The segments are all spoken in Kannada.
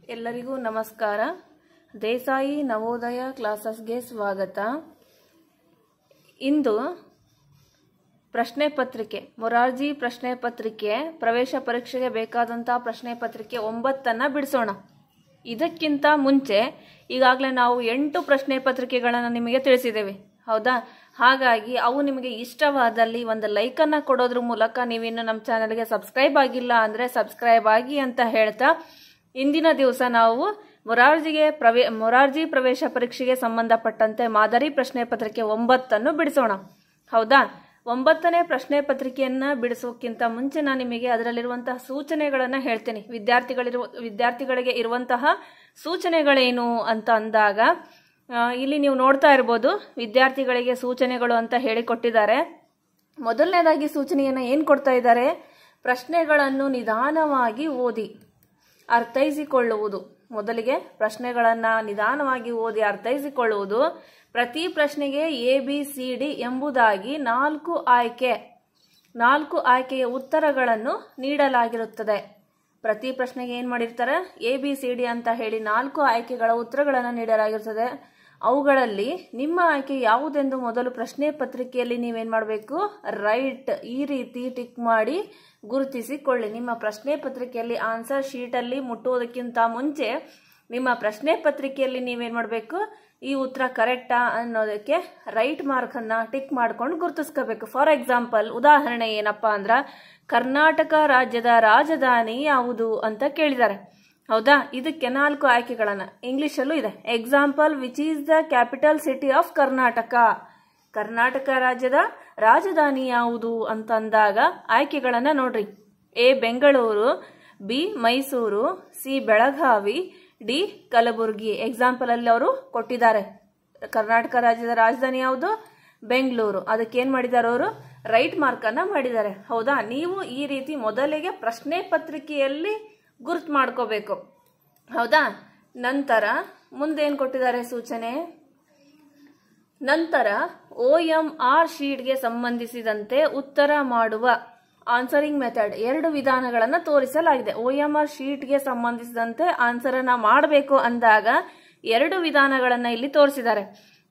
ಎಲ್ಲರಿಗೂ ನಮಸ್ಕಾರ. ದೇಸಾಯಿ ನವೋದಯ ಕ್ಲಾಸಸ್ಗೆ ಸ್ವಾಗತ. ಇಂದು ಪ್ರಶ್ನೆ ಪತ್ರಿಕೆ, ಮೊರಾರ್ಜಿ ಪ್ರಶ್ನೆ ಪತ್ರಿಕೆ, ಪ್ರವೇಶ ಪರೀಕ್ಷೆಗೆ ಬೇಕಾದಂಥ ಪ್ರಶ್ನೆ ಪತ್ರಿಕೆ 9 ಬಿಡಿಸೋಣ. ಇದಕ್ಕಿಂತ ಮುಂಚೆ ಈಗಾಗಲೇ ನಾವು 8 ಪ್ರಶ್ನೆ ಪತ್ರಿಕೆಗಳನ್ನು ನಿಮಗೆ ತಿಳಿಸಿದ್ದೇವೆ, ಹೌದಾ? ಹಾಗಾಗಿ ಅವು ನಿಮಗೆ ಇಷ್ಟವಾದಲ್ಲಿ ಒಂದು ಲೈಕನ್ನು ಕೊಡೋದ್ರ ಮೂಲಕ, ನೀವಿನ್ನು ನಮ್ಮ ಚಾನಲ್ಗೆ ಸಬ್ಸ್ಕ್ರೈಬ್ ಆಗಿಲ್ಲ ಅಂದರೆ ಸಬ್ಸ್ಕ್ರೈಬ್ ಆಗಿ ಅಂತ ಹೇಳ್ತಾ, ಇಂದಿನ ದಿವಸ ನಾವು ಮೊರಾರ್ಜಿ ಪ್ರವೇಶ ಪರೀಕ್ಷೆಗೆ ಸಂಬಂಧಪಟ್ಟಂತೆ ಮಾದರಿ ಪ್ರಶ್ನೆ ಪತ್ರಿಕೆ 9 ಬಿಡಿಸೋಣ, ಹೌದಾ? 9ನೇ ಪ್ರಶ್ನೆ ಪತ್ರಿಕೆಯನ್ನು ಬಿಡಿಸೋಕ್ಕಿಂತ ಮುಂಚೆ ನಾನು ನಿಮಗೆ ಅದರಲ್ಲಿರುವಂತಹ ಸೂಚನೆಗಳನ್ನು ಹೇಳ್ತೇನೆ. ವಿದ್ಯಾರ್ಥಿಗಳಿಗೆ ಇರುವಂತಹ ಸೂಚನೆಗಳೇನು ಅಂತ ಅಂದಾಗ, ಇಲ್ಲಿ ನೀವು ನೋಡ್ತಾ ಇರ್ಬೋದು, ವಿದ್ಯಾರ್ಥಿಗಳಿಗೆ ಸೂಚನೆಗಳು ಅಂತ ಹೇಳಿಕೊಟ್ಟಿದ್ದಾರೆ. ಮೊದಲನೇದಾಗಿ ಸೂಚನೆಯನ್ನು ಏನು ಕೊಡ್ತಾ ಇದ್ದಾರೆ? ಪ್ರಶ್ನೆಗಳನ್ನು ನಿಧಾನವಾಗಿ ಓದಿ ಅರ್ಥೈಸಿಕೊಳ್ಳುವುದು. ಮೊದಲಿಗೆ ಪ್ರಶ್ನೆಗಳನ್ನು ನಿಧಾನವಾಗಿ ಓದಿ ಅರ್ಥೈಸಿಕೊಳ್ಳುವುದು. ಪ್ರತಿ ಪ್ರಶ್ನೆಗೆ ABCD ಎಂಬುದಾಗಿ 4 ಆಯ್ಕೆಯ ಉತ್ತರಗಳನ್ನು ನೀಡಲಾಗಿರುತ್ತದೆ. ಪ್ರತಿ ಪ್ರಶ್ನೆಗೆ ಏನು ಮಾಡಿರ್ತಾರೆ? ABCD ಅಂತ ಹೇಳಿ 4 ಆಯ್ಕೆಗಳ ಉತ್ತರಗಳನ್ನು ನೀಡಲಾಗಿರುತ್ತದೆ. ಅವುಗಳಲ್ಲಿ ನಿಮ್ಮ ಆಯ್ಕೆ ಯಾವುದೆಂದು ಮೊದಲು ಪ್ರಶ್ನೆ ಪತ್ರಿಕೆಯಲ್ಲಿ ನೀವೇನು ಮಾಡಬೇಕು? ರೈಟ್, ಈ ರೀತಿ ಟಿಕ್ ಮಾಡಿ ಗುರುತಿಸಿಕೊಳ್ಳಿ. ನಿಮ್ಮ ಪ್ರಶ್ನೆ ಪತ್ರಿಕೆಯಲ್ಲಿ ಆನ್ಸರ್ ಶೀಟಲ್ಲಿ ಮುಟ್ಟುವುದಕ್ಕಿಂತ ಮುಂಚೆ ನಿಮ್ಮ ಪ್ರಶ್ನೆ ಪತ್ರಿಕೆಯಲ್ಲಿ ನೀವೇನು ಮಾಡಬೇಕು? ಈ ಉತ್ತರ ಕರೆಕ್ಟಾ ಅನ್ನೋದಕ್ಕೆ ರೈಟ್ ಮಾರ್ಕನ್ನು ಟಿಕ್ ಮಾಡ್ಕೊಂಡು ಗುರುತಿಸ್ಕೋಬೇಕು. ಫಾರ್ ಎಕ್ಸಾಂಪಲ್, ಉದಾಹರಣೆ ಏನಪ್ಪಾ ಅಂದ್ರೆ, ಕರ್ನಾಟಕ ರಾಜ್ಯದ ರಾಜಧಾನಿ ಯಾವುದು ಅಂತ ಕೇಳಿದ್ದಾರೆ, ಹೌದಾ? ಇದಕ್ಕೆ 4 ಆಯ್ಕೆಗಳನ್ನು ಇಂಗ್ಲಿಷಲ್ಲೂ ಇದೆ. Example, which is the capital city of Karnataka? Karnataka ರಾಜ್ಯದ ರಾಜಧಾನಿ ಯಾವುದು ಅಂತ ಅಂದಾಗ ಆಯ್ಕೆಗಳನ್ನು ನೋಡ್ರಿ. A Bengaluru, B Mysuru, C Belagavi, D Kalaburagi. Example ಅಲ್ಲಿ ಅವರು ಕೊಟ್ಟಿದ್ದಾರೆ. ಕರ್ನಾಟಕ ರಾಜ್ಯದ ರಾಜಧಾನಿ ಯಾವುದು? ಬೆಂಗಳೂರು. ಅದಕ್ಕೆ ಏನ್ ಮಾಡಿದ್ದಾರೆ ಅವರು? ರೈಟ್ ಮಾರ್ಕನ್ನು ಮಾಡಿದ್ದಾರೆ, ಹೌದಾ? ನೀವು ಈ ರೀತಿ ಮೊದಲಿಗೆ ಪ್ರಶ್ನೆ ಪತ್ರಿಕೆಯಲ್ಲಿ ಗುರ್ತು ಮಾಡ್ಕೋಬೇಕು, ಹೌದಾ? ನಂತರ ಮುಂದೇನು ಕೊಟ್ಟಿದ್ದಾರೆ ಸೂಚನೆ? ನಂತರ OMR ಶೀಟ್ಗೆ ಸಂಬಂಧಿಸಿದಂತೆ ಉತ್ತರ ಮಾಡುವ ಆನ್ಸರಿಂಗ್ ಮೆಥಡ್ 2 ವಿಧಾನಗಳನ್ನು ತೋರಿಸಲಾಗಿದೆ. OMR ಶೀಟ್ಗೆ ಸಂಬಂಧಿಸಿದಂತೆ ಆನ್ಸರ್ ಅನ್ನ ಮಾಡಬೇಕು ಅಂದಾಗ 2 ವಿಧಾನಗಳನ್ನು ಇಲ್ಲಿ ತೋರಿಸಿದ್ದಾರೆ.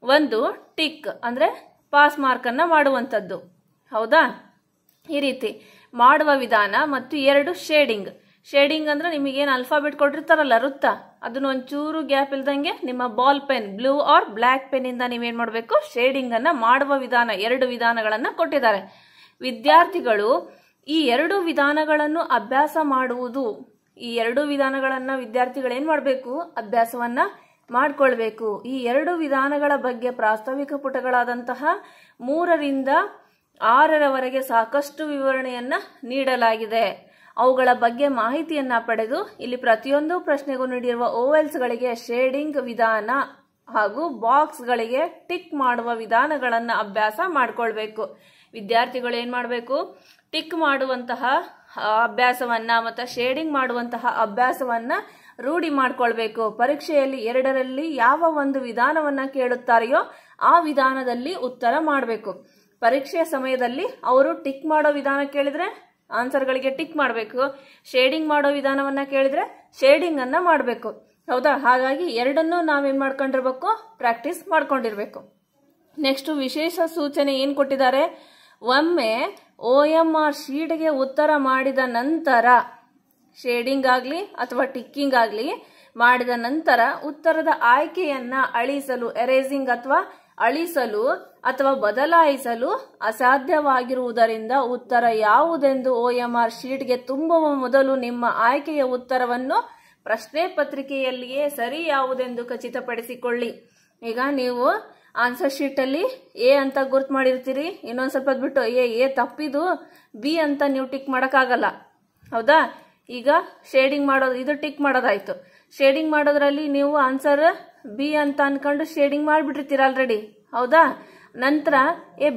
ಒಂದು ಟಿಕ್ ಅಂದ್ರೆ ಪಾಸ್ ಮಾರ್ಕ್ ಅನ್ನ ಮಾಡುವಂಥದ್ದು, ಹೌದಾ? ಈ ರೀತಿ ಮಾಡುವ ವಿಧಾನ. ಮತ್ತು 2 ಶೇಡಿಂಗ್ ಅಂದ್ರೆ ನಿಮಗೇನು ಅಲ್ಫಾಬೆಟ್ ಕೊಟ್ಟಿರ್ತಾರಲ್ಲ ವೃತ್ತ, ಅದನ್ನ ಒಂಚೂರು ಗ್ಯಾಪ್ ಇಲ್ದಂಗೆ ನಿಮ್ಮ ball pen, blue R black pen ಇಂದ ನೀವೇನ್ ಮಾಡಬೇಕು? ಶೇಡಿಂಗ್ ಅನ್ನ ಮಾಡುವ ವಿಧಾನ. 2 ವಿಧಾನಗಳನ್ನ ಕೊಟ್ಟಿದ್ದಾರೆ. ವಿದ್ಯಾರ್ಥಿಗಳು ಈ 2 ವಿಧಾನಗಳನ್ನು ಅಭ್ಯಾಸ ಮಾಡುವುದು. ಈ 2 ವಿಧಾನಗಳನ್ನ ವಿದ್ಯಾರ್ಥಿಗಳು ಏನ್ ಮಾಡಬೇಕು? ಅಭ್ಯಾಸವನ್ನ ಮಾಡ್ಕೊಳ್ಬೇಕು. ಈ 2 ವಿಧಾನಗಳ ಬಗ್ಗೆ ಪ್ರಾಸ್ತಾವಿಕ ಪುಟಗಳಾದಂತಹ 3 ರಿಂದ 6ರವರೆಗೆ ಸಾಕಷ್ಟು ವಿವರಣೆಯನ್ನ ನೀಡಲಾಗಿದೆ. ಅವುಗಳ ಬಗ್ಗೆ ಮಾಹಿತಿಯನ್ನ ಪಡೆದು ಇಲ್ಲಿ ಪ್ರತಿಯೊಂದು ಪ್ರಶ್ನೆಗೂ ನೀಡಿರುವ ಓವೆಲ್ಸ್ಗಳಿಗೆ ಶೇಡಿಂಗ್ ವಿಧಾನ ಹಾಗೂ ಬಾಕ್ಸ್ಗಳಿಗೆ ಟಿಕ್ ಮಾಡುವ ವಿಧಾನಗಳನ್ನ ಅಭ್ಯಾಸ ಮಾಡ್ಕೊಳ್ಬೇಕು. ವಿದ್ಯಾರ್ಥಿಗಳು ಏನ್ ಮಾಡಬೇಕು? ಟಿಕ್ ಮಾಡುವಂತಹ ಅಭ್ಯಾಸವನ್ನ ಮತ್ತು ಶೇಡಿಂಗ್ ಮಾಡುವಂತಹ ಅಭ್ಯಾಸವನ್ನ ರೂಢಿ ಮಾಡ್ಕೊಳ್ಬೇಕು. ಪರೀಕ್ಷೆಯಲ್ಲಿ 2ರಲ್ಲಿ ಯಾವ ಒಂದು ವಿಧಾನವನ್ನ ಕೇಳುತ್ತಾರೆಯೋ ಆ ವಿಧಾನದಲ್ಲಿ ಉತ್ತರ ಮಾಡಬೇಕು. ಪರೀಕ್ಷೆಯ ಸಮಯದಲ್ಲಿ ಅವರು ಟಿಕ್ ಮಾಡೋ ವಿಧಾನ ಕೇಳಿದ್ರೆ ಆನ್ಸರ್ಗಳಿಗೆ ಟಿಕ್ ಮಾಡಬೇಕು, ಶೇಡಿಂಗ್ ಮಾಡೋ ವಿಧಾನವನ್ನ ಕೇಳಿದ್ರೆ ಶೇಡಿಂಗ್ ಅನ್ನ ಮಾಡಬೇಕು, ಹೌದಾ? ಹಾಗಾಗಿ 2ನ್ನೂ ನಾವೇನ್ ಮಾಡ್ಕೊಂಡಿರ್ಬೇಕು? ಪ್ರಾಕ್ಟೀಸ್ ಮಾಡ್ಕೊಂಡಿರ್ಬೇಕು. ನೆಕ್ಸ್ಟ್ ವಿಶೇಷ ಸೂಚನೆ ಏನ್ ಕೊಟ್ಟಿದ್ದಾರೆ? ಒಮ್ಮೆ OMR ಶೀಟ್ಗೆ ಉತ್ತರ ಮಾಡಿದ ನಂತರ, ಶೇಡಿಂಗ್ ಆಗ್ಲಿ ಅಥವಾ ಟಿಕ್ಕಿಂಗ್ ಆಗ್ಲಿ ಮಾಡಿದ ನಂತರ ಉತ್ತರದ ಆಯ್ಕೆಯನ್ನ ಅಳಿಸಲು, ಎರೇಸಿಂಗ್ ಅಥವಾ ಅಳಿಸಲು ಅಥವಾ ಬದಲಾಯಿಸಲು ಅಸಾಧ್ಯವಾಗಿರುವುದರಿಂದ ಉತ್ತರ ಯಾವುದೆಂದು OMR ಶೀಟ್ಗೆ ತುಂಬುವ ಮೊದಲು ನಿಮ್ಮ ಆಯ್ಕೆಯ ಉತ್ತರವನ್ನು ಪ್ರಶ್ನೆ ಪತ್ರಿಕೆಯಲ್ಲಿಯೇ ಸರಿ ಯಾವುದೆಂದು ಖಚಿತಪಡಿಸಿಕೊಳ್ಳಿ. ಈಗ ನೀವು ಆನ್ಸರ್ ಶೀಟ್ ಅಲ್ಲಿ A ಅಂತ ಗುರ್ತು ಮಾಡಿರ್ತೀರಿ, ಇನ್ನೊಂದ್ ಸ್ವಲ್ಪ ಬಿಟ್ಟು ಎ ತಪ್ಪಿದು, B ಅಂತ ನೀವು ಟಿಕ್ ಮಾಡಕ್ಕಾಗಲ್ಲ, ಹೌದಾ? ಈಗ ಶೇಡಿಂಗ್ ಮಾಡೋದು, ಇದು ಟಿಕ್ ಮಾಡೋದಾಯ್ತು. ಶೇಡಿಂಗ್ ಮಾಡೋದ್ರಲ್ಲಿ ನೀವು ಆನ್ಸರ್ B ಅಂತ ಅನ್ಕೊಂಡು ಶೇಡಿಂಗ್ ಮಾಡಿಬಿಟ್ಟಿರ್ತೀರ ಆಲ್ರೆಡಿ, ಹೌದಾ? ನಂತರ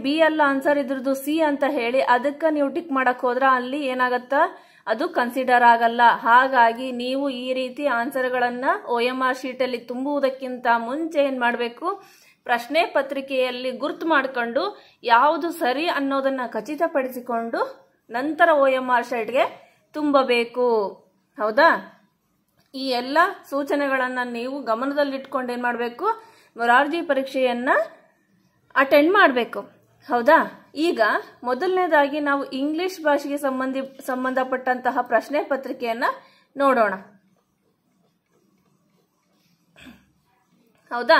B ಅಲ್ಲ ಆನ್ಸರ್, ಇದ್ರದ್ದು C ಅಂತ ಹೇಳಿ ಅದಕ್ಕೆ ನೀವು ಟಿಕ್ ಮಾಡಕ್ ಹೋದ್ರ ಅಲ್ಲಿ ಏನಾಗತ್ತ? ಅದು ಕನ್ಸಿಡರ್ ಆಗಲ್ಲ. ಹಾಗಾಗಿ ನೀವು ಈ ರೀತಿ ಆನ್ಸರ್ಗಳನ್ನ OMR ಶೀಟ್ ಅಲ್ಲಿ ತುಂಬುವುದಕ್ಕಿಂತ ಮುಂಚೆ ಏನ್ ಮಾಡಬೇಕು? ಪ್ರಶ್ನೆ ಪತ್ರಿಕೆಯಲ್ಲಿ ಗುರ್ತು ಮಾಡಿಕೊಂಡು ಯಾವುದು ಸರಿ ಅನ್ನೋದನ್ನ ಖಚಿತಪಡಿಸಿಕೊಂಡು ನಂತರ OMR ಶೀಟ್ಗೆ ತುಂಬಬೇಕು, ಹೌದಾ? ಈ ಎಲ್ಲ ಸೂಚನೆಗಳನ್ನು ನೀವು ಗಮನದಲ್ಲಿಟ್ಕೊಂಡು ಏನು ಮಾಡಬೇಕು, ಮೊರಾರ್ಜಿ ಪರೀಕ್ಷೆಯನ್ನು ಅಟೆಂಡ್ ಮಾಡಬೇಕು. ಹೌದಾ? ಈಗ ಮೊದಲನೇದಾಗಿ ನಾವು ಇಂಗ್ಲಿಷ್ ಭಾಷೆಗೆ ಸಂಬಂಧಪಟ್ಟಂತಹ ಪ್ರಶ್ನೆ ಪತ್ರಿಕೆಯನ್ನು ನೋಡೋಣ. ಹೌದಾ?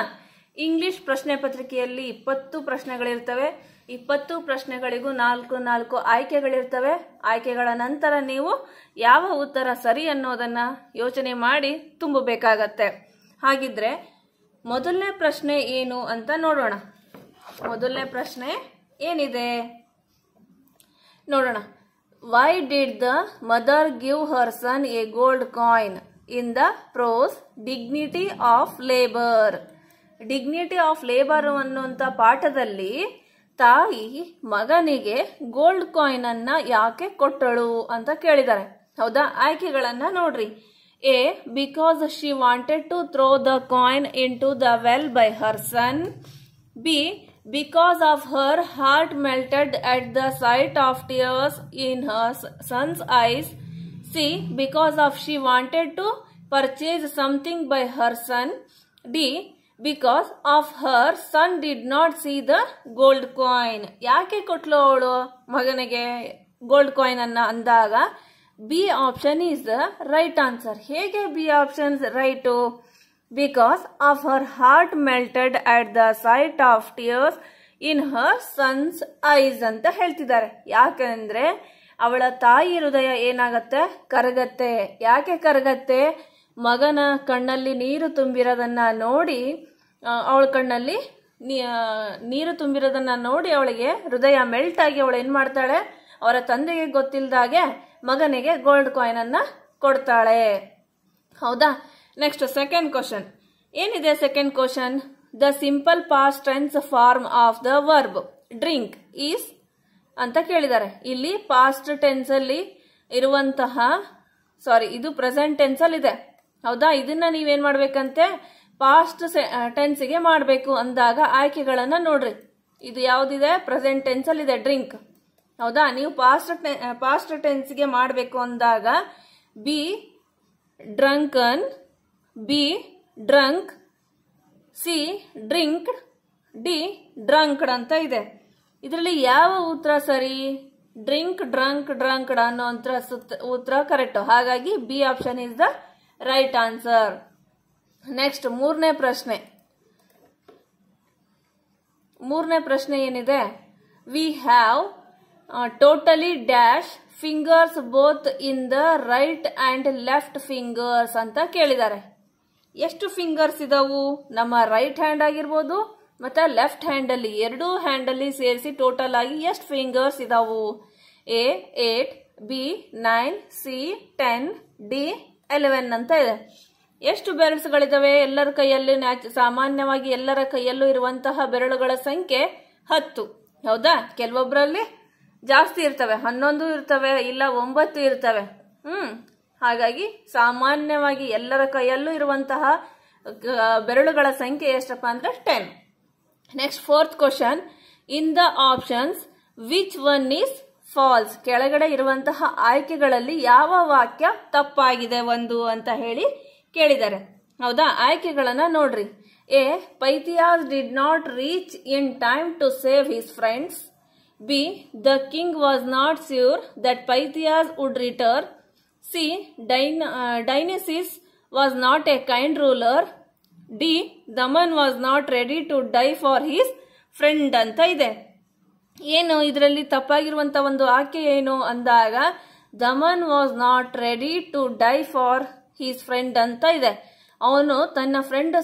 ಇಂಗ್ಲಿಷ್ ಪ್ರಶ್ನೆ ಪತ್ರಿಕೆಯಲ್ಲಿ 20 ಪ್ರಶ್ನೆಗಳಿರ್ತವೆ. 20 ಪ್ರಶ್ನೆಗಳಿಗೂ 4 ಆಯ್ಕೆಗಳಿರ್ತವೆ. ಆಯ್ಕೆಗಳ ನಂತರ ನೀವು ಯಾವ ಉತ್ತರ ಸರಿ ಅನ್ನೋದನ್ನ ಯೋಚನೆ ಮಾಡಿ ತುಂಬಬೇಕಾಗತ್ತೆ. ಹಾಗಿದ್ರೆ ಮೊದಲನೇ ಪ್ರಶ್ನೆ ಏನು ಅಂತ ನೋಡೋಣ. ಮೊದಲನೇ ಪ್ರಶ್ನೆ ಏನಿದೆ ನೋಡೋಣ. Why did the mother give her son a gold coin in the prose dignity of labour? Dignity of labour ಅನ್ನುವಂಥ ಪಾಠದಲ್ಲಿ ತಾಯಿ ಮಗನಿಗೆ ಗೋಲ್ಡ್ ಕಾಯಿನ್ ಅನ್ನ ಯಾಕೆ ಕೊಟ್ಟಳು ಅಂತ ಕೇಳಿದ್ದಾರೆ. ಹೌದಾ? ಆಯ್ಕೆಗಳನ್ನ ನೋಡ್ರಿ. A, because she wanted to throw the coin into the well by her son. B, because of her heart melted at the sight of tears in her son's eyes. C, because of she wanted to purchase something by her son. D, because of her son did not see the gold coin. ಯಾಕೆ ಕೊಟ್ಲು ಅವಳು ಮಗನಿಗೆ ಗೋಲ್ಡ್ ಕಾಯಿನ್ ಅನ್ನ ಅಂದಾಗ B option is the right answer. ಹೇಗೆ B option right? Because of her heart melted at the sight of tears in her son's eyes ಅಂತ ಹೇಳ್ತಿದ್ದಾರೆ. ಯಾಕಂದ್ರೆ ಅವಳ ತಾಯಿ ಹೃದಯ ಏನಾಗತ್ತೆ? ಕರಗತ್ತೆ. ಯಾಕೆ ಕರಗತ್ತೆ? ಮಗನ ಕಣ್ಣಲ್ಲಿ ನೀರು ತುಂಬಿರೋದನ್ನ ನೋಡಿ, ಅವಳ ಕಣ್ಣಲ್ಲಿ ನೀರು ತುಂಬಿರೋದನ್ನ ನೋಡಿ ಅವಳಿಗೆ ಹೃದಯ ಮೆಲ್ಟ್ ಆಗಿ ಅವಳು ಏನ್ ಮಾಡ್ತಾಳೆ? ಅವರ ತಂದೆಗೆ ಗೊತ್ತಿಲ್ದಾಗೆ ಮಗನಿಗೆ ಗೋಲ್ಡ್ ಕಾಯಿನ್ ಅನ್ನ ಕೊಡ್ತಾಳೆ. ಹೌದಾ? ನೆಕ್ಸ್ಟ್ ಸೆಕೆಂಡ್ ಕ್ವಶನ್ ಏನಿದೆ? Second question, the simple past tense form of the verb drink is ಅಂತ ಕೇಳಿದ್ದಾರೆ. ಇಲ್ಲಿ ಪಾಸ್ಟ್ ಟೆನ್ಸ್ ಅಲ್ಲಿ ಇರುವಂತಹ ಇದು ಪ್ರೆಸೆಂಟ್ ಟೆನ್ಸ್ ಅಲ್ಲಿ ಇದೆ. ಹೌದಾ? ಇದನ್ನ ನೀವೇನ್ ಮಾಡ್ಬೇಕಂತೆ? ಪಾಸ್ಟ್ ಟೆನ್ಸ್ಗೆ ಮಾಡಬೇಕು ಅಂದಾಗ ಆಯ್ಕೆಗಳನ್ನ ನೋಡ್ರಿ. ಇದು ಯಾವ್ದಿದೆ? ಪ್ರೆಸೆಂಟ್ ಟೆನ್ಸ್ ಅಲ್ಲಿ ಇದೆ, ಡ್ರಿಂಕ್. ಹೌದಾ? ನೀವು ಪಾಸ್ಟ್ ಟೆನ್ಸ್ಗೆ ಮಾಡಬೇಕು ಅಂದಾಗ B drunken, B drunk, C drinked, D drunked ಅಂತ ಇದೆ. ಇದರಲ್ಲಿ ಯಾವ ಉತ್ತರ ಸರಿ? ಡ್ರಿಂಕ್, ಡ್ರಂಕ್, ಡ್ರಂಕ್ಡ್ ಅನ್ನೋ ಉತ್ತರ ಕರೆಕ್ಟ್. ಹಾಗಾಗಿ B option is the right answer. Next ಮೂರನೇ ಪ್ರಶ್ನೆ ಏನಿದೆ? We have totally dash fingers both in the right and left fingers ಅಂತ ಕೇಳಿದ್ದಾರೆ. ಎಷ್ಟು ಫಿಂಗರ್ಸ್ ಇದಾವು? ನಮ್ಮ ರೈಟ್ ಹ್ಯಾಂಡ್ ಆಗಿರ್ಬೋದು ಮತ್ತೆ ಲೆಫ್ಟ್ ಹ್ಯಾಂಡ್ ಅಲ್ಲಿ, ಎರಡೂ ಹ್ಯಾಂಡ್ ಅಲ್ಲಿ ಸೇರಿಸಿ ಟೋಟಲ್ ಆಗಿ ಎಷ್ಟು ಫಿಂಗರ್ಸ್ ಇದಾವು? ಎ 8, ಬಿ 9, ಸಿ 10, ಡಿ 11 ಅಂತ ಇದೆ. ಎಷ್ಟು ಬೆರಳುಗಳಿದಾವೆ ಎಲ್ಲರ ಕೈಯಲ್ಲಿ? ಸಾಮಾನ್ಯವಾಗಿ ಎಲ್ಲರ ಕೈಯಲ್ಲೂ ಇರುವಂತಹ ಬೆರಳುಗಳ ಸಂಖ್ಯೆ 10. ಹೌದಾ? ಕೆಲವೊಬ್ಬರಲ್ಲಿ ಜಾಸ್ತಿ ಇರ್ತವೆ, 11 ಇರ್ತವೆ, ಇಲ್ಲ 9 ಇರ್ತವೆ. ಹಾಗಾಗಿ ಸಾಮಾನ್ಯವಾಗಿ ಎಲ್ಲರ ಕೈಯಲ್ಲೂ ಇರುವಂತಹ ಬೆರಳುಗಳ ಸಂಖ್ಯೆ ಎಷ್ಟಪ್ಪ ಅಂದ್ರೆ 10. Next fourth question, in the options which one is false? ಕೆಳಗಡೆ ಇರುವಂತಹ ಆಯ್ಕೆಗಳಲ್ಲಿ ಯಾವ ವಾಕ್ಯ ತಪ್ಪಾಗಿದೆ ಒಂದು ಅಂತ ಹೇಳಿ ಕೇಳಿದ್ದಾರೆ. ಹೌದಾ? ಆಯ್ಕೆಗಳನ್ನ ನೋಡ್ರಿ. A, Pythias did not reach in time to save his friends. B, the king was not sure that Pythias would return. C, Dionysus was not a kind ruler. D, Daman was not ready to die for his friend ಅಂತ ಇದೆ. ಏನು ಇದರಲ್ಲಿ ತಪ್ಪಾಗಿರುವಂತ ಒಂದು ಆಯ್ಕೆ ಏನು ಅಂದಾಗ Damon was not ready to die for his friend ಅಂತ ಇದೆ. ಅವನು ತನ್ನ ಫ್ರೆಂಡ್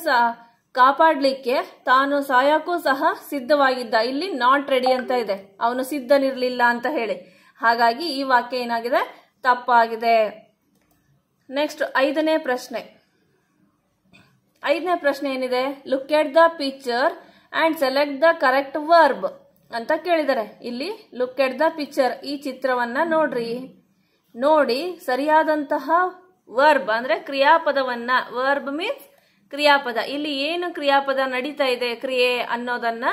ಕಾಪಾಡ್ಲಿಕ್ಕೆ ತಾನು ಸಾಯಕ್ಕೂ ಸಹ ಸಿದ್ಧವಾಗಿದ್ದ. ಇಲ್ಲಿ ನಾಟ್ ರೆಡಿ ಅಂತ ಇದೆ, ಅವನು ಸಿದ್ಧನಿರ್ಲಿಲ್ಲ ಅಂತ ಹೇಳಿ. ಹಾಗಾಗಿ ಈ ವಾಕ್ಯ ಏನಾಗಿದೆ? ತಪ್ಪಾಗಿದೆ. ನೆಕ್ಸ್ಟ್ ಐದನೇ ಪ್ರಶ್ನೆ ಏನಿದೆ? Look at the picture and select the correct verb ಅಂತ ಕೇಳಿದ್ದಾರೆ. ಇಲ್ಲಿ ಲುಕ್ ಎಟ್ ದ ಪಿಕ್ಚರ್, ಈ ಚಿತ್ರವನ್ನ ನೋಡ್ರಿ. ನೋಡಿ ಸರಿಯಾದಂತಹ ವರ್ಬ್ ಅಂದ್ರೆ ಕ್ರಿಯಾಪದವನ್ನ, ವರ್ಬ್ ಮೀನ್ಸ್ ಕ್ರಿಯಾಪದ. ಇಲ್ಲಿ ಏನು ಕ್ರಿಯಾಪದ ನಡೀತಾ ಇದೆ, ಕ್ರಿಯೆ ಅನ್ನೋದನ್ನ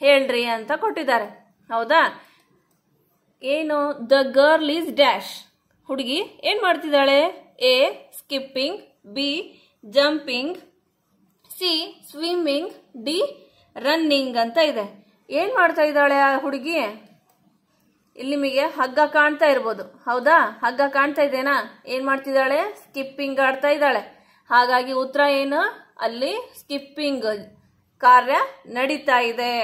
ಹೇಳ್ರಿ ಅಂತ ಕೊಟ್ಟಿದ್ದಾರೆ. ಹೌದಾ? ಏನು? The girl is dash. ಹುಡುಗಿ ಏನ್ ಮಾಡ್ತಿದ್ದಾಳೆ? A skipping, B jumping, C swimming, D running ಅಂತ ಇದೆ. ಏನ್ ಮಾಡ್ತಾ ಇದ್ದಾಳೆ ಆ ಹುಡುಗಿ? ಇಲ್ಲಿ ನಿಮಗೆ ಹಗ್ಗ ಕಾಣ್ತಾ ಇರ್ಬೋದು, ಹೌದಾ? ಹಗ್ಗ ಕಾಣ್ತಾ ಇದೆನಾ? ಏನ್ ಮಾಡ್ತಿದ್ದಾಳೆ? ಸ್ಕಿಪ್ಪಿಂಗ್ ಆಡ್ತಾ ಇದ್ದಾಳೆ. ಹಾಗಾಗಿ ಉತ್ತರ ಏನು? ಅಲ್ಲಿ ಸ್ಕಿಪ್ಪಿಂಗ್ ಕಾರ್ಯ ನಡೀತಾ ಇದೆ,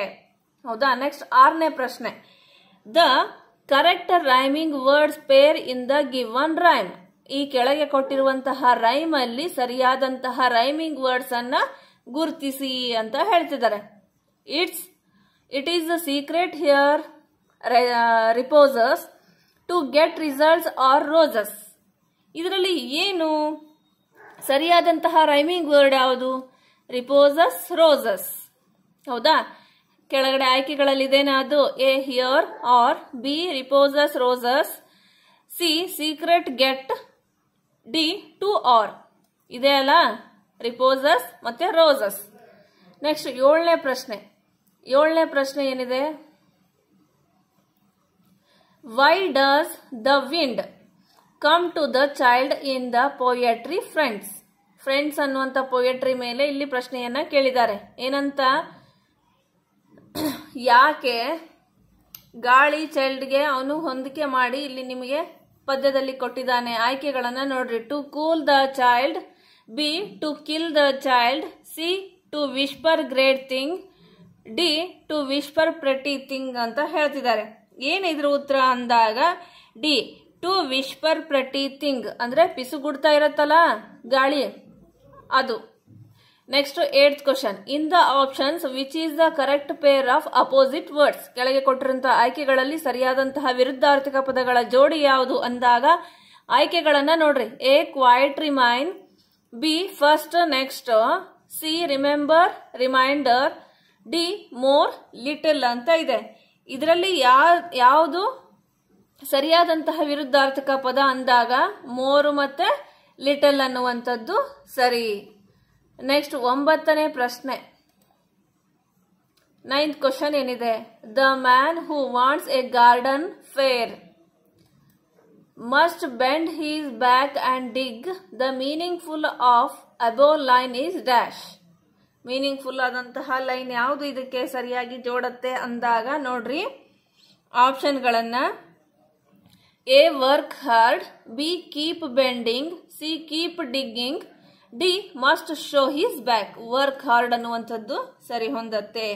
ಹೌದಾ? ನೆಕ್ಸ್ಟ್ 6ನೇ ಪ್ರಶ್ನೆ. The correct rhyming words pair in the given rhyme. ಈ ಕೆಳಗೆ ಕೊಟ್ಟಿರುವಂತಹ ರೈಮ್ ಅಲ್ಲಿ ಸರಿಯಾದಂತಹ ರೈಮಿಂಗ್ ವರ್ಡ್ಸ್ ಅನ್ನ ಗುರುತಿಸಿ ಅಂತ ಹೇಳ್ತಿದ್ದಾರೆ. It is the secret here reposes to get results are roses. ಇದರಲ್ಲಿ ಏನು ಸರಿಯಾದಂತಹ ರೈಮಿಂಗ್ ವರ್ಡ್ ಯಾವುದು? ರಿಪೋಸಸ್, ರೋಸಸ್, ಹೌದಾ? ಕೆಳಗಡೆ ಆಯ್ಕೆಗಳಲ್ಲಿ ಇದೇನಾ ಅದು? A here, are, B reposes roses, C secret get, D to are. ಇದೆ ಅಲ್ಲ ರಿಪೋಸಸ್ ಮತ್ತೆ ರೋಸಸ್. ನೆಕ್ಸ್ಟ್ 7ನೇ ಪ್ರಶ್ನೆ. 7ನೇ ಪ್ರಶ್ನೆ ಏನಿದೆ? Why does the wind come to the child in the poetry friends. Friends ಅನ್ನುವಂತ ಪೊಯೆಟ್ರಿ ಮೇಲೆ ಇಲ್ಲಿ ಪ್ರಶ್ನೆಯನ್ನ ಕೇಳಿದ್ದಾರೆ. ಏನಂತ? ಯಾಕೆ ಗಾಳಿ ಚೈಲ್ಡ್ಗೆ ಅವನು ಹೊಂದಿಕೆ ಮಾಡಿ ಇಲ್ಲಿ ನಿಮಗೆ ಪದ್ಯದಲ್ಲಿ ಕೊಟ್ಟಿದ್ದಾನೆ. ಆಯ್ಕೆಗಳನ್ನ ನೋಡ್ರಿ. To cool the child, B to kill the child, C to whisper great thing, D to whisper pretty thing ಅಂತ ಹೇಳ್ತಿದ್ದಾರೆ. ಏನಿದ್ರ ಉತ್ತರ ಅಂದಾಗ D to whisper pretty thing ಅಂದ್ರೆ ಪಿಸುಗುಡ್ತಾ ಇರತ್ತಲ್ಲ ಗಾಳಿ ಅದು. Next 8th question. In the options which is the correct pair of opposite words. ಕೆಳಗೆ ಕೊಟ್ಟಿರುವಂತಹ ಆಯ್ಕೆಗಳಲ್ಲಿ ಸರಿಯಾದಂತಹ ವಿರುದ್ಧಾರ್ಥಕ ಪದಗಳ ಜೋಡಿ ಯಾವುದು ಅಂದಾಗ ಆಯ್ಕೆಗಳನ್ನ ನೋಡ್ರಿ. A quiet remain, B first next, C remember reminder, D more little ಅಂತ ಇದೆ. ಇದರಲ್ಲಿ ಯಾವುದು ಸರಿಯಾದಂತಹ ವಿರುದ್ಧಾರ್ಥಕ ಪದ ಅಂದಾಗ ಮೋರು ಮತ್ತೆ ಲಿಟಲ್ ಅನ್ನುವಂಥದ್ದು ಸರಿ. ನೆಕ್ಸ್ಟ್ 9ನೇ ಪ್ರಶ್ನೆ. 9th ಕ್ವಶನ್ ಏನಿದೆ? The man who wants a garden fair must bend his back and dig. The meaning full of above line is dash. Meaningful ಆದಂತಹ ಲೈನ್ ಯಾವುದು ಇದಕ್ಕೆ ಸರಿಯಾಗಿ ಜೋಡತ್ತೆ ಅಂದಾಗ ನೋಡ್ರಿ ಆಪ್ಷನ್ಗಳನ್ನ. A work hard, B keep bending, C keep digging, D must show his back. Work hard ಅನ್ನುವಂಥದ್ದು ಸರಿ ಹೊಂದತ್ತೆ.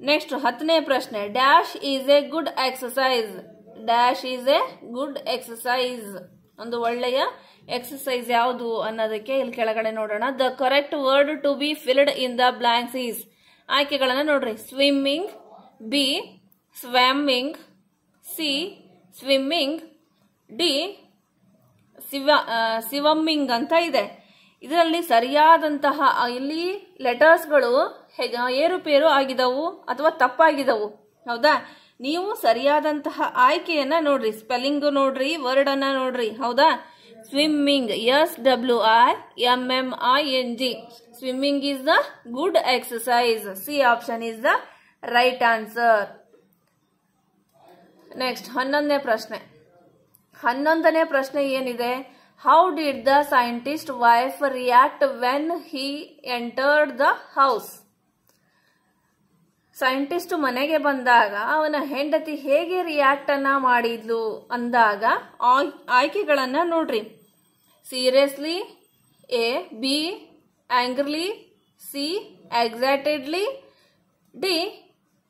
ನೆಕ್ಸ್ಟ್ 10ನೇ ಪ್ರಶ್ನೆ. Dash is a good exercise. Dash is a good exercise. ಒಂದು ಒಳ್ಳೆಯ ಎಕ್ಸಸೈಸ್ ಯಾವುದು ಅನ್ನೋದಕ್ಕೆ ಇಲ್ಲಿ ಕೆಳಗಡೆ ನೋಡೋಣ. The correct word to be filled in the blanks is. ಆಯ್ಕೆಗಳನ್ನ ನೋಡ್ರಿ. Swimming, B swamming, C swimming, D swimming ಅಂತ ಇದೆ. ಇದರಲ್ಲಿ ಸರಿಯಾದಂತಹ ಇಲ್ಲಿ ಲೆಟರ್ಸ್ಗಳು ಏರುಪೇರು ಆಗಿದವು ಅಥವಾ ತಪ್ಪಾಗಿದವು, ಹೌದಾ? ನೀವು ಸರಿಯಾದಂತಹ ಆಯ್ಕೆಯನ್ನ ನೋಡ್ರಿ. ಸ್ಪೆಲ್ಲಿಂಗ್ ನೋಡ್ರಿ, ವರ್ಡ್ ಅನ್ನ ನೋಡ್ರಿ, ಹೌದಾ? Swimming, SWIMMING. Swimming is the good exercise. C option is the right answer. Next 11ನೇ ಪ್ರಶ್ನೆ. 11ನೇ ಪ್ರಶ್ನೆ ಏನಿದೆ? How did the scientist wife react when he entered the house. Scientist ಮನೆಗೆ ಬಂದಾಗ ಅವನ ಹೆಂಡತಿ ಹೇಗೆ ರಿಯಾಕ್ಟ್ ಅನ್ನ ಮಾಡಿದ್ಲು ಅಂದಾಗ ಆಯ್ಕೆಗಳನ್ನ ನೋಡ್ರಿ. Seriously, A B angrily, C excitedly, D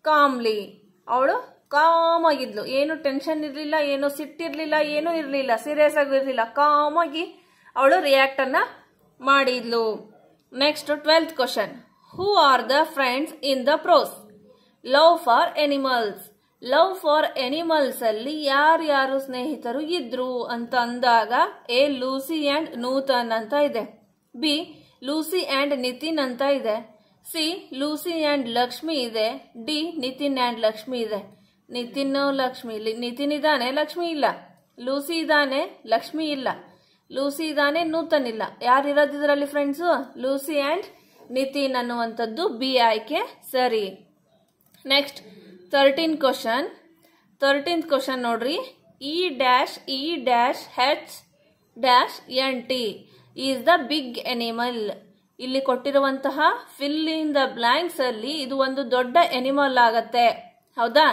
calmly. ಅವಳು ಕಾಮ್ ಆಗಿದ್ಲು, ಏನು ಟೆನ್ಷನ್ ಇರಲಿಲ್ಲ, ಏನು ಸಿಟ್ಟಿರ್ಲಿಲ್ಲ, ಏನೂ ಇರಲಿಲ್ಲ, ಸೀರಿಯಸ್ ಆಗಿರ್ಲಿಲ್ಲ, ಕಾಮ್ ಆಗಿ ಅವಳು ರಿಯಾಕ್ಟ್ ಅನ್ನ ಮಾಡಿದ್ಲು. Next 12th question. Who are the friends in the prose. Love for animals. Love for animals ಅಲ್ಲಿ ಯಾರ್ಯಾರು ಸ್ನೇಹಿತರು ಇದ್ರು ಅಂತ ಅಂದಾಗ ಎ ಲೂಸಿ ಅಂಡ್ ನೂತನ್ ಅಂತ ಇದೆ, ಬಿ ಲೂಸಿ ಅಂಡ್ ನಿತಿನ್ ಅಂತ ಇದೆ, ಸಿ ಲೂಸಿ ಅಂಡ್ ಲಕ್ಷ್ಮಿ ಇದೆ, ಡಿ ನಿತಿನ್ ಅಂಡ್ ಲಕ್ಷ್ಮಿ ಇದೆ. ನಿತಿನ್ ಲಕ್ಷ್ಮಿ, ನಿತಿನ್ ಇದ್ದಾನೆ, ಲಕ್ಷ್ಮಿ ಇಲ್ಲ. ಲೂಸಿ ಇದ್ದಾನೆ, ಲಕ್ಷ್ಮಿ ಇಲ್ಲ. ಲೂಸಿ ಇದ್ದಾನೆ, ನೂತನ್ ಇಲ್ಲ. ಯಾರಿರೋದು ಇದರಲ್ಲಿ ಫ್ರೆಂಡ್ಸು? ಲೂಸಿ ಅಂಡ್ ನಿತಿನ್ ಅನ್ನುವಂಥದ್ದು ಬಿ ಆಯ್ಕೆ ಸರಿ. Next 13th question. 13th question ನೋಡ್ರಿ. E dash E dash H dash N T. Is the big animal. ಇಲ್ಲಿ ಕೊಟ್ಟಿರುವಂತಹ ಫಿಲ್ ಇನ್ ದ ಬ್ಲಾಂಕ್ಸ್ ಅಲ್ಲಿ ಇದು ಒಂದು ದೊಡ್ಡ ಎನಿಮಲ್ ಆಗತ್ತೆ. ಹೌದಾ?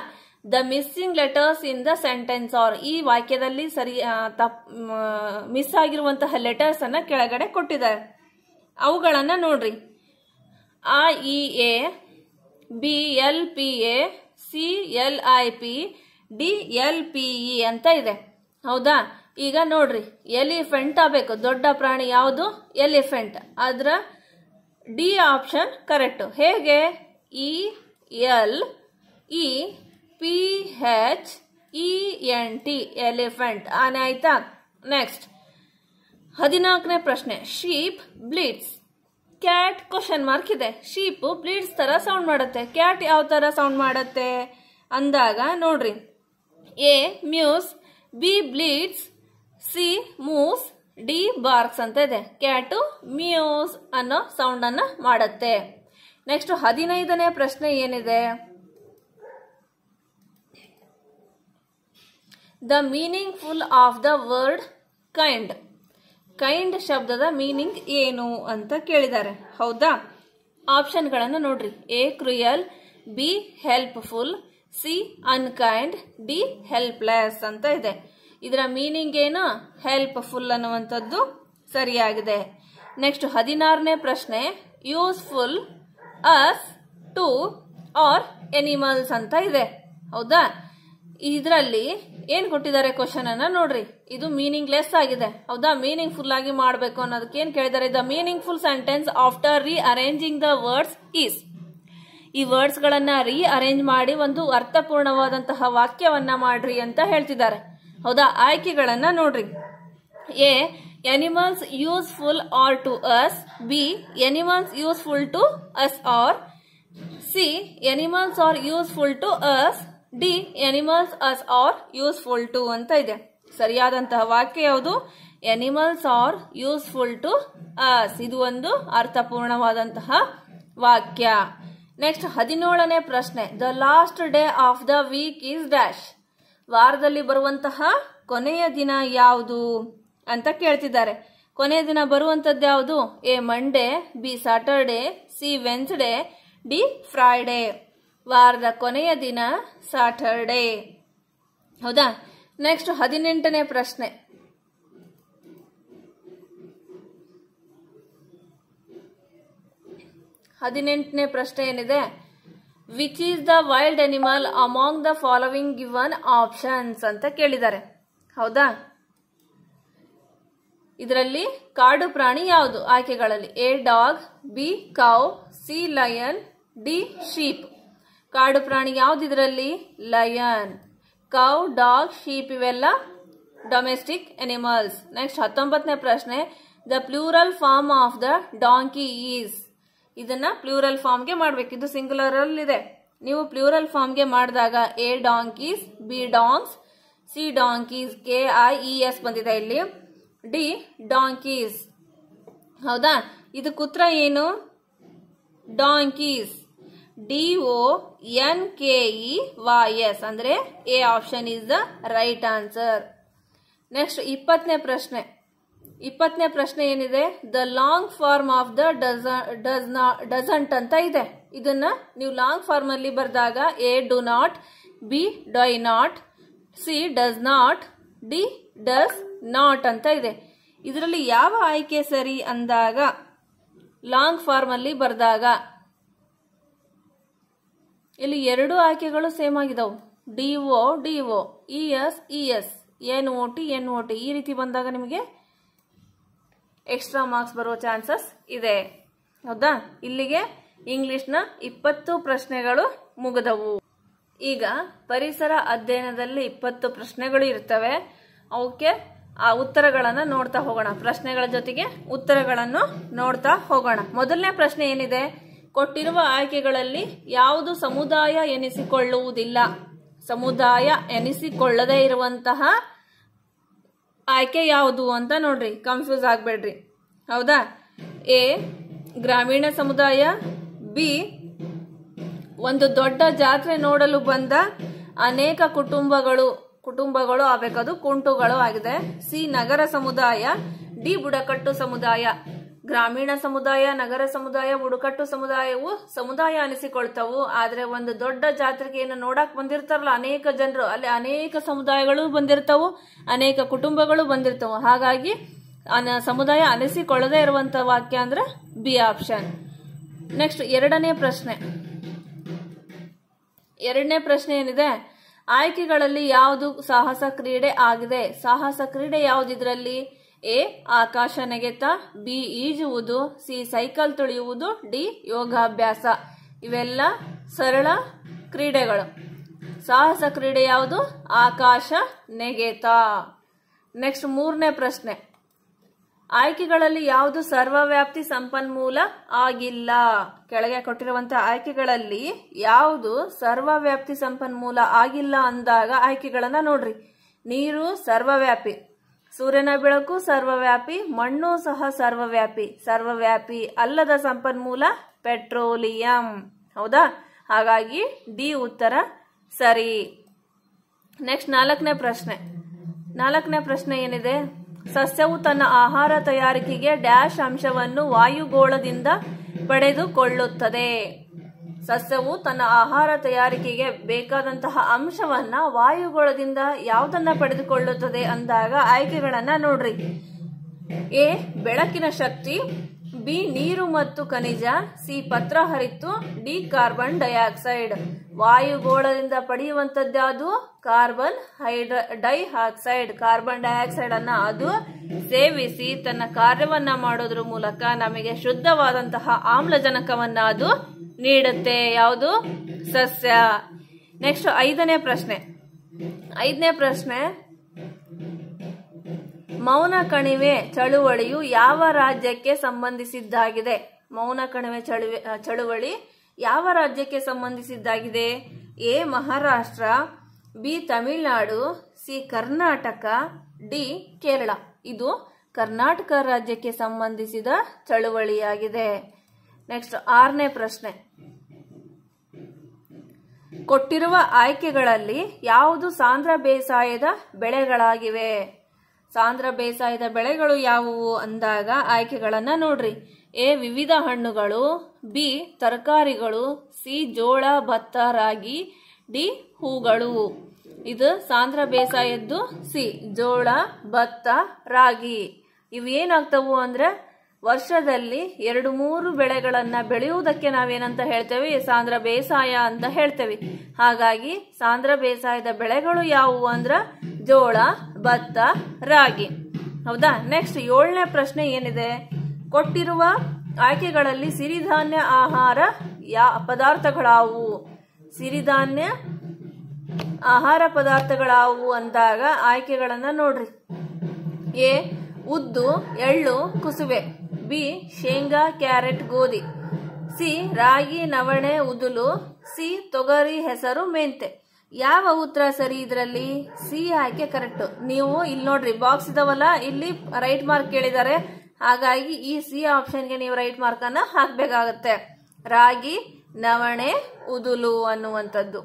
The missing letters in the sentence are, ಈ ವಾಕ್ಯದಲ್ಲಿ ಮಿಸ್ ಆಗಿರುವಂತಹ ಲೆಟರ್ಸ್ ಅನ್ನ ಕೆಳಗಡೆ ಕೊಟ್ಟಿದ್ದಾರೆ. ಅವುಗಳನ್ನ ನೋಡ್ರಿ. ಆ E A, B L P A, C L I P, D L P E ಅಂತ ಇದೆ. ಹೌದಾ? ಈಗ ನೋಡ್ರಿ, ಎಲಿಫೆಂಟ್ ಆಗಬೇಕು. ದೊಡ್ಡ ಪ್ರಾಣಿ ಯಾವುದು? ಎಲಿಫೆಂಟ್. ಅದರ ಡಿ ಆಪ್ಷನ್ ಕರೆಕ್ಟ್. ಹೇಗೆ? E L E P H E N T, elephant. ಆನೆ ಆಯ್ತಾ? ನೆಕ್ಸ್ಟ್ 14ನೇ ಪ್ರಶ್ನೆ. Sheep bleeds. Cat question mark ಇದೆ. ಶೀಪ್ ಬ್ಲೀಡ್ಸ್ ತರ ಸೌಂಡ್ ಮಾಡುತ್ತೆ. ಕ್ಯಾಟ್ ಯಾವ ತರ ಸೌಂಡ್ ಮಾಡುತ್ತೆ ಅಂದಾಗ ನೋಡ್ರಿ. A muse, B bleeds, C moves, D barks ಅಂತ ಇದೆ. ಕ್ಯಾಟು ಮ್ಯೂಸ್ ಅನ್ನೋ ಸೌಂಡ್ ಅನ್ನ ಮಾಡುತ್ತೆ. ನೆಕ್ಸ್ಟ್ 15ನೇ ಪ್ರಶ್ನೆ ಏನಿದೆ? The meaning full of the word kind. Kind ಶಬ್ದದ ಮೀನಿಂಗ್ ಏನು ಅಂತ ಕೇಳಿದ್ದಾರೆ. ಹೌದಾ? ಆಪ್ಷನ್ಗಳನ್ನು ನೋಡ್ರಿ. A cruel, be helpful, C unkind, D helpless ಅಂತ ಇದೆ. ಇದರ ಮೀನಿಂಗ್ ಏನು? ಹೆಲ್ಪ್ಫುಲ್ ಅನ್ನುವಂಥದ್ದು ಸರಿಯಾಗಿದೆ. ನೆಕ್ಸ್ಟ್ 16ನೇ ಪ್ರಶ್ನೆ. Useful, us, to are animals ಅಂತ ಇದೆ. ಹೌದಾ? ಇದರಲ್ಲಿ ಏನ್ ಕೊಟ್ಟಿದ್ದಾರೆ ಕ್ವಶನ್ ಅನ್ನ ನೋಡ್ರಿ. ಇದು ಮೀನಿಂಗ್ ಲೆಸ್ ಆಗಿದೆ. ಹೌದಾ? ಮೀನಿಂಗ್ ಫುಲ್ ಆಗಿ ಮಾಡಬೇಕು ಅನ್ನೋದಕ್ಕೆ ಏನ್ ಕೇಳಿದ್ದಾರೆ? The meaning full sentence after ರೀ ಅರೇಂಜಿಂಗ್ ದ ವರ್ಡ್ಸ್ ಈಸ್. ಈ ವರ್ಡ್ಸ್ ಗಳನ್ನ ರೀ ಅರೇಂಜ್ ಮಾಡಿ ಒಂದು ಅರ್ಥಪೂರ್ಣವಾದಂತಹ ವಾಕ್ಯವನ್ನ ಮಾಡ್ರಿ ಅಂತ ಹೇಳ್ತಿದ್ದಾರೆ. ಹೌದಾ? ಆಯ್ಕೆಗಳನ್ನ ನೋಡ್ರಿ. A animals useful are to us, B animals useful to us are, C animals are useful to us, D animals us are useful to ಅಂತ ಇದೆ. ಸರಿಯಾದಂತಹ ವಾಕ್ಯ ಯಾವುದು? Animals are useful to us. ಇದು ಒಂದು ಅರ್ಥಪೂರ್ಣವಾದಂತಹ ವಾಕ್ಯ. ನೆಕ್ಸ್ಟ್ 17ನೇ ಪ್ರಶ್ನೆ. The last day of the week is dash. ವಾರದಲ್ಲಿ ಬರುವಂತಹ ಕೊನೆಯ ದಿನ ಯಾವುದು ಅಂತ ಕೇಳ್ತಿದ್ದಾರೆ. ಕೊನೆಯ ದಿನ ಬರುವಂತದ್ದು ಯಾವುದು? A Monday, B Saturday, C Wednesday, D Friday. ವಾರದ ಕೊನೆಯ ದಿನ ಸ್ಯಾಟರ್ಡೇ. ಹೌದಾ? ನೆಕ್ಸ್ಟ್ 18ನೇ ಪ್ರಶ್ನೆ. ಏನಿದೆ? Which is the wild animal among the following given options ಅಂತ ಕೇಳಿದ್ದಾರೆ. ಹೌದಾ? ಇದರಲ್ಲಿ ಕಾಡು ಪ್ರಾಣಿ ಯಾವುದು? ಆಯ್ಕೆಗಳಲ್ಲಿ A dog, B cow, C lion, D sheep. ಕಾಡು ಪ್ರಾಣಿ ಯಾವ್ದು ಇದರಲ್ಲಿ? ಲಯನ್. ಕೌ, ಡಾಗ್, ಶೀಪ್ ಇವೆಲ್ಲ ಡೊಮೆಸ್ಟಿಕ್ ಅನಿಮಲ್ಸ್. ನೆಕ್ಸ್ಟ್ 19ನೇ ಪ್ರಶ್ನೆ. The plural form of the donkey is. ಇದನ್ನ ಪ್ಲೂರಲ್ ಫಾರ್ಮ್ಗೆ ಮಾಡ್ಬೇಕು. ಇದು ಸಿಂಗುಲರ್ ಅಲ್ಲಿ ಇದೆ. ನೀವು ಪ್ಲೂರಲ್ ಫಾರ್ಮ್ಗೆ ಮಾಡಿದಾಗ A donkeys, B dongs, C donkeys, KIES ಬಂದಿದೆ ಇಲ್ಲಿ, ಡಿ ಡಾಂಕೀಸ್. ಹೌದಾ? ಇದಕ್ಕೆ ಉತ್ತರ ಏನು? ಡಾಂಕೀಸ್. DONKEYS ಅಂದ್ರೆ A option is the right answer. Next 20ನೇ ಪ್ರಶ್ನೆ ಏನಿದೆ? The long form of the doesn't ಅಂತ ಇದೆ. ಇದನ್ನ ನೀವು ಲಾಂಗ್ ಫಾರ್ಮ್ ಅಲ್ಲಿ ಬರೆದಾಗ A do not, B die not, C does not, D does not ಅಂತ ಇದೆ. ಇದರಲ್ಲಿ ಯಾವ ಆಯ್ಕೆ ಸರಿ ಅಂದಾಗ ಲಾಂಗ್ ಫಾರ್ಮ್ ಅಲ್ಲಿ ಬರೆದಾಗ ಇಲ್ಲಿ ಎರಡು ಆಯ್ಕೆಗಳು same ಆಗಿದಾವು. DO DO, ES ES, NOT NOT. ಈ ರೀತಿ ಬಂದಾಗ ನಿಮಗೆ ಎಕ್ಸ್ಟ್ರಾ ಮಾರ್ಕ್ಸ್ ಬರುವ ಚಾನ್ಸಸ್ ಇದೆ. ಹೌದಾ? ಇಲ್ಲಿಗೆ ಇಂಗ್ಲಿಷ್ನ 20 ಪ್ರಶ್ನೆಗಳು ಮುಗಿದವು. ಈಗ ಪರಿಸರ ಅಧ್ಯಯನದಲ್ಲಿ 20 ಪ್ರಶ್ನೆಗಳು ಇರ್ತವೆ. ಅವಕ್ಕೆ ಆ ಉತ್ತರಗಳನ್ನು ನೋಡ್ತಾ ಹೋಗೋಣ. ಪ್ರಶ್ನೆಗಳ ಜೊತೆಗೆ ಉತ್ತರಗಳನ್ನು ನೋಡ್ತಾ ಹೋಗೋಣ. ಮೊದಲನೇ ಪ್ರಶ್ನೆ ಏನಿದೆ? ಕೊಟ್ಟಿರುವ ಆಯ್ಕೆಗಳಲ್ಲಿ ಯಾವುದು ಸಮುದಾಯ ಎನಿಸಿಕೊಳ್ಳುವುದಿಲ್ಲ? ಸಮುದಾಯ ಎನಿಸಿಕೊಳ್ಳದೇ ಇರುವಂತಹ ಆಯ್ಕೆ ಯಾವುದು ಅಂತ ನೋಡ್ರಿ. ಕನ್ಫ್ಯೂಸ್ ಆಗಬೇಡ್ರಿ. ಹೌದಾ? ಎ ಗ್ರಾಮೀಣ ಸಮುದಾಯ, ಬಿ ಒಂದು ದೊಡ್ಡ ಜಾತ್ರೆ ನೋಡಲು ಬಂದ ಅನೇಕ ಕುಟುಂಬಗಳು ಆಗಬೇಕದು ಕುಂಟುಗಳು ಆಗಿದೆ, ಸಿ ನಗರ ಸಮುದಾಯ, ಡಿ ಬುಡಕಟ್ಟು ಸಮುದಾಯ. ಗ್ರಾಮೀಣ ಸಮುದಾಯ, ನಗರ ಸಮುದಾಯ, ಬುಡಕಟ್ಟು ಸಮುದಾಯವು ಸಮುದಾಯ ಅನಿಸಿಕೊಳ್ತಾವು. ಆದ್ರೆ ಒಂದು ದೊಡ್ಡ ಜಾತ್ರೆಗೆ ಏನು ನೋಡಕ್ ಬಂದಿರ್ತಾರಲ್ಲ ಅನೇಕ ಜನರು, ಅಲ್ಲಿ ಅನೇಕ ಸಮುದಾಯಗಳು ಬಂದಿರ್ತಾವು, ಅನೇಕ ಕುಟುಂಬಗಳು ಬಂದಿರ್ತಾವು. ಹಾಗಾಗಿ ಸಮುದಾಯ ಅನಿಸಿಕೊಳ್ಳದೇ ಇರುವಂತ ವಾಕ್ಯ ಅಂದ್ರೆ ಬಿ ಆಪ್ಷನ್. ನೆಕ್ಸ್ಟ್ ಎರಡನೇ ಪ್ರಶ್ನೆ ಏನಿದೆ, ಆಯ್ಕೆಗಳಲ್ಲಿ ಯಾವುದು ಸಾಹಸ ಕ್ರೀಡೆ ಆಗಿದೆ? ಸಾಹಸ ಕ್ರೀಡೆ ಯಾವುದಿದ್ರಲ್ಲಿ? ಎ ಆಕಾಶ ನೆಗೆತ, ಬಿ ಈಜುವುದು, ಸಿ ಸೈಕಲ್ ತುಳಿಯುವುದು, ಡಿ ಯೋಗಾಭ್ಯಾಸ. ಇವೆಲ್ಲ ಸರಳ ಕ್ರೀಡೆಗಳು. ಸಾಹಸ ಕ್ರೀಡೆ ಯಾವುದು? ಆಕಾಶ ನೆಗೆತ. ನೆಕ್ಸ್ಟ್ ಮೂರನೇ ಪ್ರಶ್ನೆ, ಆಯ್ಕೆಗಳಲ್ಲಿ ಯಾವುದು ಸರ್ವವ್ಯಾಪ್ತಿ ಸಂಪನ್ಮೂಲ ಆಗಿಲ್ಲ? ಕೆಳಗೆ ಕೊಟ್ಟಿರುವಂತಹ ಆಯ್ಕೆಗಳಲ್ಲಿ ಯಾವುದು ಸರ್ವವ್ಯಾಪ್ತಿ ಸಂಪನ್ಮೂಲ ಆಗಿಲ್ಲ ಅಂದಾಗ ಆಯ್ಕೆಗಳನ್ನ ನೋಡ್ರಿ. ನೀರು ಸರ್ವವ್ಯಾಪಿ, ಸೂರ್ಯನ ಬೆಳಕು ಸರ್ವವ್ಯಾಪಿ, ಮಣ್ಣು ಸಹ ಸರ್ವವ್ಯಾಪಿ ಅಲ್ಲದ ಸಂಪನ್ಮೂಲ ಪೆಟ್ರೋಲಿಯಂ. ಹೌದಾ? ಹಾಗಾಗಿ ಡಿ ಉತ್ತರ ಸರಿ. ನೆಕ್ಸ್ಟ್ ನಾಲ್ಕನೇ ಪ್ರಶ್ನೆ ಏನಿದೆ, ಸಸ್ಯವು ತನ್ನ ಆಹಾರ ತಯಾರಿಕೆಗೆ ಡ್ಯಾಶ್ ಅಂಶವನ್ನು ವಾಯುಗೋಳದಿಂದ ಪಡೆದುಕೊಳ್ಳುತ್ತದೆ. ಸಸ್ಯವು ತನ್ನ ಆಹಾರ ತಯಾರಿಕೆಗೆ ಬೇಕಾದಂತಹ ಅಂಶವನ್ನ ವಾಯುಗೋಳದಿಂದ ಯಾವುದನ್ನ ಪಡೆದುಕೊಳ್ಳುತ್ತದೆ ಅಂದಾಗ ಆಯ್ಕೆಗಳನ್ನ ನೋಡ್ರಿ. ಎ ಬೆಳಕಿನ ಶಕ್ತಿ, ಬಿ ನೀರು ಮತ್ತು ಖನಿಜ, ಸಿ ಪತ್ರ ಹರಿತು, ಡಿ ಕಾರ್ಬನ್ ಡೈಆಕ್ಸೈಡ್. ವಾಯುಗೋಳದಿಂದ ಪಡೆಯುವಂತದ್ದು ಕಾರ್ಬನ್ ಡೈಆಕ್ಸೈಡ್. ಕಾರ್ಬನ್ ಡೈಆಕ್ಸೈಡ್ ಅನ್ನ ಅದು ಸೇವಿಸಿ ತನ್ನ ಕಾರ್ಯವನ್ನ ಮಾಡೋದ್ರ ಮೂಲಕ ನಮಗೆ ಶುದ್ಧವಾದಂತಹ ಆಮ್ಲಜನಕವನ್ನ ಅದು ನೀಡುತ್ತೆ. ಯಾವುದು? ಸಸ್ಯ. ನೆಕ್ಸ್ಟ್ ಐದನೇ ಪ್ರಶ್ನೆ, ಮೌನ ಕಣಿವೆ ಚಳುವಳಿಯು ಯಾವ ರಾಜ್ಯಕ್ಕೆ ಸಂಬಂಧಿಸಿದ್ದಾಗಿದೆ? ಮೌನ ಕಣಿವೆ ಚಳುವಳಿ ಯಾವ ರಾಜ್ಯಕ್ಕೆ ಸಂಬಂಧಿಸಿದ್ದಾಗಿದೆ? A Maharashtra, B Tamil Nadu, C Karnataka, D Kerala. ಇದು ಕರ್ನಾಟಕ ರಾಜ್ಯಕ್ಕೆ ಸಂಬಂಧಿಸಿದ ಚಳುವಳಿಯಾಗಿದೆ. ನೆಕ್ಸ್ಟ್ ಆರನೇ ಪ್ರಶ್ನೆ, ಕೊಟ್ಟಿರುವ ಆಯ್ಕೆಗಳಲ್ಲಿ ಯಾವುದು ಸಾಂದ್ರ ಬೇಸಾಯದ ಬೆಳೆಗಳಾಗಿವೆ? ಸಾಂದ್ರ ಬೇಸಾಯದ ಬೆಳೆಗಳು ಯಾವುವು ಅಂದಾಗ ಆಯ್ಕೆಗಳನ್ನ ನೋಡ್ರಿ. ಎ ವಿವಿಧ ಹಣ್ಣುಗಳು, ಬಿ ತರಕಾರಿಗಳು, ಸಿ ಜೋಳ, ಭತ್ತ, ರಾಗಿ, ಡಿ ಹೂಗಳು. ಇದು ಸಾಂದ್ರ ಬೇಸಾಯದ್ದು ಸಿ ಜೋಳ, ಭತ್ತ, ರಾಗಿ. ಇವೇನಾಗ್ತವು ಅಂದ್ರೆ ವರ್ಷದಲ್ಲಿ 2-3 ಬೆಳೆಗಳನ್ನ ಬೆಳೆಯುವುದಕ್ಕೆ ನಾವೇನಂತ ಹೇಳ್ತೇವೆ? ಸಾಂದ್ರ ಬೇಸಾಯ ಅಂತ ಹೇಳ್ತೇವೆ. ಹಾಗಾಗಿ ಸಾಂದ್ರ ಬೇಸಾಯದ ಬೆಳೆಗಳು ಯಾವುವು ಅಂದ್ರ ಜೋಳ, ಭತ್ತ, ರಾಗಿ. ಹೌದಾ? ನೆಕ್ಸ್ಟ್ 7ನೇ ಪ್ರಶ್ನೆ ಏನಿದೆ, ಕೊಟ್ಟಿರುವ ಆಯ್ಕೆಗಳಲ್ಲಿ ಸಿರಿಧಾನ್ಯ ಆಹಾರ ಪದಾರ್ಥಗಳಾವು? ಸಿರಿಧಾನ್ಯ ಆಹಾರ ಪದಾರ್ಥಗಳಾವು ಅಂದಾಗ ಆಯ್ಕೆಗಳನ್ನ ನೋಡ್ರಿ. ಎ ಉದ್ದು, ಎಳ್ಳು, ಕುಸುಬೆ, ಬಿ ಶೇಂಗಾ, ಕ್ಯಾರೆಟ್, ಗೋಧಿ, ಸಿ ರಾಗಿ, ನವಣೆ, ಉದುಲು, ಸಿ ತೊಗರಿ, ಹೆಸರು, ಮೆಂತೆ. ಯಾವ ಉತ್ತರ ಸರಿ ಇದರಲ್ಲಿ? ಸಿ ಆಯ್ಕೆ ಕರೆಕ್ಟ್. ನೀವು ಇಲ್ಲಿ ನೋಡ್ರಿ ಬಾಕ್ಸ್ ಇದಾವಲ್ಲ, ಇಲ್ಲಿ ರೈಟ್ ಮಾರ್ಕ್ ಕೇಳಿದ್ದಾರೆ. ಹಾಗಾಗಿ ಈ ಸಿ ಆಪ್ಷನ್ಗೆ ನೀವು ರೈಟ್ ಮಾರ್ಕ್ ಅನ್ನ ಹಾಕ್ಬೇಕಾಗತ್ತೆ. ರಾಗಿ, ನವಣೆ, ಉದುಲು ಅನ್ನುವಂಥದ್ದು.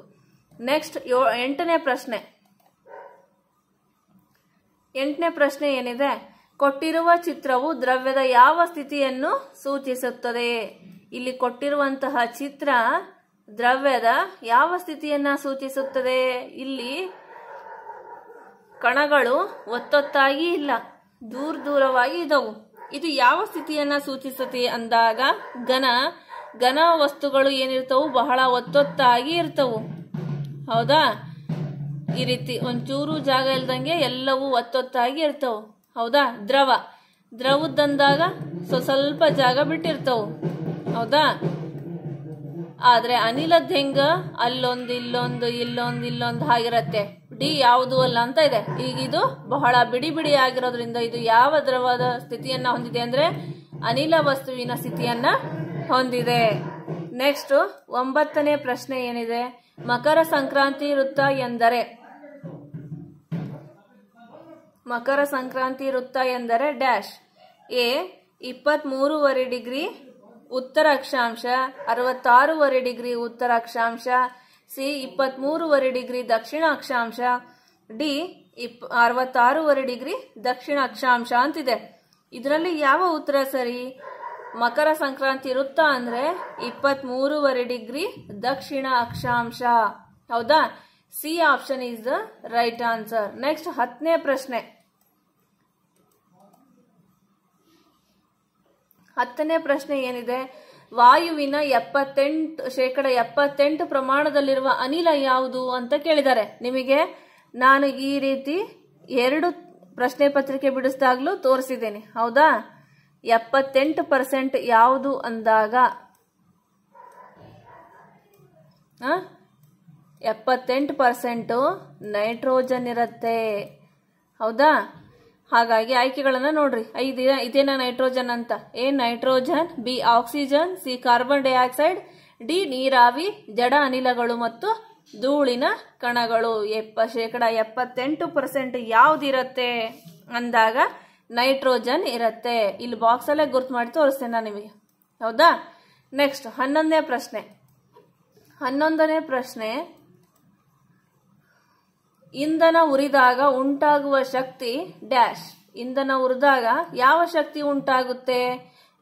ನೆಕ್ಸ್ಟ್ 8ನೇ ಪ್ರಶ್ನೆ ಏನಿದೆ, ಕೊಟ್ಟಿರುವ ಚಿತ್ರವು ದ್ರವ್ಯದ ಯಾವ ಸ್ಥಿತಿಯನ್ನು ಸೂಚಿಸುತ್ತದೆ? ಇಲ್ಲಿ ಕೊಟ್ಟಿರುವಂತಹ ಚಿತ್ರ ದ್ರವ್ಯದ ಯಾವ ಸ್ಥಿತಿಯನ್ನ ಸೂಚಿಸುತ್ತದೆ? ಇಲ್ಲಿ ಕಣಗಳು ಒತ್ತೊತ್ತಾಗಿ ಇಲ್ಲ, ದೂರವಾಗಿ ಇದ್ದವು. ಇದು ಯಾವ ಸ್ಥಿತಿಯನ್ನ ಸೂಚಿಸುತ್ತೆ ಅಂದಾಗ ಘನ ವಸ್ತುಗಳು ಏನಿರ್ತವು ಬಹಳ ಒತ್ತೊತ್ತಾಗಿ ಇರ್ತವು. ಹೌದಾ? ಈ ರೀತಿ ಒಂಚೂರು ಜಾಗ ಇಲ್ದಂಗೆ ಎಲ್ಲವೂ ಒತ್ತೊತ್ತಾಗಿ ಇರ್ತವು. ಹೌದಾ? ದ್ರವದಂದಾಗ ಸ್ವಲ್ಪ ಜಾಗ ಬಿಟ್ಟಿರ್ತವು. ಹೌದಾ? ಆದ್ರೆ ಅನಿಲದ ಹೆಂಗ ಅಲ್ಲೊಂದು ಇಲ್ಲೊಂದು ಹಾಗಿರತ್ತೆ. ಡಿ ಯಾವುದು ಅಲ್ಲ ಅಂತ ಇದೆ. ಈಗ ಇದು ಬಹಳ ಬಿಡಿ ಆಗಿರೋದ್ರಿಂದ ಇದು ಯಾವ ದ್ರವದ ಸ್ಥಿತಿಯನ್ನ ಹೊಂದಿದೆ ಅಂದ್ರೆ ಅನಿಲ ವಸ್ತುವಿನ ಸ್ಥಿತಿಯನ್ನ ಹೊಂದಿದೆ. ನೆಕ್ಸ್ಟ್ 9ನೇ ಪ್ರಶ್ನೆ ಏನಿದೆ, ಮಕರ ಸಂಕ್ರಾಂತಿ ವೃತ್ತ ಎಂದರೆ? ಮಕರ ಸಂಕ್ರಾಂತಿ ವೃತ್ತ ಎಂದರೆ ಡ್ಯಾಶ್. ಎ 23.5 ಡಿಗ್ರಿ ಉತ್ತರ ಅಕ್ಷಾಂಶ, 66.5 ಡಿಗ್ರಿ ಉತ್ತರ ಅಕ್ಷಾಂಶ, ಸಿ 23.5 ಡಿಗ್ರಿ ದಕ್ಷಿಣ ಅಕ್ಷಾಂಶ, ಡಿ 66.5 ಡಿಗ್ರಿ ದಕ್ಷಿಣ ಅಕ್ಷಾಂಶ ಅಂತಿದೆ. ಇದರಲ್ಲಿ ಯಾವ ಉತ್ತರ ಸರಿ? ಮಕರ ಸಂಕ್ರಾಂತಿ ವೃತ್ತ ಅಂದ್ರೆ 23.5 ಡಿಗ್ರಿ ದಕ್ಷಿಣ ಅಕ್ಷಾಂಶ. ಹೌದಾ? C option is the right answer. Next 10ನೇ ಪ್ರಶ್ನೆ. 10ನೇ ಪ್ರಶ್ನೆ ಏನಿದೆ? ವಾಯುವಿನ 78% ಪ್ರಮಾಣದಲ್ಲಿರುವ ಅನಿಲ ಯಾವುದು ಅಂತ ಕೇಳಿದ್ದಾರೆ. ನಿಮಗೆ ನಾನು ಈ ರೀತಿ 2 ಪ್ರಶ್ನೆ ಪತ್ರಿಕೆ ಬಿಡಿಸಿದಾಗ್ಲೂ ತೋರಿಸಿದ್ದೇನೆ. ಹೌದಾ? 78% ಯಾವುದು ಅಂದಾಗ 78% ನೈಟ್ರೋಜನ್ ಇರುತ್ತೆ. ಹೌದಾ? ಹಾಗಾಗಿ ಆಯ್ಕೆಗಳನ್ನ ನೋಡ್ರಿ. ಇದೇನಾ ನೈಟ್ರೋಜನ್ ಅಂತ? A nitrogen, B oxygen, C carbon dioxide, D ನೀರಾವಿ, ಜಡ ಅನಿಲಗಳು ಮತ್ತು ಧೂಳಿನ ಕಣಗಳು. 78% ಯಾವ್ದಿರತ್ತೆ ಅಂದಾಗ ನೈಟ್ರೋಜನ್ ಇರತ್ತೆ. ಇಲ್ಲಿ ಬಾಕ್ಸ್ ಅಲ್ಲೇ ಗುರ್ತು ಮಾಡಿ ತೋರಿಸ್ತೇನೆ ನಾನು ನಿಮಗೆ. ಹೌದಾ? ನೆಕ್ಸ್ಟ್ 11ನೇ ಪ್ರಶ್ನೆ. 11ನೇ ಪ್ರಶ್ನೆ, ಇಂಧನ ಉರಿದಾಗ ಉಂಟಾಗುವ ಶಕ್ತಿ ಡ್ಯಾಶ್. ಇಂಧನ ಉರಿದಾಗ ಯಾವ ಶಕ್ತಿ ಉಂಟಾಗುತ್ತೆ?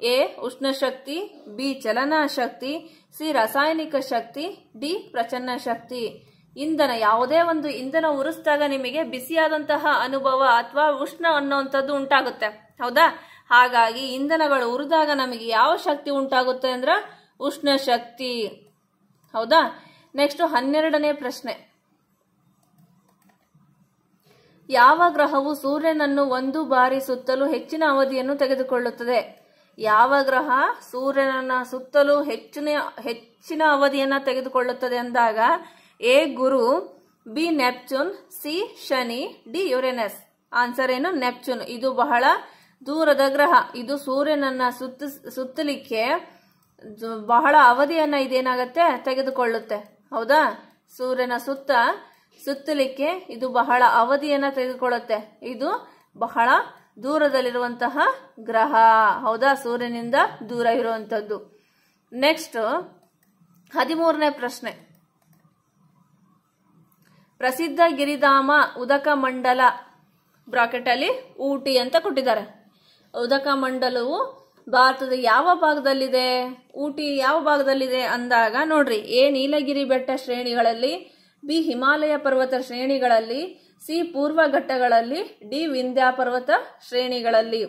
ಎ ಉಷ್ಣ ಶಕ್ತಿ, ಬಿ ಚಲನಾ ಶಕ್ತಿ, ಸಿ ರಾಸಾಯನಿಕ ಶಕ್ತಿ, ಡಿ ಪ್ರಚನ್ನ ಶಕ್ತಿ. ಇಂಧನ, ಯಾವುದೇ ಒಂದು ಇಂಧನ ಉರಿಸಿದಾಗ ನಿಮಗೆ ಬಿಸಿಯಾದಂತಹ ಅನುಭವ ಅಥವಾ ಉಷ್ಣ ಅನ್ನುವಂಥದ್ದು ಉಂಟಾಗುತ್ತೆ. ಹೌದಾ? ಹಾಗಾಗಿ ಇಂಧನಗಳು ಉರಿದಾಗ ನಮಗೆ ಯಾವ ಶಕ್ತಿ ಉಂಟಾಗುತ್ತೆ ಅಂದ್ರೆ ಉಷ್ಣ ಶಕ್ತಿ. ಹೌದಾ? ನೆಕ್ಸ್ಟ್ 12ನೇ ಪ್ರಶ್ನೆ. ಯಾವ ಗ್ರಹವು ಸೂರ್ಯನನ್ನು ಒಂದು ಬಾರಿ ಸುತ್ತಲೂ ಹೆಚ್ಚಿನ ಅವಧಿಯನ್ನು ತೆಗೆದುಕೊಳ್ಳುತ್ತದೆ? ಯಾವ ಗ್ರಹ ಸೂರ್ಯನನ್ನ ಸುತ್ತಲೂ ಹೆಚ್ಚಿನ ಅವಧಿಯನ್ನ ತೆಗೆದುಕೊಳ್ಳುತ್ತದೆ ಅಂದಾಗ A Guru, B Neptune, C Shani, D Uranus. Answer ಏನು? ನೆಪ್ಚೂನ್. ಇದು ಬಹಳ ದೂರದ ಗ್ರಹ. ಇದು ಸೂರ್ಯನನ್ನ ಸುತ್ತಲಿಕ್ಕೆ ಬಹಳ ಅವಧಿಯನ್ನ ಇದೇನಾಗತ್ತೆ ತೆಗೆದುಕೊಳ್ಳುತ್ತೆ. ಹೌದಾ? ಸೂರ್ಯನ ಸುತ್ತಲಿಕ್ಕೆ ಇದು ಬಹಳ ಅವಧಿಯನ್ನ ತೆಗೆದುಕೊಳ್ಳುತ್ತೆ. ಇದು ಬಹಳ ದೂರದಲ್ಲಿರುವಂತಹ ಗ್ರಹ. ಹೌದಾ? ಸೂರ್ಯನಿಂದ ದೂರ ಇರುವಂತದ್ದು. ನೆಕ್ಸ್ಟ್ 13ನೇ ಪ್ರಶ್ನೆ. ಪ್ರಸಿದ್ಧ ಗಿರಿಧಾಮ ಉದಕ ಮಂಡಲ ಬ್ರಾಕೆಟ್ ಅಲ್ಲಿ ಊಟಿ ಅಂತ ಕೊಟ್ಟಿದ್ದಾರೆ. ಉದಕ ಮಂಡಲವು ಭಾರತದ ಯಾವ ಭಾಗದಲ್ಲಿದೆ? ಊಟಿ ಯಾವ ಭಾಗದಲ್ಲಿದೆ ಅಂದಾಗ ನೋಡ್ರಿ, ಎ ನೀಲಗಿರಿ ಬೆಟ್ಟ ಶ್ರೇಣಿಗಳಲ್ಲಿ, ಬಿ ಹಿಮಾಲಯ ಪರ್ವತ ಶ್ರೇಣಿಗಳಲ್ಲಿ, ಸಿ ಪೂರ್ವ ಘಟ್ಟಗಳಲ್ಲಿ, ಡಿ ವಿಂಧ್ಯ ಪರ್ವತ ಶ್ರೇಣಿಗಳಲ್ಲಿ.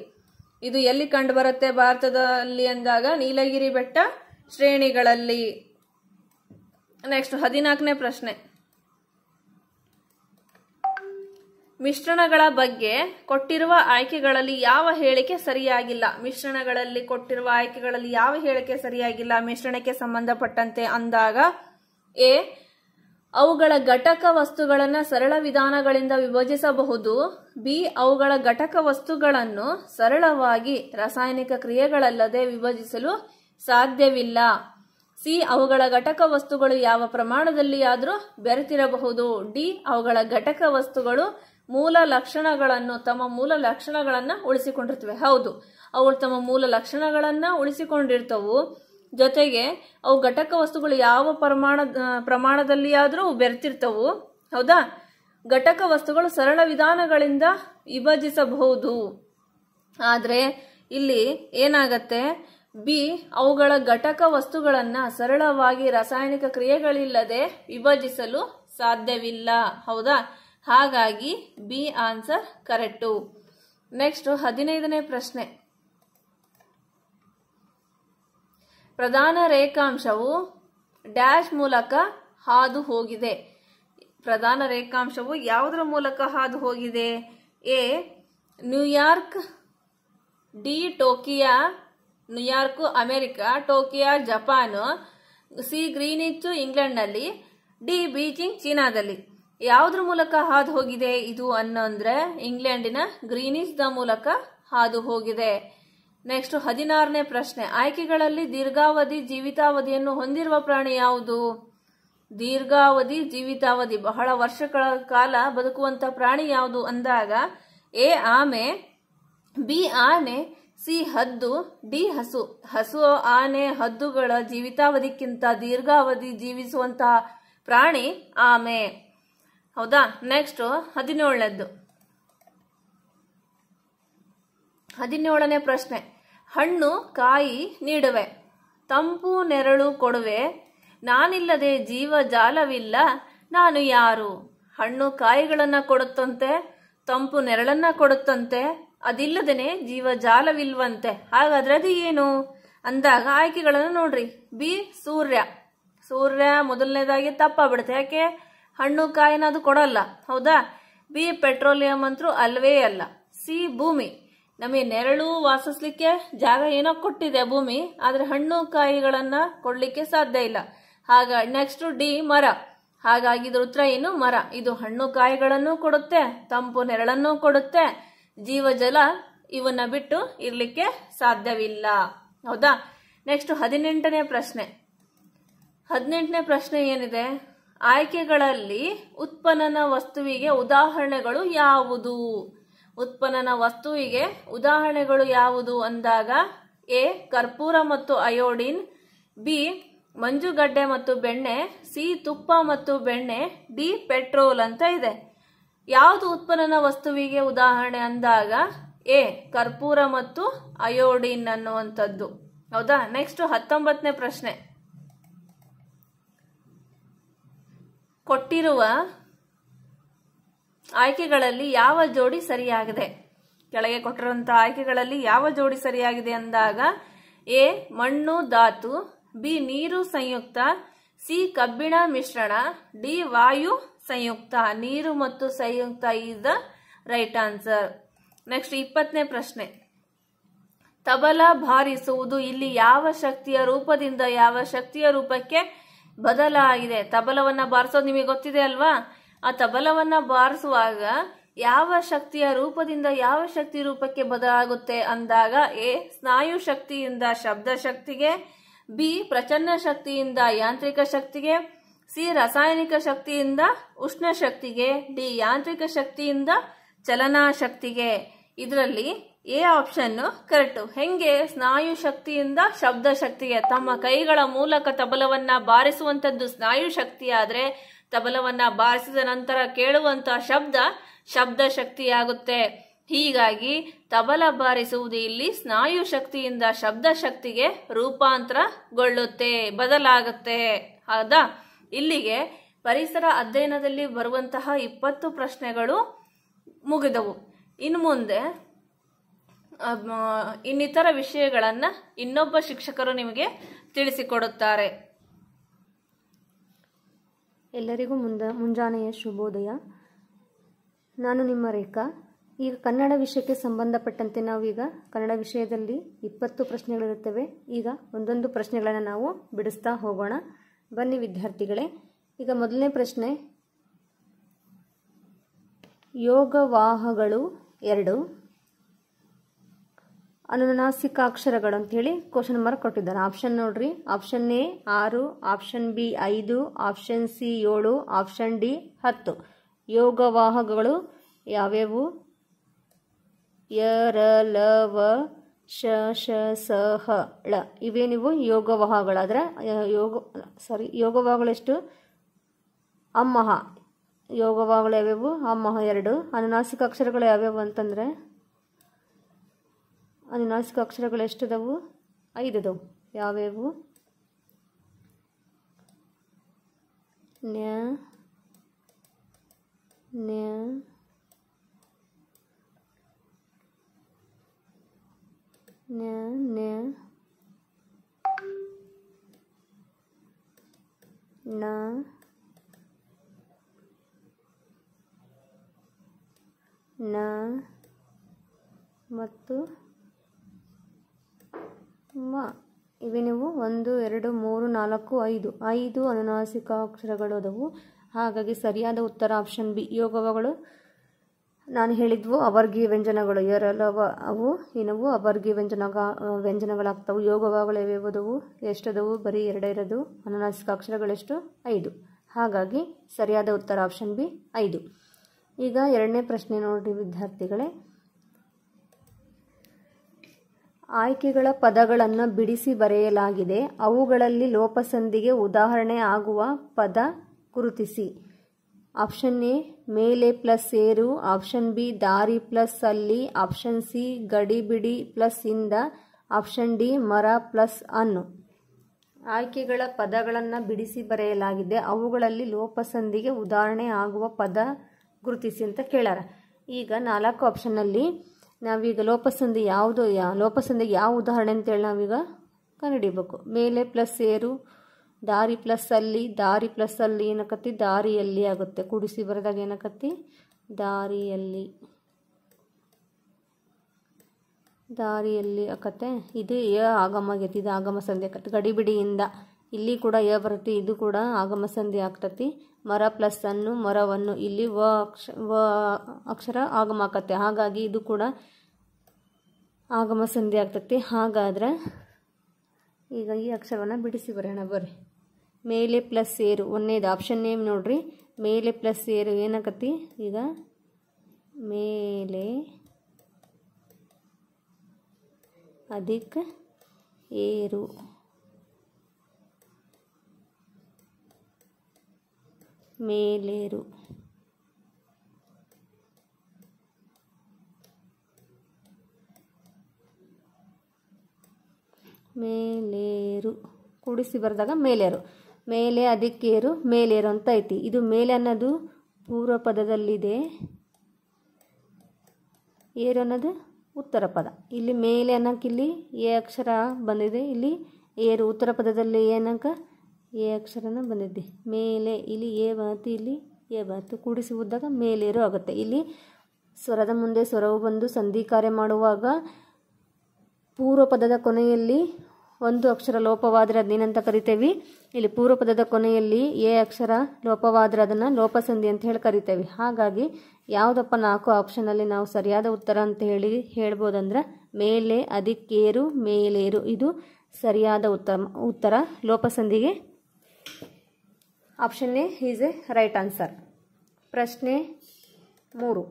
ಇದು ಎಲ್ಲಿ ಕಂಡು ಬರುತ್ತೆ ಭಾರತದಲ್ಲಿ ಅಂದಾಗ ನೀಲಗಿರಿ ಬೆಟ್ಟ ಶ್ರೇಣಿಗಳಲ್ಲಿ. ನೆಕ್ಸ್ಟ್ 14ನೇ ಪ್ರಶ್ನೆ. ಮಿಶ್ರಣಗಳ ಬಗ್ಗೆ ಕೊಟ್ಟಿರುವ ಆಯ್ಕೆಗಳಲ್ಲಿ ಯಾವ ಹೇಳಿಕೆ ಸರಿಯಾಗಿಲ್ಲ? ಮಿಶ್ರಣಗಳಲ್ಲಿ ಕೊಟ್ಟಿರುವ ಆಯ್ಕೆಗಳಲ್ಲಿ ಯಾವ ಹೇಳಿಕೆ ಸರಿಯಾಗಿಲ್ಲ ಮಿಶ್ರಣಕ್ಕೆ ಸಂಬಂಧಪಟ್ಟಂತೆ ಅಂದಾಗ ಎ ಅವುಗಳ ಘಟಕ ವಸ್ತುಗಳನ್ನು ಸರಳ ವಿಧಾನಗಳಿಂದ ವಿಭಜಿಸಬಹುದು, ಬಿ ಅವುಗಳ ಘಟಕ ವಸ್ತುಗಳನ್ನು ಸರಳವಾಗಿ ರಾಸಾಯನಿಕ ಕ್ರಿಯೆಗಳಲ್ಲದೆ ವಿಭಜಿಸಲು ಸಾಧ್ಯವಿಲ್ಲ, ಸಿ ಅವುಗಳ ಘಟಕ ವಸ್ತುಗಳು ಯಾವ ಪ್ರಮಾಣದಲ್ಲಿಯಾದರೂ ಬೆರೆತಿರಬಹುದು, ಡಿ ಅವುಗಳ ಘಟಕ ವಸ್ತುಗಳು ತಮ್ಮ ಮೂಲ ಲಕ್ಷಣಗಳನ್ನ ಉಳಿಸಿಕೊಂಡಿರ್ತವೆ. ಹೌದು, ಅವು ತಮ್ಮ ಮೂಲ ಲಕ್ಷಣಗಳನ್ನ ಉಳಿಸಿಕೊಂಡಿರ್ತವು. ಜೊತೆಗೆ ಅವು ಘಟಕ ವಸ್ತುಗಳು ಯಾವ ಪ್ರಮಾಣದಲ್ಲಿಯಾದರೂ ಬೆರೆತಿರ್ತವು. ಹೌದಾ? ಘಟಕ ವಸ್ತುಗಳು ಸರಳ ವಿಧಾನಗಳಿಂದ ವಿಭಜಿಸಬಹುದು. ಆದ್ರೆ ಇಲ್ಲಿ ಏನಾಗತ್ತೆ, ಬಿ ಅವುಗಳ ಘಟಕ ವಸ್ತುಗಳನ್ನ ಸರಳವಾಗಿ ರಾಸಾಯನಿಕ ಕ್ರಿಯೆಗಳಿಲ್ಲದೆ ವಿಭಜಿಸಲು ಸಾಧ್ಯವಿಲ್ಲ. ಹೌದಾ? ಹಾಗಾಗಿ ಬಿ ಆನ್ಸರ್ ಕರೆಕ್ಟು. ನೆಕ್ಸ್ಟ್ 15ನೇ ಪ್ರಶ್ನೆ. ಪ್ರಧಾನ ರೇಖಾಂಶವು ಡ್ಯಾಶ್ ಮೂಲಕ ಹಾದು ಹೋಗಿದೆ. ಪ್ರಧಾನ ರೇಖಾಂಶವು ಯಾವುದರ ಮೂಲಕ ಹಾದು ಹೋಗಿದೆ? A New York, D Tokyo, New York America, Tokyo Japan, C Greenwich ಇಂಗ್ಲೆಂಡ್ನಲ್ಲಿ, ಡಿ ಬೀಜಿಂಗ್ ಚೀನಾದಲ್ಲಿ. ಯಾವುದ್ರ ಮೂಲಕ ಹಾದು ಹೋಗಿದೆ ಇದು ಅನ್ನಂದ್ರೆ ಇಂಗ್ಲೆಂಡಿನ ಗ್ರೀನಿಚ್ ದ ಮೂಲಕ ಹಾದು ಹೋಗಿದೆ. ನೆಕ್ಸ್ಟ್ 16ನೇ ಪ್ರಶ್ನೆ. ಆಯ್ಕೆಗಳಲ್ಲಿ ದೀರ್ಘಾವಧಿ ಜೀವಿತಾವಧಿಯನ್ನು ಹೊಂದಿರುವ ಪ್ರಾಣಿ ಯಾವುದು? ದೀರ್ಘಾವಧಿ ಜೀವಿತಾವಧಿ ಬಹಳ ವರ್ಷಗಳ ಕಾಲ ಬದುಕುವಂತ ಪ್ರಾಣಿ ಯಾವುದು ಅಂದಾಗ ಎ ಆಮೆ, ಬಿ ಆನೆ, ಸಿ ಹದ್ದು, ಡಿ ಹಸು. ಹಸು, ಆನೆ, ಹದ್ದುಗಳ ಜೀವಿತಾವಧಿಕ್ಕಿಂತ ದೀರ್ಘಾವಧಿ ಜೀವಿಸುವಂತಹ ಪ್ರಾಣಿ ಆಮೆ. ಹೌದಾ? ನೆಕ್ಸ್ಟ್ 17ನೇದ್ದು. 17ನೇ ಪ್ರಶ್ನೆ. ಹಣ್ಣು ಕಾಯಿ ನೀಡುವೆ, ತಂಪು ನೆರಳು ಕೊಡುವೆ, ನಾನಿಲ್ಲದೆ ಜೀವ ಜಾಲವಿಲ್ಲ, ನಾನು ಯಾರು? ಹಣ್ಣು ಕಾಯಿಗಳನ್ನ ಕೊಡುತ್ತಂತೆ, ತಂಪು ನೆರಳನ್ನ ಕೊಡುತ್ತಂತೆ, ಅದಿಲ್ಲದೇನೆ ಜೀವ ಜಾಲವಿಲ್ವಂತೆ. ಹಾಗಾದ್ರೆ ಅದು ಏನು ಅಂದಾಗ ಆಯ್ಕೆಗಳನ್ನು ನೋಡ್ರಿ. ಬಿ ಸೂರ್ಯ. ಸೂರ್ಯ ಮೊದಲನೇದಾಗಿ ತಪ್ಪಾಗ್ಬಿಡುತ್ತೆ, ಯಾಕೆ? ಹಣ್ಣು ಕಾಯಿನ ಅದು ಕೊಡಲ್ಲ, ಹೌದಾ? ಬಿ ಪೆಟ್ರೋಲಿಯಂ ಅಂತೂ ಅಲ್ವೇ ಅಲ್ಲ. ಸಿ ಭೂಮಿ. ನಮಗೆ ನೆರಳು ವಾಸಿಸ್ಲಿಕ್ಕೆ ಜಾಗ ಏನೋ ಕೊಟ್ಟಿದೆ ಭೂಮಿ, ಆದ್ರೆ ಹಣ್ಣು ಕಾಯಿಗಳನ್ನ ಕೊಡ್ಲಿಕ್ಕೆ ಸಾಧ್ಯ ಇಲ್ಲ. ನೆಕ್ಸ್ಟ್ ಡಿ ಮರ. ಹಾಗಾಗಿ ಇದ್ರ ಉತ್ತರ ಏನು? ಮರ. ಇದು ಹಣ್ಣು ಕಾಯಿಗಳನ್ನು ಕೊಡುತ್ತೆ, ತಂಪು ನೆರಳನ್ನು ಕೊಡುತ್ತೆ, ಜೀವಜಲ ಇವನ್ನ ಬಿಟ್ಟು ಇರ್ಲಿಕ್ಕೆ ಸಾಧ್ಯವಿಲ್ಲ, ಹೌದಾ? ನೆಕ್ಸ್ಟ್ 18ನೇ ಪ್ರಶ್ನೆ. 18ನೇ ಪ್ರಶ್ನೆ ಏನಿದೆ? ಆಯ್ಕೆಗಳಲ್ಲಿ ಉತ್ಪನ್ನನ ವಸ್ತುವಿಗೆ ಉದಾಹರಣೆಗಳು ಯಾವುದು? ಉತ್ಪನ್ನನ ವಸ್ತುವಿಗೆ ಉದಾಹರಣೆಗಳು ಯಾವುದು ಅಂದಾಗ ಎ ಕರ್ಪೂರ ಮತ್ತು ಅಯೋಡಿನ್, ಬಿ ಮಂಜುಗಡ್ಡೆ ಮತ್ತು ಬೆಣ್ಣೆ, ಸಿ ತುಪ್ಪ ಮತ್ತು ಬೆಣ್ಣೆ, ಡಿ ಪೆಟ್ರೋಲ್ ಅಂತ ಇದೆ. ಯಾವುದು ಉತ್ಪನ್ನನ ವಸ್ತುವಿಗೆ ಉದಾಹರಣೆ ಅಂದಾಗ ಎ ಕರ್ಪೂರ ಮತ್ತು ಅಯೋಡಿನ್ ಅನ್ನುವಂಥದ್ದು, ಹೌದಾ? ನೆಕ್ಸ್ಟ್ 19ನೇ ಪ್ರಶ್ನೆ. ಕೊಟ್ಟಿರುವ ಆಯ್ಕೆಗಳಲ್ಲಿ ಯಾವ ಜೋಡಿ ಸರಿಯಾಗಿದೆ? ಕೆಳಗೆ ಕೊಟ್ಟಿರುವಂತಹ ಆಯ್ಕೆಗಳಲ್ಲಿ ಯಾವ ಜೋಡಿ ಸರಿಯಾಗಿದೆ ಅಂದಾಗ ಎ ಮಣ್ಣು ಧಾತು, ಬಿ ನೀರು ಸಂಯುಕ್ತ, ಸಿ ಕಬ್ಬಿಣ ಮಿಶ್ರಣ, ಡಿ ವಾಯು ಸಂಯುಕ್ತ. ನೀರು ಮತ್ತು ಸಂಯುಕ್ತ is the right answer. Next 20ನೇ ಪ್ರಶ್ನೆ. ತಬಲ ಬಾರಿಸುವುದು ಇಲ್ಲಿ ಯಾವ ಶಕ್ತಿಯ ರೂಪದಿಂದ ಯಾವ ಶಕ್ತಿಯ ರೂಪಕ್ಕೆ ಬದಲಾಗಿದೆ? ತಬಲವನ್ನ ಬಾರಿಸೋದು ನಿಮಗೆ ಗೊತ್ತಿದೆ ಅಲ್ವಾ? ಆ ತಬಲವನ್ನ ಬಾರಿಸುವಾಗ ಯಾವ ಶಕ್ತಿಯ ರೂಪದಿಂದ ಯಾವ ಶಕ್ತಿ ರೂಪಕ್ಕೆ ಬದಲಾಗುತ್ತೆ ಅಂದಾಗ ಎ ಸ್ನಾಯು ಶಕ್ತಿಯಿಂದ ಶಬ್ದ ಶಕ್ತಿಗೆ, ಬಿ ಪ್ರಚನ್ನ ಶಕ್ತಿಯಿಂದ ಯಾಂತ್ರಿಕ ಶಕ್ತಿಗೆ, ಸಿ ರಾಸಾಯನಿಕ ಶಕ್ತಿಯಿಂದ ಉಷ್ಣ ಶಕ್ತಿಗೆ, ಡಿ ಯಾಂತ್ರಿಕ ಶಕ್ತಿಯಿಂದ ಚಲನಾ ಶಕ್ತಿಗೆ. ಇದರಲ್ಲಿ ಎ ಆಪ್ಷನ್ ಕರೆಕ್ಟ್. ಹೆಂಗೆ? ಸ್ನಾಯು ಶಕ್ತಿಯಿಂದ ಶಬ್ದ ಶಕ್ತಿಗೆ. ತಮ್ಮ ಕೈಗಳ ಮೂಲಕ ತಬಲವನ್ನ ಬಾರಿಸುವಂತದ್ದು ಸ್ನಾಯು ಶಕ್ತಿ ಆದ್ರೆ, ತಬಲವನ್ನ ಬಾರಿಸಿದ ನಂತರ ಕೇಳುವಂತಹ ಶಬ್ದ ಶಕ್ತಿಯಾಗುತ್ತೆ. ಹೀಗಾಗಿ ತಬಲ ಬಾರಿಸುವುದು ಇಲ್ಲಿ ಸ್ನಾಯು ಶಕ್ತಿಯಿಂದ ಶಬ್ದ ಶಕ್ತಿಗೆ ರೂಪಾಂತರಗೊಳ್ಳುತ್ತೆ, ಬದಲಾಗುತ್ತೆ, ಹೌದಾ? ಇಲ್ಲಿಗೆ ಪರಿಸರ ಅಧ್ಯಯನದಲ್ಲಿ ಬರುವಂತಹ 20 ಪ್ರಶ್ನೆಗಳು ಮುಗಿದವು. ಇನ್ನು ಮುಂದೆ ಇನ್ನಿತರ ವಿಷಯಗಳನ್ನ ಇನ್ನೊಬ್ಬ ಶಿಕ್ಷಕರು ನಿಮಗೆ ತಿಳಿಸಿಕೊಡುತ್ತಾರೆ. ಎಲ್ಲರಿಗೂ ಮುಂಜಾನೆಯ ಶುಭೋದಯ. ನಾನು ನಿಮ್ಮ ರೇಖಾ. ಈಗ ಕನ್ನಡ ವಿಷಯಕ್ಕೆ ಸಂಬಂಧಪಟ್ಟಂತೆ ನಾವೀಗ ಕನ್ನಡ ವಿಷಯದಲ್ಲಿ 20 ಪ್ರಶ್ನೆಗಳಿರುತ್ತವೆ. ಈಗ ಒಂದೊಂದು ಪ್ರಶ್ನೆಗಳನ್ನು ನಾವು ಬಿಡಿಸ್ತಾ ಹೋಗೋಣ. ಬನ್ನಿ ವಿದ್ಯಾರ್ಥಿಗಳೇ. ಈಗ ಮೊದಲನೇ ಪ್ರಶ್ನೆ, ಯೋಗವಾಹಗಳು 2 ಅನುನಾಸಿಕಾಕ್ಷರಗಳು ಅಂತೇಳಿ ಕ್ವಶನ್ ಮಾರ್ಕ್ ಕೊಟ್ಟಿದ್ದಾರೆ. ಆಪ್ಷನ್ ನೋಡ್ರಿ. Option A 6, option B 5, option C 7, option D 10. ಯೋಗವಾಹಗಳು ಯಾವ್ಯಾವು? ಯ ರ ಲ ವ ಶ ಶ ಸ ಹ ಳ. ಇವೇನಿವು ಯೋಗವಾಹಗಳಾದ್ರೆ ಯೋಗವಾಹಗಳು ಎಷ್ಟು? ಅಮ್ಮಹ. ಯೋಗವಾಹಗಳು ಯಾವ್ಯಾವು? ಅಮ್ಮಹ 2. ಅನುನಾಸಿಕ ಅಕ್ಷರಗಳು ಯಾವ್ಯಾವು ಅಂತಂದ್ರೆ ಅನುನಾಸಿಕ ಅಕ್ಷರಗಳು ಎಷ್ಟದವು? 5 ಅದಾವು. ಯಾವ್ಯಾವು? ನ್ಯ ನ್ಯ ನ್ಯ ನ್ಯ ನ ನ ಮತ್ತು ಮ. ಇವೆ ನೀವು 1 2 3 4 5 ಅನುನಾಸಿಕ ಅಕ್ಷರಗಳು ಅದವು. ಹಾಗಾಗಿ ಸರಿಯಾದ ಉತ್ತರ ಆಪ್ಷನ್ ಬಿ. ಯೋಗವಾಹಗಳು ನಾನು ಹೇಳಿದ್ವು ಅವರ್ಗೀಯ ವ್ಯಂಜನಗಳು. ಎರಲವ ಅವು ಏನವು? ಅವರ್ಗೀಯ ವ್ಯಂಜನಗಳಾಗ್ತವು. ಯೋಗವಾಹಗಳು ಯಾವ್ಯಾವುದವು? ಎಷ್ಟದವು? ಬರೀ 2 ಇರೋದು. ಅನುನಾಸಿಕ ಅಕ್ಷರಗಳೆಷ್ಟು? 5. ಹಾಗಾಗಿ ಸರಿಯಾದ ಉತ್ತರ ಆಪ್ಷನ್ ಬಿ 5. ಈಗ ಎರಡನೇ ಪ್ರಶ್ನೆ ನೋಡ್ರಿ ವಿದ್ಯಾರ್ಥಿಗಳೇ. ಆಯ್ಕೆಗಳ ಪದಗಳನ್ನು ಬಿಡಿಸಿ ಆಪ್ಷನ್ ಎ ಮೇಲೆ ಪ್ಲಸ್ ಏರು, ಆಪ್ಷನ್ ಬಿ ದಾರಿ ಪ್ಲಸ್ ಅಲ್ಲಿ, ಆಪ್ಷನ್ ಸಿ ಗಡಿಬಿಡಿ ಪ್ಲಸ್ ಇಂದ, ಆಪ್ಷನ್ ಡಿ ಮರ ಪ್ಲಸ್ ಅನ್ನು. ಆಯ್ಕೆಗಳ ಪದಗಳನ್ನು ಬಿಡಿಸಿ ಬರೆಯಲಾಗಿದೆ. ಅವುಗಳಲ್ಲಿ ಲೋಪಸಂಧಿಗೆ ಉದಾಹರಣೆ ಆಗುವ ಪದ ಗುರುತಿಸಿ ಅಂತ ಕೇಳಾರ. ಈಗ 4 ಆಪ್ಷನ್ನಲ್ಲಿ ನಾವೀಗ ಲೋಪಸಂಧಿಗೆ ಯಾವ ಉದಾಹರಣೆ ಅಂತೇಳಿ ನಾವೀಗ ಕಂಡುಹಿಡಿಬೇಕು. ಮೇಲೆ ಪ್ಲಸ್ ಏರು, ದಾರಿ ಪ್ಲಸ್ ಅಲ್ಲಿ, ದಾರಿ ಪ್ಲಸ್ ಅಲ್ಲಿ ಏನಕತ್ತಿ ದಾರಿಯಲ್ಲಿ ಆಗುತ್ತೆ. ಕೂಡಿಸಿ ಬರೆದಾಗ ಏನಕತ್ತಿ ದಾರಿಯಲ್ಲಿ ಆಕತ್ತೆ. ಇದು ಆಗಮ ಆಗೈತಿ, ಇದು ಆಗಮ ಸಂಧಿ ಆಕತಿ. ಗಡಿಬಿಡಿಯಿಂದ ಇಲ್ಲಿ ಕೂಡ ಬರುತ್ತೆ, ಇದು ಕೂಡ ಆಗಮ ಸಂಧಿ ಆಗ್ತತಿ. ಮರ ಪ್ಲಸ್ ಅನ್ನು ಮರವನ್ನು, ಇಲ್ಲಿ ವ ಅಕ್ಷರ ಆಗಮ ಆಕತ್ತೆ, ಹಾಗಾಗಿ ಇದು ಕೂಡ ಆಗಮ ಸಂಧಿ ಆಗ್ತತಿ. ಹಾಗಾದ್ರೆ ಈಗ ಈ ಅಕ್ಷರವನ್ನು ಬಿಡಿಸಿ ಬರೋಣ ಬರ್ರಿ. ಮೇಲೆ ಪ್ಲಸ್ ಏರು ಒಂದೇದು ಆಪ್ಷನ್ ನೇಮ್ ನೋಡ್ರಿ. ಮೇಲೆ ಪ್ಲಸ್ ಏರು ಏನಾಕತಿ ಈಗ ಮೇಲೆ ಅಧಿಕ ಏರು, ಮೇಲೇರು. ಮೇಲೇರು ಕೂಡಿಸಿ ಬರೆದಾಗ ಮೇಲೇರು. ಮೇಲೆ ಅದಕ್ಕೇರು ಮೇಲೇರು ಅಂತ ಐತಿ. ಇದು ಮೇಲೆ ಅನ್ನೋದು ಪೂರ್ವ ಪದದಲ್ಲಿದೆ, ಏರು ಅನ್ನೋದು ಉತ್ತರ ಪದ. ಇಲ್ಲಿ ಮೇಲೆ ಅನ್ನಕ್ಕೆ ಇಲ್ಲಿ ಎ ಅಕ್ಷರ ಬಂದಿದೆ, ಇಲ್ಲಿ ಏರು ಉತ್ತರ ಪದದಲ್ಲಿ ಏನಕ್ಕ ಎ ಅಕ್ಷರನ ಬಂದಿದೆ. ಮೇಲೆ ಇಲ್ಲಿ ಎ ಬಂತು, ಇಲ್ಲಿ ಎ ಬಂತು, ಕೂಡಿಸಿ ಉದ್ದಾಗ ಮೇಲೇರು ಆಗುತ್ತೆ. ಇಲ್ಲಿ ಸ್ವರದ ಮುಂದೆ ಸ್ವರವು ಬಂದು ಸಂಧಿ ಕಾರ್ಯ ಮಾಡುವಾಗ ಪೂರ್ವ ಪದದ ಕೊನೆಯಲ್ಲಿ ಒಂದು ಅಕ್ಷರ ಲೋಪವಾದರೆ ಅದನ್ನೇನಂತ ಕರಿತೇವೆ, ಇಲ್ಲಿ ಪೂರ್ವ ಪದದ ಕೊನೆಯಲ್ಲಿ ಎ ಅಕ್ಷರ ಲೋಪವಾದರೆ ಅದನ್ನು ಲೋಪಸಂಧಿ ಅಂತ ಹೇಳಿ ಕರಿತೇವೆ. ಹಾಗಾಗಿ ಯಾವುದಪ್ಪ 4 ಆಪ್ಷನಲ್ಲಿ ನಾವು ಸರಿಯಾದ ಉತ್ತರ ಅಂತ ಹೇಳ್ಬೋದಂದ್ರೆ ಮೇಲೆ ಅದಕ್ಕೇರು ಮೇಲೇರು, ಇದು ಸರಿಯಾದ ಉತ್ತರ ಲೋಪಸಂಧಿಗೆ. Option A is a right answer. ಪ್ರಶ್ನೆ 3.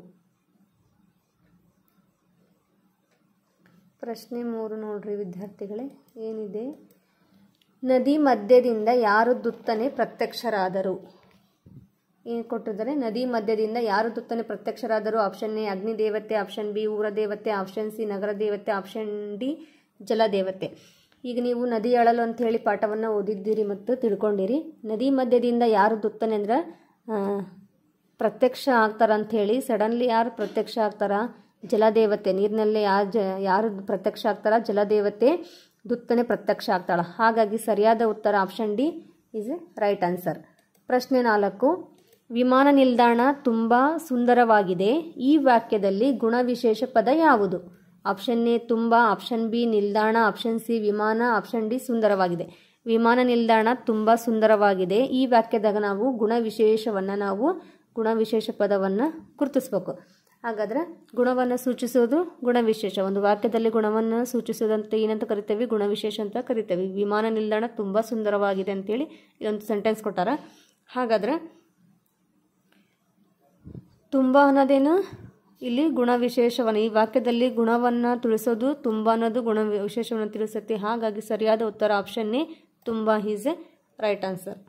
ಪ್ರಶ್ನೆ 3 ನೋಡ್ರಿ ವಿದ್ಯಾರ್ಥಿಗಳೇ, ಏನಿದೆ? ನದಿ ಮಧ್ಯದಿಂದ ಯಾರು ದುತ್ತನೆ ಪ್ರತ್ಯಕ್ಷರಾದರು? ಏನು ಕೊಟ್ಟಿದ್ದಾರೆ? ನದಿ ಮಧ್ಯದಿಂದ ಯಾರು ದುತ್ತನೆ ಪ್ರತ್ಯಕ್ಷರಾದರು? ಆಪ್ಷನ್ ಎ ಅಗ್ನಿದೇವತೆ, ಆಪ್ಷನ್ ಬಿ ಊರ ದೇವತೆ, ಆಪ್ಷನ್ ಸಿ ನಗರ ದೇವತೆ, ಆಪ್ಷನ್ ಡಿ ಜಲದೇವತೆ. ಈಗ ನೀವು ನದಿ ಅಳಲು ಅಂತ ಹೇಳಿ ಪಾಠವನ್ನು ಓದಿದ್ದೀರಿ ಮತ್ತು ತಿಳ್ಕೊಂಡಿರಿ. ನದಿ ಮಧ್ಯದಿಂದ ಯಾರು ದುತ್ತನೆ ಅಂದ್ರೆ ಪ್ರತ್ಯಕ್ಷ ಆಗ್ತಾರ ಅಂಥೇಳಿ. ಸಡನ್ಲಿ ಯಾರು ಪ್ರತ್ಯಕ್ಷ ಆಗ್ತಾರ? ಜಲದೇವತೆ. ನೀರಿನಲ್ಲಿ ಯಾರು ಪ್ರತ್ಯಕ್ಷ ಆಗ್ತಾರ? ಜಲದೇವತೆ ದುತ್ತನೆ ಪ್ರತ್ಯಕ್ಷ ಆಗ್ತಾಳ. ಹಾಗಾಗಿ ಸರಿಯಾದ ಉತ್ತರ option D is a right answer. ಪ್ರಶ್ನೆ 4. ವಿಮಾನ ನಿಲ್ದಾಣ ತುಂಬ ಸುಂದರವಾಗಿದೆ. ಈ ವಾಕ್ಯದಲ್ಲಿ ಗುಣವಿಶೇಷ ಪದ ಯಾವುದು? ಆಪ್ಷನ್ ಎ ತುಂಬ, ಆಪ್ಷನ್ ಬಿ ನಿಲ್ದಾಣ, ಆಪ್ಷನ್ ಸಿ ವಿಮಾನ, ಆಪ್ಷನ್ ಡಿ ಸುಂದರವಾಗಿದೆ. ವಿಮಾನ ನಿಲ್ದಾಣ ತುಂಬ ಸುಂದರವಾಗಿದೆ. ಈ ವಾಕ್ಯದಾಗ ನಾವು ಗುಣವಿಶೇಷ ಪದವನ್ನು ಗುರುತಿಸ್ಬೇಕು. ಹಾಗಾದ್ರೆ ಗುಣವನ್ನು ಸೂಚಿಸೋದು ಗುಣವಿಶೇಷ. ಒಂದು ವಾಕ್ಯದಲ್ಲಿ ಗುಣವನ್ನು ಸೂಚಿಸೋದಂತ ಏನಂತ ಕರಿತೇವೆ? ಗುಣವಿಶೇಷ ಅಂತ ಕರಿತೇವೆ. ವಿಮಾನ ನಿಲ್ದಾಣ ತುಂಬ ಸುಂದರವಾಗಿದೆ ಅಂತೇಳಿ ಇದೊಂದು ಸೆಂಟೆನ್ಸ್ ಕೊಟ್ಟಾರ. ಹಾಗಾದ್ರೆ ತುಂಬ ಅನ್ನೋದೇನು? ಇಲ್ಲಿ ಗುಣವಿಶೇಷವನ್ನು, ಈ ವಾಕ್ಯದಲ್ಲಿ ಗುಣವನ್ನು ತಿಳಿಸೋದು ತುಂಬ ಅನ್ನೋದು ಗುಣವಿಶೇಷವನ್ನು ತಿಳಿಸುತ್ತೆ. ಹಾಗಾಗಿ ಸರಿಯಾದ ಉತ್ತರ ಆಪ್ಷನ್ ಎ ತುಂಬ ಈಸ್ ಎ ರೈಟ್ ಆನ್ಸರ್.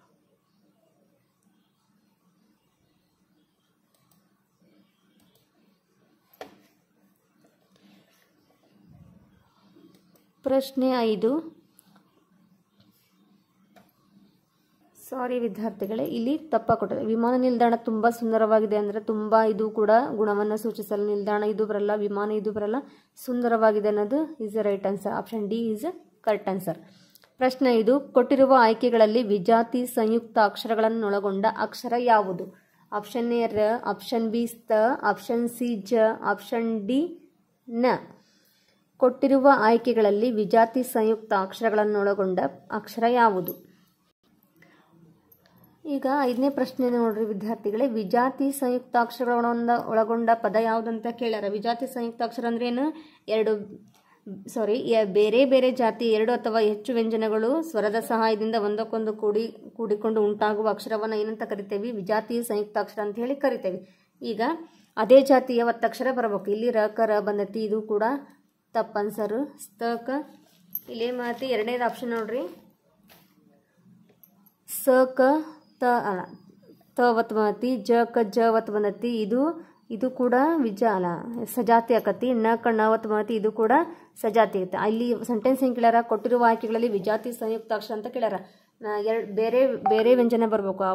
ಪ್ರಶ್ನೆ 5. ಸಾರಿ ವಿದ್ಯಾರ್ಥಿಗಳೇ, ಇಲ್ಲಿ ತಪ್ಪ ಕೊಟ್ಟಿದೆ. ವಿಮಾನ ನಿಲ್ದಾಣ ತುಂಬ ಸುಂದರವಾಗಿದೆ ಅಂದರೆ ತುಂಬ ಇದು ಕೂಡ ಗುಣವನ್ನು ಸೂಚಿಸಲು, ನಿಲ್ದಾಣ ಇದು ಬರಲ್ಲ, ವಿಮಾನ ಇದು ಬರಲ್ಲ, ಸುಂದರವಾಗಿದೆ ಅನ್ನೋದು is a right answer. Option D is A correct answer. ಪ್ರಶ್ನೆ 5. ಕೊಟ್ಟಿರುವ ಆಯ್ಕೆಗಳಲ್ಲಿ ವಿಜಾತಿ ಸಂಯುಕ್ತ ಅಕ್ಷರಗಳನ್ನು ಒಳಗೊಂಡ ಅಕ್ಷರ ಯಾವುದು? ಆಪ್ಷನ್ ಎ ರ, ಆಪ್ಷನ್ ಬಿ ಸ್ತ, ಆಪ್ಷನ್ ಸಿ ಜ, ಆಪ್ಷನ್ ಡಿ ನ. ಕೊಟ್ಟಿರುವ ಆಯ್ಕೆಗಳಲ್ಲಿ ವಿಜಾತಿ ಸಂಯುಕ್ತ ಅಕ್ಷರಗಳನ್ನೊಳಗೊಂಡ ಅಕ್ಷರ ಯಾವುದು? ಈಗ 5ನೇ ಪ್ರಶ್ನೆ ನೋಡ್ರಿ ವಿದ್ಯಾರ್ಥಿಗಳೇ. ವಿಜಾತಿ ಸಂಯುಕ್ತ ಅಕ್ಷರಗಳನ್ನು ಒಳಗೊಂಡ ಪದ ಯಾವುದಂತ ಕೇಳ್ಯಾರ. ವಿಜಾತಿ ಸಂಯುಕ್ತ ಅಕ್ಷರ ಅಂದ್ರೆ ಏನು? ಬೇರೆ ಬೇರೆ ಜಾತಿ 2 ಅಥವಾ ಹೆಚ್ಚು ವ್ಯಂಜನಗಳು ಸ್ವರದ ಸಹಾಯದಿಂದ ಒಂದಕ್ಕೊಂದು ಕೂಡಿಕೊಂಡು ಉಂಟಾಗುವ ಅಕ್ಷರವನ್ನು ಏನಂತ ಕರಿತೇವೆ? ವಿಜಾತಿ ಸಂಯುಕ್ತ ಅಕ್ಷರ ಅಂತ ಹೇಳಿ ಕರಿತೇವೆ. ಈಗ ಅದೇ ಜಾತಿಯ ಒತ್ತಕ್ಷರ ಬರಬೇಕು. ಇಲ್ಲಿ ರ ಕ ರ ಬಂದತಿ, ಇದು ಕೂಡ ತಪ್ಪನ್ಸರು. ಸ್ತಕ ಇಲ್ಲೇ ಮಾತಿ 2ನೇದು ಆಪ್ಷನ್ ನೋಡ್ರಿ. ಸ ಕ ತ ತವತ್ ಬಂದತಿ. ಜ ಕ ಜವತ್ ಬಂದತಿ. ಇದು ಕೂಡ ವಿಜಾಲ ಸಜಾತಿ ಆಕತಿ. ನ ಕ ನವತ್ ಬಂದತಿ. ಇದು ಕೂಡ ಸಜಾತಿ ಆಗುತ್ತೆ. ಇಲ್ಲಿ ಸೆಂಟೆನ್ಸ್ ಹೆಂಗೆ ಕೇಳ್ಯಾರ, ಕೊಟ್ಟಿರುವ ಆಯ್ಕೆಗಳಲ್ಲಿ ವಿಜಾತಿ ಸಂಯುಕ್ತಾಕ್ಷರ ಅಂತ ಕೇಳ್ಯಾರ. ಬೇರೆ ಬೇರೆ ವ್ಯಂಜನ ಬರಬೇಕು. ಆ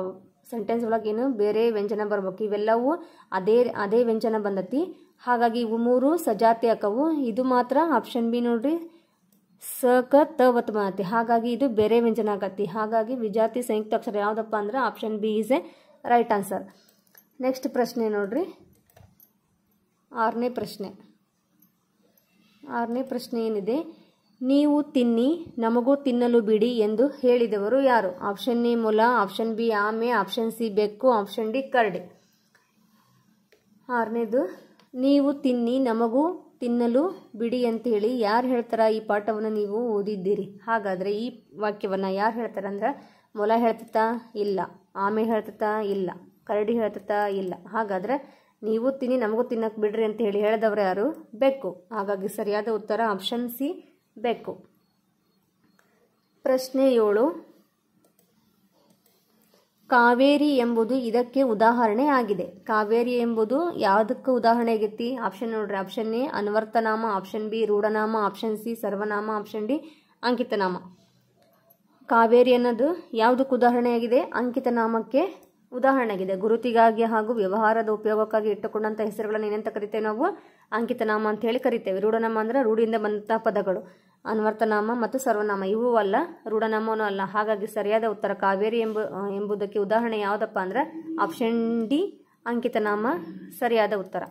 ಸೆಂಟೆನ್ಸ್ ಒಳಗೆ ಏನು ಬೇರೆ ವ್ಯಂಜನ ಬರಬೇಕು. ಇವೆಲ್ಲವೂ ಅದೇ ವ್ಯಂಜನ ಬಂದತಿ. ಹಾಗಾಗಿ ಇವು 3 ಸಜಾತಿ ಆಕವು. ಇದು ಮಾತ್ರ ಆಪ್ಷನ್ ಬಿ ನೋಡ್ರಿ, ಸ ಕ ತವತ್ ಬಂದತಿ. ಹಾಗಾಗಿ ಇದು ಬೇರೆ ವ್ಯಂಜನ ಆಗತ್ತಿ. ಹಾಗಾಗಿ ವಿಜಾತಿ ಸಂಯುಕ್ತಾಕ್ಷರ ಯಾವುದಪ್ಪ ಅಂದ್ರೆ option B is a right answer. Next ಪ್ರಶ್ನೆ ನೋಡ್ರಿ, 6ನೇ ಪ್ರಶ್ನೆ. 6ನೇ ಪ್ರಶ್ನೆ ಏನಿದೆ, ನೀವು ತಿನ್ನಿ ನಮಗೂ ತಿನ್ನಲು ಬಿಡಿ ಎಂದು ಹೇಳಿದವರು ಯಾರು? ಆಪ್ಷನ್ ಎ ಮೊಲ, ಆಪ್ಷನ್ ಬಿ ಆಮೆ, ಆಪ್ಷನ್ ಸಿ ಬೆಕ್ಕು, ಆಪ್ಷನ್ ಡಿ ಕರಡಿ. 6ನೇದು, ನೀವು ತಿನ್ನಿ ನಮಗೂ ತಿನ್ನಲು ಬಿಡಿ ಅಂತ ಹೇಳಿ ಯಾರು ಹೇಳ್ತಾರ? ಈ ಪಾಠವನ್ನು ನೀವು ಓದಿದ್ದೀರಿ. ಹಾಗಾದರೆ ಈ ವಾಕ್ಯವನ್ನು ಯಾರು ಹೇಳ್ತಾರೆ ಅಂದ್ರೆ, ಮೊಲ ಹೇಳ್ತತಾ? ಇಲ್ಲ. ಆಮೆ ಹೇಳ್ತತಾ? ಇಲ್ಲ. ಕರಡಿ ಹೇಳ್ತತಾ? ಇಲ್ಲ. ಹಾಗಾದರೆ ನೀವು ತಿನ್ನಿ ನಮಗೂ ತಿನ್ನಕ್ಕೆ ಬಿಡ್ರಿ ಅಂತ ಹೇಳಿ ಹೇಳಿದವರು ಯಾರು? ಬೆಕ್ಕು. ಹಾಗಾಗಿ ಸರಿಯಾದ ಉತ್ತರ ಆಪ್ಷನ್ ಸಿ ಬೆಕ್ಕು. ಪ್ರಶ್ನೆ 7, ಕಾವೇರಿ ಎಂಬುದು ಇದಕ್ಕೆ ಉದಾಹರಣೆ ಆಗಿದೆ. ಕಾವೇರಿ ಎಂಬುದು ಯಾವುದಕ್ಕೆ ಉದಾಹರಣೆ ಆಗೈತಿ? ಆಪ್ಷನ್ ನೋಡ್ರಿ, ಆಪ್ಷನ್ ಎ ಅನ್ವರ್ಥನಾಮ, ಆಪ್ಷನ್ ಬಿ ರೂಢನಾಮ, ಆಪ್ಷನ್ ಸಿ ಸರ್ವನಾಮ, ಆಪ್ಷನ್ ಡಿ ಅಂಕಿತನಾಮ. ಕಾವೇರಿ ಅನ್ನೋದು ಯಾವುದಕ್ಕೆ ಉದಾಹರಣೆ ಆಗಿದೆ? ಅಂಕಿತನಾಮಕ್ಕೆ ಉದಾಹರಣೆ ಆಗಿದೆ. ಗುರುತಿಗಾಗಿ ಹಾಗೂ ವ್ಯವಹಾರದ ಉಪಯೋಗಕ್ಕಾಗಿ ಇಟ್ಟುಕೊಂಡಂಥ ಹೆಸರುಗಳನ್ನು ಏನಂತ ಕರಿತೇವೆ ನಾವು? ಅಂಕಿತನಾಮ ಅಂತ ಹೇಳಿ ಕರಿತೇವೆ. ರೂಢನಾಮ ಅಂದ್ರೆ ರೂಢಿಯಿಂದ ಬಂದಂಥ ಪದಗಳು. ಅನ್ವರ್ಥನಾಮ ಮತ್ತು ಸರ್ವನಾಮ ಇವು ಅಲ್ಲ, ರೂಢನಾಮನೂ ಅಲ್ಲ. ಹಾಗಾಗಿ ಸರಿಯಾದ ಉತ್ತರ ಕಾವೇರಿ ಎಂಬುದಕ್ಕೆ ಉದಾಹರಣೆ ಯಾವುದಪ್ಪ ಅಂದ್ರೆ ಆಪ್ಷನ್ ಡಿ ಅಂಕಿತನಾಮ ಸರಿಯಾದ ಉತ್ತರ.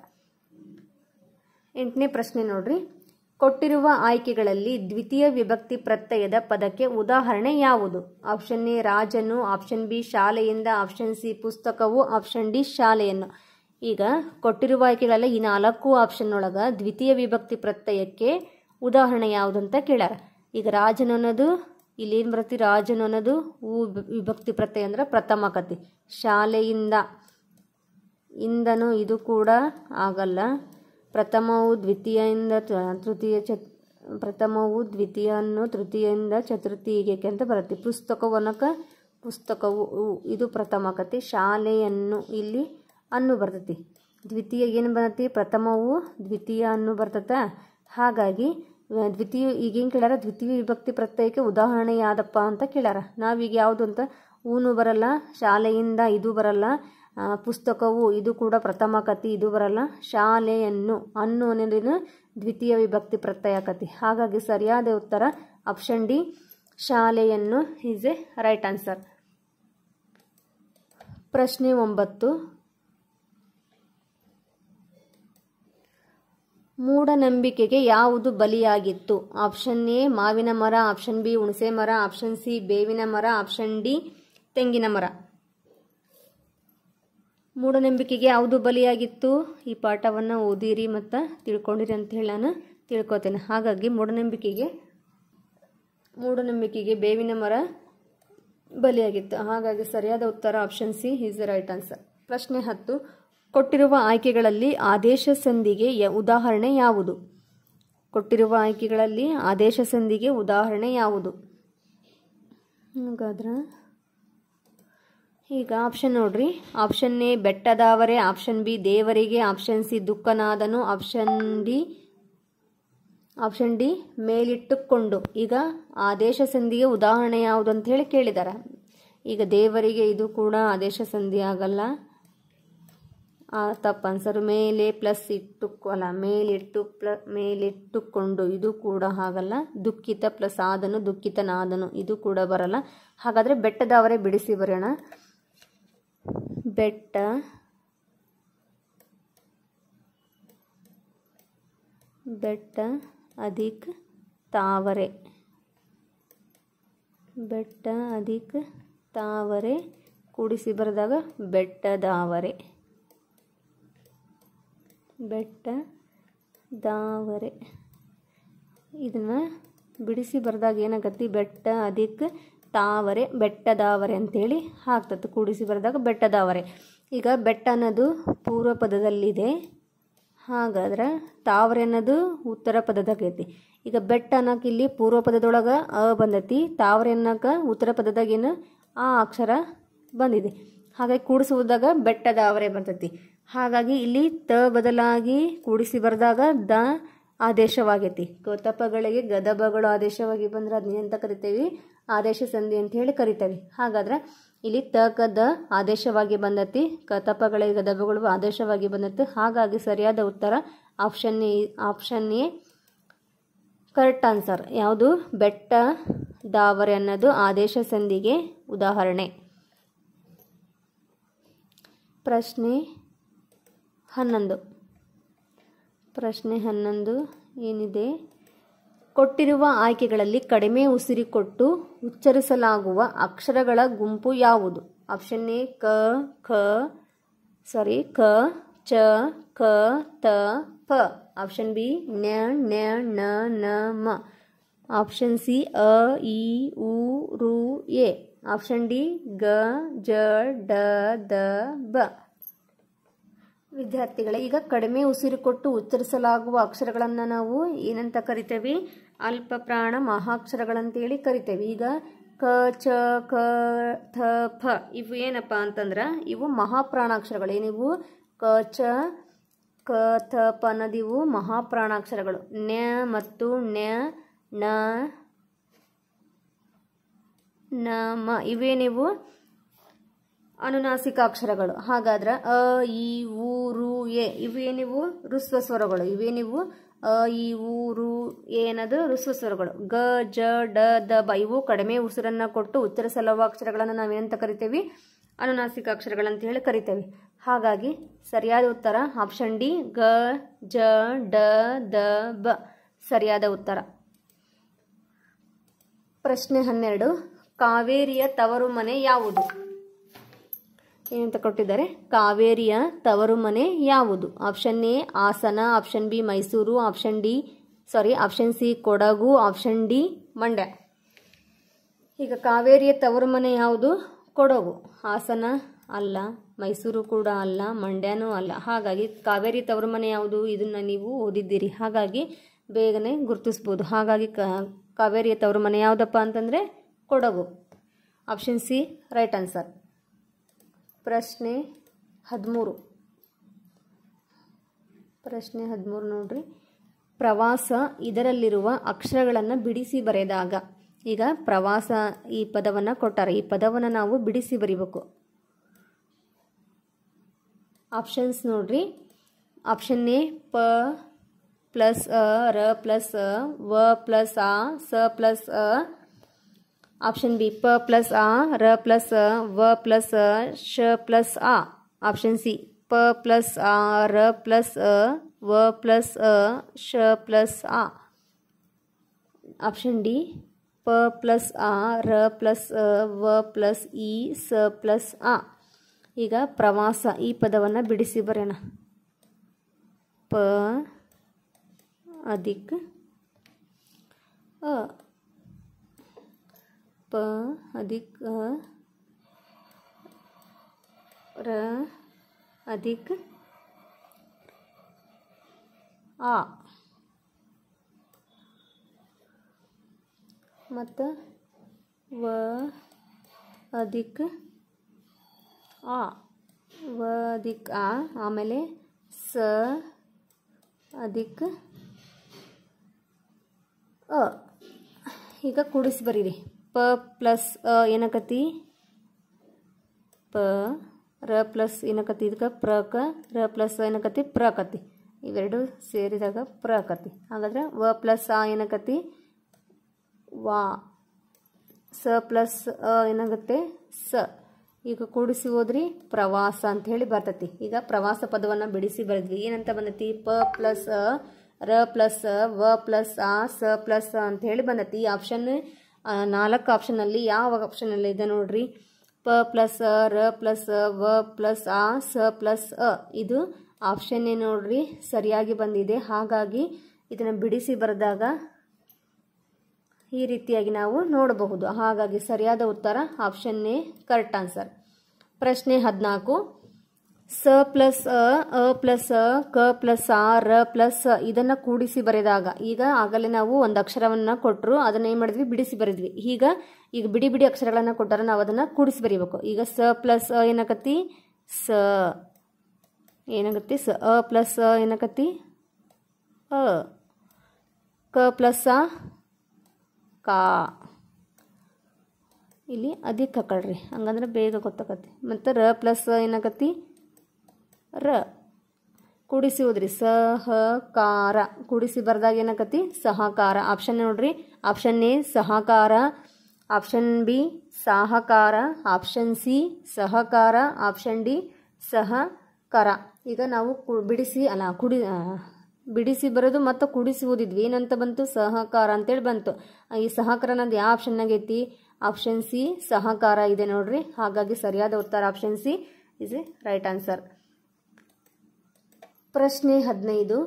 8ನೇ ಪ್ರಶ್ನೆ ನೋಡ್ರಿ, ಕೊಟ್ಟಿರುವ ಆಯ್ಕೆಗಳಲ್ಲಿ ದ್ವಿತೀಯ ವಿಭಕ್ತಿ ಪ್ರತ್ಯಯದ ಪದಕ್ಕೆ ಉದಾಹರಣೆ ಯಾವುದು? ಆಪ್ಷನ್ ಎ ರಾಜನು, ಆಪ್ಷನ್ ಬಿ ಶಾಲೆಯಿಂದ, ಆಪ್ಷನ್ ಸಿ ಪುಸ್ತಕವು, ಆಪ್ಷನ್ ಡಿ ಶಾಲೆಯನ್ನು. ಈಗ ಕೊಟ್ಟಿರುವ ಆಯ್ಕೆಗಳಲ್ಲಿ ಈ 4 ಆಪ್ಷನ್ ಒಳಗ ದ್ವಿತೀಯ ವಿಭಕ್ತಿ ಪ್ರತ್ಯಯಕ್ಕೆ ಉದಾಹರಣೆ ಯಾವುದಂತ ಕೇಳ್ಯಾರ. ಈಗ ರಾಜನು ಅನ್ನೋದು ಇಲ್ಲಿ ಏನು ಬರುತ್ತೆ? ರಾಜನು ಅನ್ನೋದು ವಿಭಕ್ತಿ ಪ್ರತ್ಯಯ ಅಂದ್ರೆ ಪ್ರಥಮ ಆಕತಿ. ಶಾಲೆಯಿಂದ ಇಂದನು ಇದು ಕೂಡ ಆಗಲ್ಲ. ಪ್ರಥಮವು ದ್ವಿತೀಯದಿಂದ ತೃತೀಯ ಪ್ರಥಮವು ದ್ವಿತೀಯನ್ನು ತೃತೀಯದಿಂದ ಚತುರ್ಥಿಗೆ ಅಂತ ಬರುತ್ತೆ. ಪುಸ್ತಕವು ಅನ್ನಕ ಪುಸ್ತಕವು ಇದು ಪ್ರಥಮ ಆಕತಿ. ಶಾಲೆಯನ್ನು ಇಲ್ಲಿ ಅನ್ನು ಬರ್ತೈತಿ. ದ್ವಿತೀಯ ಏನು ಬರ್ತೈತಿ? ಪ್ರಥಮವು ದ್ವಿತೀಯ ಅನ್ನು ಬರ್ತೈತೆ. ಹಾಗಾಗಿ ದ್ವಿತೀಯ ಈಗೇನು ಕೇಳ್ಯಾರ? ದ್ವಿತೀಯ ವಿಭಕ್ತಿ ಪ್ರತ್ಯಯಕ್ಕೆ ಉದಾಹರಣೆ ಯಾವ್ದಪ್ಪ ಅಂತ ಕೇಳ್ಯಾರ. ನಾವೀಗ ಯಾವುದು ಅಂತ ಊನು ಬರಲ್ಲ, ಶಾಲೆಯಿಂದ ಇದು ಬರಲ್ಲ, ಪುಸ್ತಕವು ಇದು ಕೂಡ ಪ್ರಥಮ ಆಕತಿ ಇದು ಬರಲ್ಲ, ಶಾಲೆಯನ್ನು ಅನ್ನು ಅನ್ನೋದೇನು ದ್ವಿತೀಯ ವಿಭಕ್ತಿ ಪ್ರತ್ಯಯ ಆಕತಿ. ಹಾಗಾಗಿ ಸರಿಯಾದ ಉತ್ತರ ಆಪ್ಷನ್ ಡಿ ಶಾಲೆಯನ್ನು ಈಸ್ ಎ ರೈಟ್ ಆನ್ಸರ್. ಪ್ರಶ್ನೆ 9, ಮೂಢನಂಬಿಕೆಗೆ ಯಾವುದು ಬಲಿಯಾಗಿತ್ತು? ಆಪ್ಷನ್ ಎ ಮಾವಿನ ಮರ, ಆಪ್ಷನ್ ಬಿ ಹುಣಸೆ ಮರ, ಆಪ್ಷನ್ ಸಿ ಬೇವಿನ ಮರ, ಆಪ್ಷನ್ ಡಿ ತೆಂಗಿನ ಮರ. ಮೂಢನಂಬಿಕೆಗೆ ಯಾವುದು ಬಲಿಯಾಗಿತ್ತು? ಈ ಪಾಠವನ್ನು ಓದಿರಿ ಮತ್ತು ತಿಳ್ಕೊಂಡಿರಿ ಅಂತ ಹೇಳಿ ನಾನು ತಿಳ್ಕೊತೇನೆ. ಹಾಗಾಗಿ ಮೂಢನಂಬಿಕೆಗೆ ಬೇವಿನ ಮರ ಬಲಿಯಾಗಿತ್ತು. ಹಾಗಾಗಿ ಸರಿಯಾದ ಉತ್ತರ option C is the right answer. ಪ್ರಶ್ನೆ 10, ಕೊಟ್ಟಿರುವ ಆಯ್ಕೆಗಳಲ್ಲಿ ಆದೇಶ ಸಂಧಿಗೆ ಉದಾಹರಣೆ ಯಾವುದು? ಕೊಟ್ಟಿರುವ ಆಯ್ಕೆಗಳಲ್ಲಿ ಆದೇಶ ಸಂಧಿಗೆ ಉದಾಹರಣೆ ಯಾವುದು? ಹಾಗಾದ್ರೆ ಈಗ ಆಪ್ಷನ್ ನೋಡ್ರಿ, ಆಪ್ಷನ್ ಎ ಬೆಟ್ಟದಾವರೆ, ಆಪ್ಷನ್ ಬಿ ದೇವರಿಗೆ, ಆಪ್ಷನ್ ಸಿ ದುಃಖನಾದನು, ಆಪ್ಷನ್ ಡಿ ಮೇಲಿಟ್ಟುಕೊಂಡು. ಈಗ ಆದೇಶ ಸಂಧಿಗೆ ಉದಾಹರಣೆ ಯಾವುದು ಅಂತ ಹೇಳಿ ಕೇಳಿದ್ದಾರೆ. ಈಗ ದೇವರಿಗೆ ಇದು ಕೂಡ ಆದೇಶ ಸಂಧಿ ಆಗಲ್ಲ, ತಪ್ಪು ಆನ್ಸರ್. ಮೇಲೆ ಪ್ಲಸ್ ಮೇಲಿಟ್ಟುಕೊಂಡು ಇದು ಕೂಡ ಆಗಲ್ಲ. ದುಃಖಿತ ಪ್ಲಸ್ ಆದನು ದುಃಖಿತನಾದನು ಇದು ಕೂಡ ಬರಲ್ಲ. ಹಾಗಾದರೆ ಬೆಟ್ಟದವರೇ ಬಿಡಿಸಿ ಬರೋಣ. ಬೆಟ್ಟ ಅಧಿಕ್ ತಾವರೆ, ಬೆಟ್ಟ ಅಧಿಕ್ ತಾವರೆ ಕೂಡಿಸಿ ಬರೆದಾಗ ಬೆಟ್ಟದಾವರೆ. ಇದನ್ನು ಬಿಡಿಸಿ ಬರೆದಾಗ ಏನಾಗತ್ತಿ? ಬೆಟ್ಟ ಅಧಿಕ್ ತಾವರೆ ಬೆಟ್ಟದಾವರೆ ಅಂತೇಳಿ ಆಗ್ತದೆ. ಕೂಡಿಸಿ ಬರೆದಾಗ ಬೆಟ್ಟದಾವರೆ. ಈಗ ಬೆಟ್ಟ ಅನ್ನೋದು ಪೂರ್ವ ಪದದಲ್ಲಿದೆ, ಹಾಗಾದ್ರೆ ತಾವರೆ ಅನ್ನೋದು ಉತ್ತರ ಪದದಾಗೈತಿ. ಈಗ ಬೆಟ್ಟ ಅನ್ನೋಕೆ ಇಲ್ಲಿ ಪೂರ್ವ ಪದದೊಳಗೆ ಅ ಬಂದೈತಿ, ತಾವರೆ ಅನ್ನೋಕೆ ಉತ್ತರ ಪದದಾಗೇನು ಆ ಅಕ್ಷರ ಬಂದಿದೆ. ಹಾಗಾಗಿ ಕೂಡಿಸುವುದಾಗ ಬೆಟ್ಟದ ಅವರೆ ಬರ್ತೈತಿ. ಹಾಗಾಗಿ ಇಲ್ಲಿ ತ ಬದಲಾಗಿ ಕೂಡಿಸಿ ಬರೆದಾಗ ದ ಆದೇಶವಾಗೈತಿ. ಕತಪಗಳಿಗೆ ಗದಬಗಳು ಆದೇಶವಾಗಿ ಬಂದ್ರೆ ಅದನ್ನ ಅಂತ ಕರಿತೇವಿ, ಆದೇಶ ಸಂಧಿ ಅಂತ ಹೇಳಿ ಕರಿತೇವೆ. ಹಾಗಾದ್ರೆ ಇಲ್ಲಿ ತ ದ ಆದೇಶವಾಗಿ ಬಂದತಿ, ಕತಪಗಳಿಗೆ ಗದಬಗಳು ಆದೇಶವಾಗಿ ಬಂದತಿ. ಹಾಗಾಗಿ ಸರಿಯಾದ ಉತ್ತರ ಆಪ್ಷನ್ ಎ ಕರೆಕ್ಟ್ ಆನ್ಸರ್. ಯಾವುದು? ಬೆಟ್ಟ ದಾವರೆ ಅನ್ನೋದು ಆದೇಶ ಸಂಧಿಗೆ ಉದಾಹರಣೆ. ಪ್ರಶ್ನೆ 11 ಏನಿದೆ? ಕೊಟ್ಟಿರುವ ಆಯ್ಕೆಗಳಲ್ಲಿ ಕಡಿಮೆ ಉಸಿರು ಕೊಟ್ಟು ಉಚ್ಚರಿಸಲಾಗುವ ಅಕ್ಷರಗಳ ಗುಂಪು ಯಾವುದು? ಆಪ್ಷನ್ ಎ ಕ ಚ ಕ ತ ಪ. ಆಪ್ಷನ್ ಬಿ ನ್ಯ ನ್ಯ ನ ನ ಮ. ಆಪ್ಷನ್ ಸಿ ಅ ಇ ಉ ರು ಎ. ಆಪ್ಷನ್ ಡಿ ಗ ಜ ಡ ದ ಬ. ವಿದ್ಯಾರ್ಥಿಗಳೇ, ಈಗ ಕಡಿಮೆ ಉಸಿರು ಕೊಟ್ಟು ಉಚ್ಚರಿಸಲಾಗುವ ಅಕ್ಷರಗಳನ್ನು ನಾವು ಏನಂತ ಕರಿತೇವೆ? ಅಲ್ಪ ಪ್ರಾಣ ಮಹಾಕ್ಷರಗಳಂತೇಳಿ ಕರಿತೇವೆ. ಈಗ ಕ ಚ ಕ ಥ ಪ ಇವು ಏನಪ್ಪ ಅಂತಂದ್ರೆ ಇವು ಮಹಾಪ್ರಾಣಾಕ್ಷರಗಳು. ಏನಿವು? ಕ ಚ ಕ ಥ ಪ ಅನ್ನೋದಿವು ಮಹಾಪ್ರಾಣಾಕ್ಷರಗಳು. ನ್ಯ ಮತ್ತು ನ್ಯ ನ ನ ಮ ಇವೇನಿವು? ಅನುನಾಸಿಕ ಅಕ್ಷರಗಳು. ಹಾಗಾದ್ರೆ ಅ ಇ ಉ ರು ಎ ಇವೇನಿವು? ಋಸ್ವ ಸ್ವರಗಳು. ಇವೇನಿವು? ಅ ಇ ಉ ರು ಎ ಅನ್ನೋದು ಋಸ್ವ ಸ್ವರಗಳು. ಗ ಜ ಡ ದ ಬ ಇವು ಕಡಿಮೆ ಉಸಿರನ್ನ ಕೊಟ್ಟು ಉಚ್ಚರಿಸಲುವ ಅಕ್ಷರಗಳನ್ನು ನಾವೇನಂತ ಕರಿತೇವೆ? ಅನುನಾಸಿಕ ಅಕ್ಷರಗಳಂತ ಹೇಳಿ ಕರಿತೇವೆ. ಹಾಗಾಗಿ ಸರಿಯಾದ ಉತ್ತರ ಆಪ್ಷನ್ ಡಿ ಗ ಜ ಡ ದ ಬ ಸರಿಯಾದ ಉತ್ತರ. ಪ್ರಶ್ನೆ 12 ಕಾವೇರಿಯ ತವರು ಮನೆ ಯಾವುದು? ಏನಂತ ಕೊಟ್ಟಿದ್ದಾರೆ? ಕಾವೇರಿಯ ತವರು ಮನೆ ಯಾವುದು? Option A Hassan, option B Mysuru, option C Kodagu, option D Mandya. ಈಗ ಕಾವೇರಿಯ ತವರು ಮನೆ ಯಾವುದು? ಕೊಡಗು. ಹಾಸನ ಅಲ್ಲ, ಮೈಸೂರು ಕೂಡ ಅಲ್ಲ, ಮಂಡ್ಯನೂ ಅಲ್ಲ. ಹಾಗಾಗಿ ಕಾವೇರಿ ತವರು ಮನೆ ಯಾವುದು? ಇದನ್ನ ನೀವು ಓದಿದ್ದೀರಿ, ಹಾಗಾಗಿ ಬೇಗನೆ ಗುರುತಿಸ್ಬೋದು. ಹಾಗಾಗಿ ಕಾವೇರಿಯ ತವರು ಮನೆ ಯಾವುದಪ್ಪ ಅಂತಂದರೆ Kodagu. Option C right answer. ಪ್ರಶ್ನೆ 13 ನೋಡ್ರಿ. ಪ್ರವಾಸ ಇದರಲ್ಲಿರುವ ಅಕ್ಷರಗಳನ್ನು ಬಿಡಿಸಿ ಬರೆದಾಗ. ಈಗ ಪ್ರವಾಸ ಈ ಪದವನ್ನು ಕೊಟ್ಟಾರೆ, ಈ ಪದವನ್ನು ನಾವು ಬಿಡಿಸಿ ಬರಿಬೇಕು. ಆಪ್ಷನ್ಸ್ ನೋಡ್ರಿ. ಆಪ್ಷನ್ ಎ ಪ ಪ್ಲಸ್ ಅ ರ ಪ್ಲಸ್ ಅ ವ ಪ್ಲಸ್ ಆ ಸ ಪ್ಲಸ್ ಅ. ಆಪ್ಷನ್ ಬಿ ಪ ಪ್ಲಸ್ ಆ ರ ಪ್ಲಸ್ ಅ ವ ಪ್ಲಸ್ ಅ ಶ ಪ್ಲಸ್ ಆ. ಆಪ್ಷನ್ ಸಿ ಪ ಪ್ಲಸ್ ಆ ರ ಪ್ಲಸ್ ಅ ವ ಪ್ಲಸ್ ಅ ಶ ಪ್ಲಸ್ ಆ. ಆಪ್ಷನ್ ಡಿ ಪ ಪ್ಲಸ್ ಆ ರ ಪ್ಲಸ್ ಅ ವ ಪ್ಲಸ್ ಇ ಸ ಪ್ಲಸ್ ಆ. ಈಗ ಪ್ರವಾಸ ಈ ಪದವನ್ನು ಬಿಡಿಸಿ ಬರೋಣ. ಪ ಅಧಿಕ ಅ, ಪ ಅಧಿಕ ರ ಅಧಿಕ ಆ ಮತ್ತು ವ ಅಧಿಕ ಆ, ವ ಅಧಿಕ ಆ, ಆಮೇಲೆ ಸ ಅಧಿಕ ಅ. ಈಗ ಕೂಡಿಸಿ ಬರೀರಿ. ಪ ಪ್ಲಸ್ ಅ ಏನಕತಿ? ಪ ರ ಪ್ಲಸ್ ಏನಕತಿ? ಇದಕ್ಕೆ ಪ್ರಕ, ರ ಪ್ಲಸ್ ಏನಕತಿ? ಪ್ರಕತಿ. ಇವೆರಡು ಸೇರಿದಾಗ ಪ್ರಕತಿ. ಹಾಗಾದ್ರೆ ವ ಪ್ಲಸ್ ಆ ಏನಕತಿ? ವಾ. ಸ ಪ್ಲಸ್ ಅ ಏನಾಗುತ್ತೆ? ಸ. ಈಗ ಕೂಡಿಸಿ ಹೋದ್ರಿ ಪ್ರವಾಸ ಅಂತ ಹೇಳಿ ಬರ್ತೈತಿ. ಈಗ ಪ್ರವಾಸ ಪದವನ್ನು ಬಿಡಿಸಿ ಬರೆದ್ವಿ. ಏನಂತ ಬಂದೈತಿ? ಪ ಪ್ಲಸ್ ಅ ರ ಪ್ಲಸ್ ಅ ವ ಪ್ಲಸ್ ಆ ಸ ಪ್ಲಸ್ ಅ ಅಂತ ಹೇಳಿ ಬಂದೈತಿ. ಈ ಆಪ್ಷನ್ 4 ಆಪ್ಷನ್ನಲ್ಲಿ ಯಾವ ಆಪ್ಷನಲ್ಲಿ ಇದೆ ನೋಡ್ರಿ? ಪ ಪ್ಲಸ್ ಅ ರ ಪ್ಲಸ್ ಅ ವ ಪ್ಲಸ್ ಆ ಸ ಪ್ಲಸ್ ಅ. ಇದು ಆಪ್ಷನ್ ಏ ನೋಡ್ರಿ ಸರಿಯಾಗಿ ಬಂದಿದೆ. ಹಾಗಾಗಿ ಇದನ್ನು ಬಿಡಿಸಿ ಬರೆದಾಗ ಈ ರೀತಿಯಾಗಿ ನಾವು ನೋಡಬಹುದು. ಹಾಗಾಗಿ ಸರಿಯಾದ ಉತ್ತರ ಆಪ್ಷನ್ ಎ ಕರೆಕ್ಟ್ ಆನ್ಸರ್. ಪ್ರಶ್ನೆ 14 ಸ ಪ್ಲಸ್ ಅ ಪ್ಲಸ್ ಕ ಪ್ಲಸ್ ಆ ರ ಪ್ಲಸ್ ಇದನ್ನು ಕೂಡಿಸಿ ಬರೆದಾಗ, ಈಗ ಆಗಲೇ ನಾವು ಒಂದು ಅಕ್ಷರವನ್ನು ಕೊಟ್ಟರು, ಅದನ್ನ ಏನು ಮಾಡಿದ್ವಿ, ಬಿಡಿಸಿ ಬರೆದ್ವಿ. ಈಗ ಬಿಡಿ ಬಿಡಿ ಅಕ್ಷರಗಳನ್ನು ಕೊಟ್ಟಾರ, ನಾವು ಅದನ್ನು ಕೂಡಿಸಿ ಬರೀಬೇಕು. ಈಗ ಸ ಪ್ಲಸ್ ಅ ಏನಾಗತ್ತಿ, ಸ ಏನಾಗತ್ತಿ, ಸ ಅ ಪ್ಲಸ್ ಅ ಏನಾಗತ್ತಿ, ಅ. ಕ ಪ್ಲಸ್ ಆ ಕಾ. ಇಲ್ಲಿ ಅಧಿಕ ಕಳ್ರಿ, ಹಂಗಂದ್ರೆ ಬೇಗ ಗೊತ್ತಾಗತ್ತೆ. ಮತ್ತು ರ ಪ್ಲಸ್ ಏನಾಗತ್ತಿ, ರ. ಕೂಡಿಸಿ ಓದ್ರಿ, ಸಹಕಾರ. ಕೂಡಿಸಿ ಬರೆದಾಗ ಏನಾಗತ್ತಿ, ಸಹಕಾರ. ಆಪ್ಷನ್ ನೋಡ್ರಿ, ಆಪ್ಷನ್ ಎ ಸಹಕಾರ, ಆಪ್ಷನ್ ಬಿ ಸಹಕಾರ, ಆಪ್ಷನ್ ಸಿ ಸಹಕಾರ, ಆಪ್ಷನ್ ಡಿ ಸಹಕಾರ. ಈಗ ನಾವು ಬಿಡಿಸಿ ಬರೋದು ಮತ್ತು ಕೂಡಿಸಿ ಓದಿದ್ವಿ, ಏನಂತ ಬಂತು, ಸಹಕಾರ ಅಂತೇಳಿ ಬಂತು. ಈ ಸಹಕಾರ ಅನ್ನೋದು ಯಾವ ಆಪ್ಷನ್ನಾಗ ಐತಿ, ಆಪ್ಷನ್ ಸಿ ಸಹಕಾರ ಇದೆ ನೋಡ್ರಿ. ಹಾಗಾಗಿ ಸರಿಯಾದ ಉತ್ತರ option C is a right answer. ಪ್ರಶ್ನೆ 15.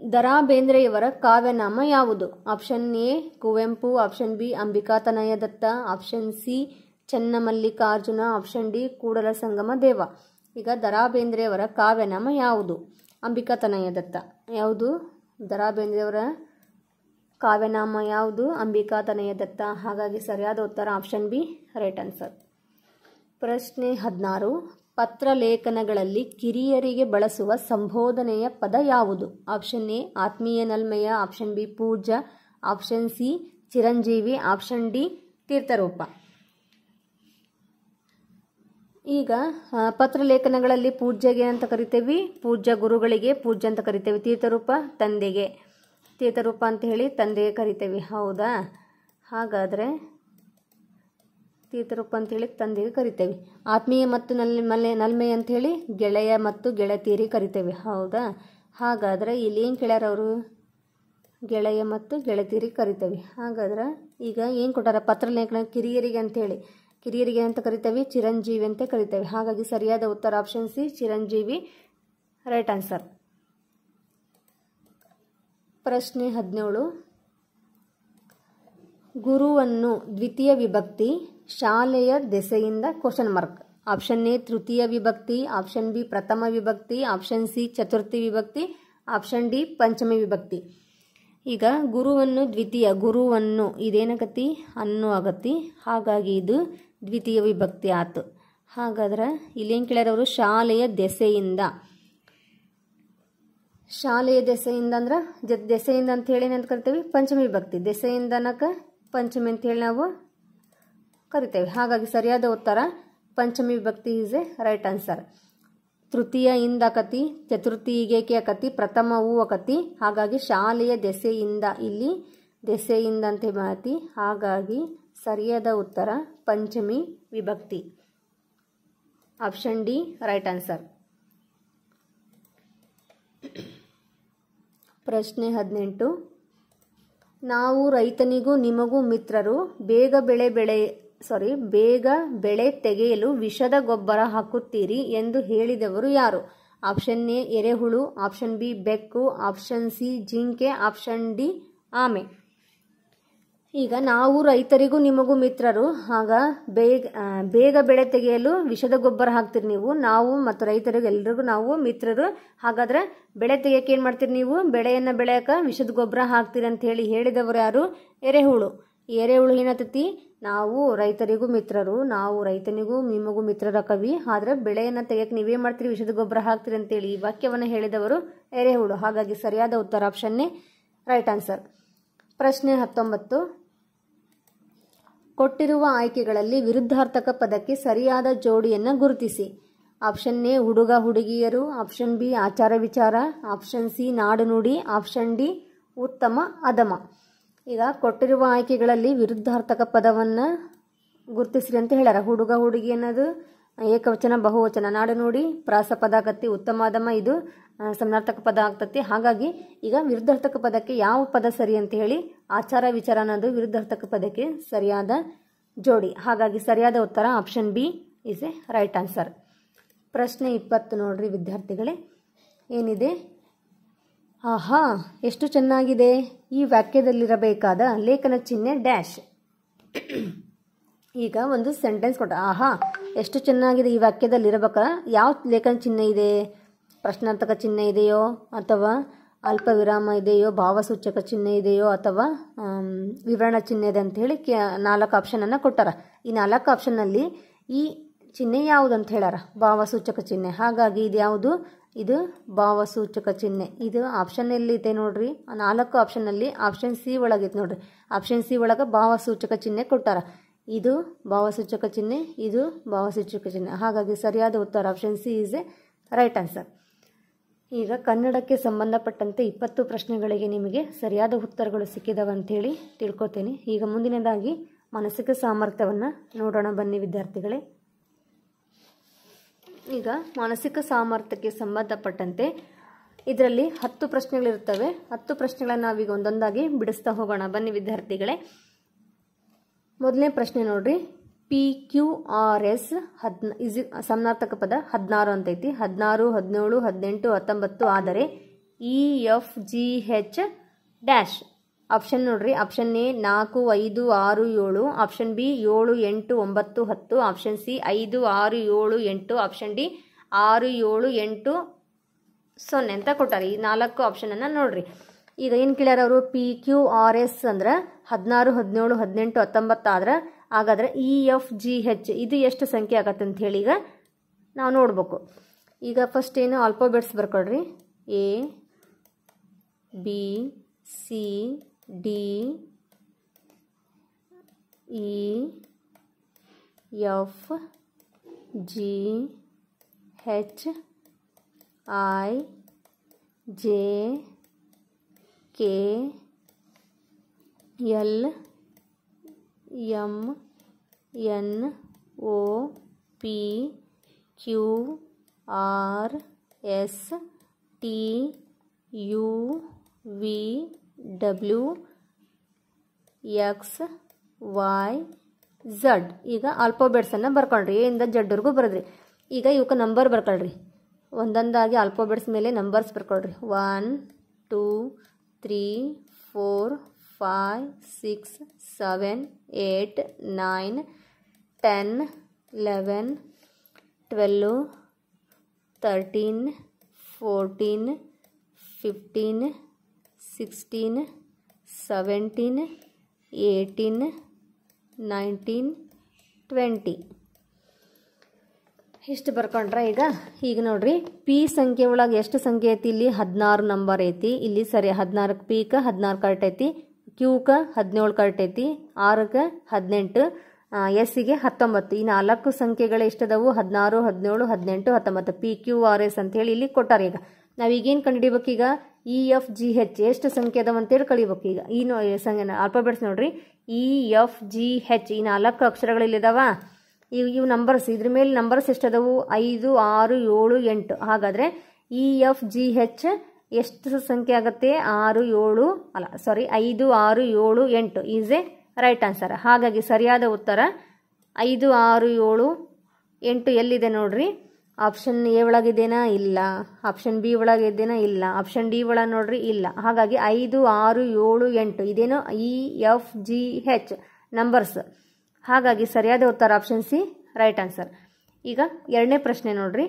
ದ.ರಾ ಬೇಂದ್ರೆಯವರ ಕಾವ್ಯನಾಮ ಯಾವುದು? Option A Kuvempu, option B Ambikatanaya Datta, option C Channamallikarjuna, option D Kudala Sangama Deva. ಈಗ ದ.ರಾ ಬೇಂದ್ರೆಯವರ ಕಾವ್ಯನಾಮ ಯಾವುದು? ಅಂಬಿಕಾತನಯ ದತ್ತ. ಯಾವುದು? ದ.ರಾ ಬೇಂದ್ರೆಯವರ ಕಾವ್ಯನಾಮ ಯಾವುದು? ಅಂಬಿಕಾತನಯ ದತ್ತ. ಹಾಗಾಗಿ ಸರಿಯಾದ ಉತ್ತರ ಆಪ್ಷನ್ ಬಿ ರೈಟ್ ಆನ್ಸರ್. ಪ್ರಶ್ನೆ 16. ಪತ್ರಲೇಖನಗಳಲ್ಲಿ ಕಿರಿಯರಿಗೆ ಬಳಸುವ ಸಂಬೋಧನೆಯ ಪದ ಯಾವುದು? ಆಪ್ಷನ್ ಎ ಆತ್ಮೀಯ ನಲ್ಮೆಯ, ಆಪ್ಷನ್ ಬಿ ಪೂಜ್ಯ, ಆಪ್ಷನ್ ಸಿ ಚಿರಂಜೀವಿ, ಆಪ್ಷನ್ ಡಿ ತೀರ್ಥರೂಪ. ಈಗ ಪತ್ರಲೇಖನಗಳಲ್ಲಿ ಪೂಜ್ಯಗೆ ಅಂತ ಕರಿತೇವೆ, ಪೂಜ್ಯ ಗುರುಗಳಿಗೆ ಪೂಜ್ಯ ಅಂತ ಕರಿತೇವೆ, ತೀರ್ಥರೂಪ ತಂದೆಗೆ, ತೀರ್ಥರೂಪ ಅಂತ ಹೇಳಿ ತಂದೆಗೆ ಕರಿತೇವೆ. ಹೌದಾ? ಹಾಗಾದರೆ ತೀರ್ಥರೂಪ ಅಂತೇಳಿ ತಂದೆಗೆ ಕರಿತೇವೆ. ಆತ್ಮೀಯ ಮತ್ತು ನಲ್ಮೆ ಅಂಥೇಳಿ ಗೆಳೆಯ ಮತ್ತು ಗೆಳತಿಯರಿಗೆ ಕರಿತೇವೆ. ಹೌದಾ? ಹಾಗಾದರೆ ಇಲ್ಲಿ ಏನು ಕೇಳ್ಯಾರ ಅವರು? ಗೆಳೆಯ ಮತ್ತು ಗೆಳತಿಯರಿಗೆ ಕರಿತೇವೆ. ಹಾಗಾದ್ರೆ ಈಗ ಏನು ಕೊಟ್ಟಾರ? ಪತ್ರಲೇಖನ ಕಿರಿಯರಿಗೆ ಅಂಥೇಳಿ, ಕಿರಿಯರಿಗೆ ಅಂತ ಕರಿತೇವೆ, ಚಿರಂಜೀವಿ ಅಂತ ಕರಿತೇವೆ. ಹಾಗಾಗಿ ಸರಿಯಾದ ಉತ್ತರ option C Chiranjeevi right answer. ಪ್ರಶ್ನೆ 17. ಗುರುವನ್ನು ದ್ವಿತೀಯ ವಿಭಕ್ತಿ, ಶಾಲೆಯ ದೆಸೆಯಿಂದ ಕ್ವಶನ್ ಮಾರ್ಕ್. ಆಪ್ಷನ್ ಎ ತೃತೀಯ ವಿಭಕ್ತಿ, ಆಪ್ಷನ್ ಬಿ ಪ್ರಥಮ ವಿಭಕ್ತಿ, ಆಪ್ಷನ್ ಸಿ ಚತುರ್ಥಿ ವಿಭಕ್ತಿ, ಆಪ್ಷನ್ ಡಿ ಪಂಚಮಿ ವಿಭಕ್ತಿ. ಈಗ ಗುರುವನ್ನು ದ್ವಿತೀಯ, ಗುರುವನ್ನು ಇದೇನಾಗತ್ತಿ, ಅನ್ನು ಆಗತ್ತಿ. ಹಾಗಾಗಿ ಇದು ದ್ವಿತೀಯ ವಿಭಕ್ತಿ ಆಯ್ತು. ಹಾಗಾದ್ರೆ ಇಲ್ಲೇನು ಕೇಳ್ಯಾರವರು? ಶಾಲೆಯ ದೆಸೆಯಿಂದ. ಶಾಲೆಯ ದೆಸೆಯಿಂದ ಅಂದ್ರೆ ದೆಸೆಯಿಂದ ಅಂತ ಹೇಳಿ ಏನಂತ ಕರಿತೇವೆ? ಪಂಚಮಿ ವಿಭಕ್ತಿ. ದೆಸೆಯಿಂದ ಅನ್ನಕ್ಕೆ ಪಂಚಮಿ ಅಂತ ಹೇಳಿ ನಾವು ಕರಿತೇವೆ. ಹಾಗಾಗಿ ಸರಿಯಾದ ಉತ್ತರ ಪಂಚಮಿ ವಿಭಕ್ತಿ ಈಸ್ ಎ ರೈಟ್ ಆನ್ಸರ್. ತೃತೀಯ ಇಂದ ಅಕತಿ, ಚತುರ್ಥಿ ಈಗೇಕೆ ಅಕತಿ, ಪ್ರಥಮವೂ ಅಕತಿ. ಹಾಗಾಗಿ ಶಾಲೆಯ ದೆಸೆಯಿಂದ, ಇಲ್ಲಿ ದೆಸೆಯಿಂದ ಅಂತ ಮಾತಿ. ಹಾಗಾಗಿ ಸರಿಯಾದ ಉತ್ತರ ಪಂಚಮಿ ವಿಭಕ್ತಿ. Option D right answer. ಪ್ರಶ್ನೆ 18. ನಾವು ರೈತನಿಗೂ ನಿಮಗೂ ಮಿತ್ರರು, ಬೇಗ ಬೆಳೆ ತೆಗೆಯಲು ವಿಷದ ಗೊಬ್ಬರ ಹಾಕುತ್ತೀರಿ ಎಂದು ಹೇಳಿದವರು ಯಾರು? ಆಪ್ಷನ್ ಎ ಎರೆಹುಳು, ಆಪ್ಷನ್ ಬಿ ಬೆಕ್ಕು, ಆಪ್ಷನ್ ಸಿ ಜಿಂಕೆ, ಆಪ್ಷನ್ ಡಿ ಆಮೆ. ಈಗ ನಾವು ರೈತರಿಗೂ ನಿಮಗೂ ಮಿತ್ರರು, ಆಗ ಬೇಗ ಬೆಳೆ ತೆಗೆಯಲು ವಿಷದ ಗೊಬ್ಬರ ಹಾಕ್ತೀರಿ ನೀವು. ನಾವು ಮತ್ತು ರೈತರಿಗೆ ಎಲ್ರಿಗೂ ನಾವು ಮಿತ್ರರು. ಹಾಗಾದ್ರೆ ಬೆಳೆ ತೆಗೆಯಕ್ಕೆ ಏನು ಮಾಡ್ತೀರಿ ನೀವು? ಬೆಳೆಯನ್ನು ಬೆಳೆಯಕ್ಕೆ ವಿಷದ ಗೊಬ್ಬರ ಹಾಕ್ತೀರಿ ಅಂತ ಹೇಳಿದವರು ಯಾರು? ಎರೆಹುಳು. ಎರೆಹುಳು ಏನತತಿ? ನಾವು ರೈತರಿಗೂ ಮಿತ್ರರು, ನಾವು ರೈತನಿಗೂ ನಿಮಗೂ ಮಿತ್ರರ ಕವಿ, ಆದ್ರೆ ಬೆಳೆಯನ್ನು ತೆಗೆಯಕ್ಕೆ ನೀವೇ ಮಾಡ್ತೀರಿ, ವಿಷದ ಗೊಬ್ಬರ ಹಾಕ್ತೀರಿ ಅಂತೇಳಿ ಈ ವಾಕ್ಯವನ್ನು ಹೇಳಿದವರು ಎರೆಹುಳು. ಹಾಗಾಗಿ ಸರಿಯಾದ ಉತ್ತರ ಆಪ್ಷನ್ನೇ ರೈಟ್ ಆನ್ಸರ್. ಪ್ರಶ್ನೆ 19. ಕೊಟ್ಟಿರುವ ಆಯ್ಕೆಗಳಲ್ಲಿ ವಿರುದ್ಧಾರ್ಥಕ ಪದಕ್ಕೆ ಸರಿಯಾದ ಜೋಡಿಯನ್ನು ಗುರುತಿಸಿ. ಆಪ್ಷನ್ ಎ ಹುಡುಗ ಹುಡುಗಿಯರು, ಆಪ್ಷನ್ ಬಿ ಆಚಾರ ವಿಚಾರ, ಆಪ್ಷನ್ ಸಿ ನಾಡು ನುಡಿ, ಆಪ್ಷನ್ ಡಿ ಉತ್ತಮ ಅಧಮ. ಈಗ ಕೊಟ್ಟಿರುವ ಆಯ್ಕೆಗಳಲ್ಲಿ ವಿರುದ್ಧಾರ್ಥಕ ಪದವನ್ನು ಗುರುತಿಸ್ರಿ ಅಂತ ಹೇಳ್ಯಾರ. ಹುಡುಗ ಹುಡುಗಿ ಅನ್ನೋದು ಏಕವಚನ ಬಹುವಚನ, ನಾಡು ನುಡಿ ಪ್ರಾಸಪದ ಆಗತ್ತಿ, ಉತ್ತಮ ಅಧಮ ಇದು ಸಮಾನಾರ್ಥಕ ಪದ ಆಗ್ತತಿ. ಹಾಗಾಗಿ ಈಗ ವಿರುದ್ಧಾರ್ಥಕ ಪದಕ್ಕೆ ಯಾವ ಪದ ಸರಿ ಅಂತ ಹೇಳಿ ಆಚಾರ ವಿಚಾರ ಅನ್ನೋದು ವಿರುದ್ಧಾರ್ಥಕ ಪದಕ್ಕೆ ಸರಿಯಾದ ಜೋಡಿ. ಹಾಗಾಗಿ ಸರಿಯಾದ ಉತ್ತರ option B is a right answer. ಪ್ರಶ್ನೆ 20 ನೋಡ್ರಿ ವಿದ್ಯಾರ್ಥಿಗಳೇ, ಏನಿದೆ? ಆಹಾ, ಎಷ್ಟು ಚೆನ್ನಾಗಿದೆ! ಈ ವಾಕ್ಯದಲ್ಲಿರಬೇಕಾದ ಲೇಖನ ಚಿಹ್ನೆ ಡ್ಯಾಶ್. ಈಗ ಒಂದು ಸೆಂಟೆನ್ಸ್ ಕೊಟ್ಟ, ಆಹಾ ಎಷ್ಟು ಚೆನ್ನಾಗಿದೆ ಈ ವಾಕ್ಯದಲ್ಲಿ ಇರಬೇಕಲ್ಲ, ಯಾವ ಲೇಖನ ಚಿಹ್ನೆ ಇದೆ, ಪ್ರಶ್ನಾರ್ಥಕ ಚಿಹ್ನೆ ಇದೆಯೋ ಅಥವಾ ಅಲ್ಪ ವಿರಾಮ ಇದೆಯೋ, ಭಾವಸೂಚಕ ಚಿಹ್ನೆ ಇದೆಯೋ ಅಥವಾ ವಿವರಣ ಚಿಹ್ನೆ ಇದೆ ಅಂಥೇಳಿ 4 ಆಪ್ಷನನ್ನು ಕೊಟ್ಟಾರ. ಈ 4 ಆಪ್ಷನ್ನಲ್ಲಿ ಈ ಚಿಹ್ನೆ ಯಾವುದು ಅಂತ ಹೇಳ್ಯಾರ, ಭಾವಸೂಚಕ ಚಿಹ್ನೆ. ಹಾಗಾಗಿ ಇದು ಯಾವುದು, ಇದು ಭಾವಸೂಚಕ ಚಿಹ್ನೆ. ಇದು ಆಪ್ಷನ್ ಎಲ್ಲಿದೆ ನೋಡ್ರಿ, 4 ಆಪ್ಷನ್ನಲ್ಲಿ ಆಪ್ಷನ್ ಸಿ ಒಳಗಿತ್ತು ನೋಡ್ರಿ. ಆಪ್ಷನ್ ಸಿ ಒಳಗೆ ಭಾವಸೂಚಕ ಚಿಹ್ನೆ ಕೊಟ್ಟಾರ. ಇದು ಭಾವಸೂಚಕ ಚಿಹ್ನೆ, ಇದು ಭಾವಸೂಚಕ ಚಿಹ್ನೆ. ಹಾಗಾಗಿ ಸರಿಯಾದ ಉತ್ತರ option C is a right answer. ಈಗ ಕನ್ನಡಕ್ಕೆ ಸಂಬಂಧಪಟ್ಟಂತೆ 20 ಪ್ರಶ್ನೆಗಳಿಗೆ ನಿಮಗೆ ಸರಿಯಾದ ಉತ್ತರಗಳು ಸಿಕ್ಕಿದವೆ ಅಂಥೇಳಿ ತಿಳ್ಕೊತೇನೆ. ಈಗ ಮುಂದಿನದಾಗಿ ಮಾನಸಿಕ ಸಾಮರ್ಥ್ಯವನ್ನು ನೋಡೋಣ ಬನ್ನಿ ವಿದ್ಯಾರ್ಥಿಗಳೇ. ಈಗ ಮಾನಸಿಕ ಸಾಮರ್ಥ್ಯಕ್ಕೆ ಸಂಬಂಧಪಟ್ಟಂತೆ ಇದರಲ್ಲಿ 10 ಪ್ರಶ್ನೆಗಳಿರ್ತವೆ. 10 ಪ್ರಶ್ನೆಗಳನ್ನು ನಾವೀಗ ಒಂದೊಂದಾಗಿ ಬಿಡಿಸ್ತಾ ಹೋಗೋಣ ಬನ್ನಿ ವಿದ್ಯಾರ್ಥಿಗಳೇ. ಮೊದಲನೇ ಪ್ರಶ್ನೆ ನೋಡ್ರಿ, PQRS ಸಮನಾರ್ಥಕ ಪದ 16 ಅಂತೈತಿ. 16, 17, 18, 19 ಆದರೆ EFGH ಡ್ಯಾಶ್. ಆಪ್ಷನ್ ನೋಡ್ರಿ, option A 4, 5, 6, 7, option B 7, 8, 9, 10, option C 5, 6, 7, 8, option D 6, 7, 8, 0 ಅಂತ ಕೊಟ್ಟಾರೆ. ಈ 4 ಆಪ್ಷನನ್ನು ನೋಡ್ರಿ. ಈಗ ಏನು ಕೇಳ್ಯಾರ ಅವರು, PQRS ಅಂದ್ರೆ 16, 17, 18, 19 ಆದ್ರೆ ಹಾಗಾದ್ರೆ EFGH ಇದು ಎಷ್ಟು ಸಂಖ್ಯೆ ಆಗತ್ತೆ ಅಂತ ಹೇಳಿ ಈಗ ನಾವು ನೋಡ್ಬೇಕು. ಈಗ ಫಸ್ಟ್ ಏನು alphabets ಬರ್ಕೊಳ್ರಿ, A B C D E F G H I J K L M N O P Q R S T U V W X Y Z. ಈಗ ಆಲ್ಫಾಬೆಟ್ಸನ್ನು ಬರ್ಕೊಳ್ರಿ, ಎ ಇಂದ ಜಡ್ ವರೆಗೂ ಬರೆದ್ರಿ. ಈಗ ಇವಕ್ಕೆ ನಂಬರ್ ಬರ್ಕೊಳ್ರಿ, ಒಂದೊಂದಾಗಿ ಆಲ್ಫಾಬೆಟ್ಸ್ ಮೇಲೆ ನಂಬರ್ಸ್ ಬರ್ಕೊಳ್ರಿ. 1 2 3 4 5 6 7 8 9 10 11 12 13 14 15 16 17 18 19 20 ಇಷ್ಟು ಬರ್ಕೊಂಡ್ರ. ಈಗ ನೋಡ್ರಿ, ಪಿ ಸಂಖ್ಯೆ ಒಳಗೆ ಎಷ್ಟು ಸಂಖ್ಯೆ ಐತಿ, ಇಲ್ಲಿ 16 ನಂಬರ್ ಐತಿ. ಇಲ್ಲಿ ಸರಿ 16 ಪಿಗೆ 16 ಕರೆಕ್ಟ್ ಐತಿ, ಕ್ಯೂಗೆ 17 ಕರೆಕ್ಟ್ ಐತಿ, ಆರ್ಗೆ 18, ಎಸ್ಸಿಗೆ 19. ಈ 4 ಸಂಖ್ಯೆಗಳು ಎಷ್ಟದವು, 16 17 18 19, PQRS ಅಂತೇಳಿ ಇಲ್ಲಿ ಕೊಟ್ಟಾರೆ. ಈಗ ನಾವೀಗೇನು ಕಂಡುಹಿಡಿಬೇಕು, ಈಗ EFGH ಎಷ್ಟು ಸಂಖ್ಯೆ ಅದಾವ ಅಂತೇಳಿ ಕಳಿಬೇಕು. ಈಗ ಈ ಆಲ್ಫಾಬೆಟ್ಸ್ ನೋಡ್ರಿ, EFGH ಈ 4 ಅಕ್ಷರಗಳು ಇಲ್ಲಿದಾವ. ಇವು ನಂಬರ್ಸ್, ಇದ್ರ ಮೇಲೆ ನಂಬರ್ಸ್ ಎಷ್ಟದವು, 5 6 7 8. ಹಾಗಾದರೆ EFGH ಎಷ್ಟು ಸಂಖ್ಯೆ ಆಗುತ್ತೆ, 5 6 7 8 ಈಸ್ ಎ ರೈಟ್ ಆನ್ಸರ್. ಹಾಗಾಗಿ ಸರಿಯಾದ ಉತ್ತರ 5 6 7 8 ಎಲ್ಲಿದೆ ನೋಡ್ರಿ. ಆಪ್ಷನ್ ಎ ಒಳಗಿದೇನಾ, ಇಲ್ಲ. ಆಪ್ಷನ್ ಬಿ ಒಳಗಿದ್ದೇನಾ, ಇಲ್ಲ. ಆಪ್ಷನ್ ಡಿ ಒಳಗೆ ನೋಡ್ರಿ, ಇಲ್ಲ. ಹಾಗಾಗಿ 5 6 7 8 ಇದೇನು EFGH ನಂಬರ್ಸ್. ಹಾಗಾಗಿ ಸರಿಯಾದ ಉತ್ತರ ಆಪ್ಷನ್ ಸಿ ರೈಟ್ ಆನ್ಸರ್. ಈಗ ಎರಡನೇ ಪ್ರಶ್ನೆ ನೋಡ್ರಿ,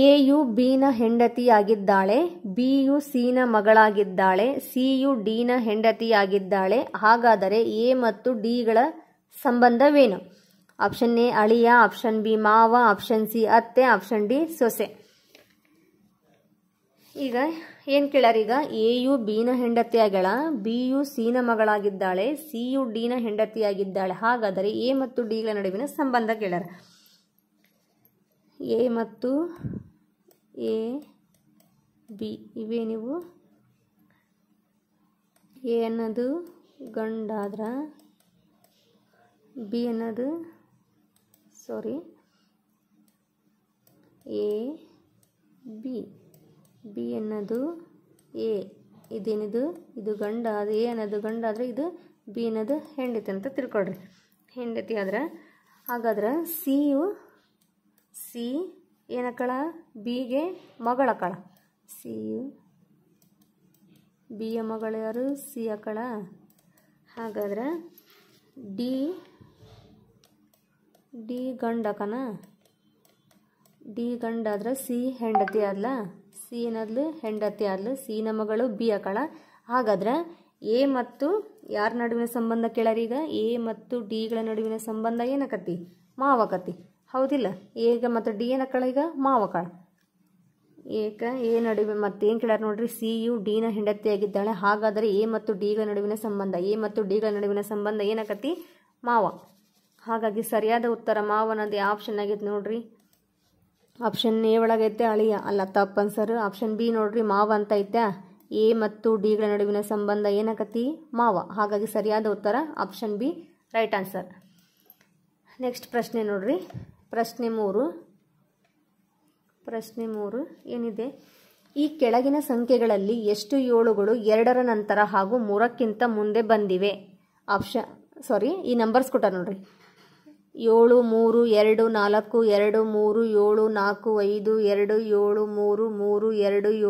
ಎ ಯು ಬಿನ ಹೆಂಡತಿಯಾಗಿದ್ದಾಳೆ, ಬಿ ಯು ಸಿನ ಮಗಳಾಗಿದ್ದಾಳೆ, ಸಿ ಯು ಡಿನ ಹೆಂಡತಿಯಾಗಿದ್ದಾಳೆ. ಹಾಗಾದರೆ ಎ ಮತ್ತು ಡಿಗಳ ಸಂಬಂಧವೇನು? ಆಪ್ಷನ್ ಎ ಅಳಿಯ, ಆಪ್ಷನ್ ಬಿ ಮಾವ, ಆಪ್ಷನ್ ಸಿ ಅತ್ತೆ, ಆಪ್ಷನ್ ಡಿ ಸೊಸೆ. ಈಗ ಏನು ಕೇಳ್ಯಾರ, ಈಗ ಎ ಯು ಬಿನ ಹೆಂಡತಿಯಾಗಳ, ಬಿ ಯು ಸಿನ ಮಗಳಾಗಿದ್ದಾಳೆ, ಸಿ ಯು ಡಿನ ಹೆಂಡತಿಯಾಗಿದ್ದಾಳೆ. ಹಾಗಾದರೆ ಎ ಮತ್ತು ಡಿಗಳ ನಡುವಿನ ಸಂಬಂಧ ಕೇಳ್ಯಾರ. ಎ ಮತ್ತು ಎ ಬಿ ಇವೇ ನೀವು, ಎ ಅನ್ನೋದು ಗಂಡಾದ್ರ, ಬಿ ಅನ್ನೋದು ಎ ಬಿ, ಬಿ ಅನ್ನೋದು ಎ, ಇದೇನಿದು ಇದು ಗಂಡ, ಅದು ಎ ಅನ್ನೋದು ಗಂಡ ಆದರೆ ಇದು ಬಿ ಅನ್ನೋದು ಹೆಂಡತಿ ಅಂತ ತಿಳ್ಕೊಳ್ರಿ. ಹೆಂಡತಿ ಆದ್ರೆ ಹಾಗಾದ್ರೆ ಸಿ ಏನಕ್ಕಳ, ಬಿಗೆ ಮಗಳಕ್ಕಳ. ಸಿ ಯು ಬಿಯ ಮಗಳು ಯಾರು, ಸಿ ಅಕ್ಕಳ. ಹಾಗಾದ್ರೆ ಡಿ ಡಿ ಗಂಡಕನ, ಡಿ ಗಂಡಾದ್ರೆ ಸಿ ಹೆಂಡತಿ ಆದ್ಲ, ಸಿ ಏನಾದ್ಲು ಹೆಂಡತಿ ಆದ್ಲು, ಸಿನ ಮಗಳು ಬಿ ಆಕಳ. ಹಾಗಾದ್ರೆ ಎ ಮತ್ತು ಯಾರ ನಡುವಿನ ಸಂಬಂಧ ಕೇಳಾರೀಗ, ಎ ಮತ್ತು ಡಿಗಳ ನಡುವಿನ ಸಂಬಂಧ ಏನಕತಿ, ಮಾವಕತಿ, ಹೌದಿಲ್ಲ. ಎಗ ಮತ್ತು ಡಿ ಏನಕ್ಕಳ ಈಗ ಮಾವಕಳ. ಏಕ ಎ ನಡುವೆ ಮತ್ತೇನು ಕೇಳ್ಯಾರ ನೋಡ್ರಿ, ಸಿ ಯು ಡಿನ ಹೆಂಡತಿಯಾಗಿದ್ದಾಳೆ. ಹಾಗಾದರೆ ಎ ಮತ್ತು ಡಿಗಳ ನಡುವಿನ ಸಂಬಂಧ, ಎ ಮತ್ತು ಡಿಗಳ ನಡುವಿನ ಸಂಬಂಧ ಏನಕತಿ, ಮಾವ. ಹಾಗಾಗಿ ಸರಿಯಾದ ಉತ್ತರ ಮಾವ ಅನ್ನೋದು ಯಾವ ಆಪ್ಷನ್ ಆಗೈತೆ ನೋಡ್ರಿ, ಆಪ್ಷನ್ ಎ ಒಳಗೈತೆ ಅಳಿಯ, ಅಲ್ಲ ತಪ್ಪು ಅನ್ಸರ್. ಆಪ್ಷನ್ ಬಿ ನೋಡ್ರಿ ಮಾವ ಅಂತ ಐತೆ. ಎ ಮತ್ತು ಡಿಗಳ ನಡುವಿನ ಸಂಬಂಧ ಏನಕತಿ, ಮಾವ. ಹಾಗಾಗಿ ಸರಿಯಾದ ಉತ್ತರ option B right answer. Next ಪ್ರಶ್ನೆ ನೋಡ್ರಿ, ಪ್ರಶ್ನೆ 3 ಏನಿದೆ, ಈ ಕೆಳಗಿನ ಸಂಖ್ಯೆಗಳಲ್ಲಿ ಎಷ್ಟು ಏಳುಗಳು 2ರ ನಂತರ ಹಾಗೂ 3ಕ್ಕಿಂತ ಮುಂದೆ ಬಂದಿವೆ. ಈ ನಂಬರ್ಸ್ ಕೊಟ್ಟ ನೋಡ್ರಿ, 7 3 2 4 2 3 7 4 5 2 7 3 3 2 7 9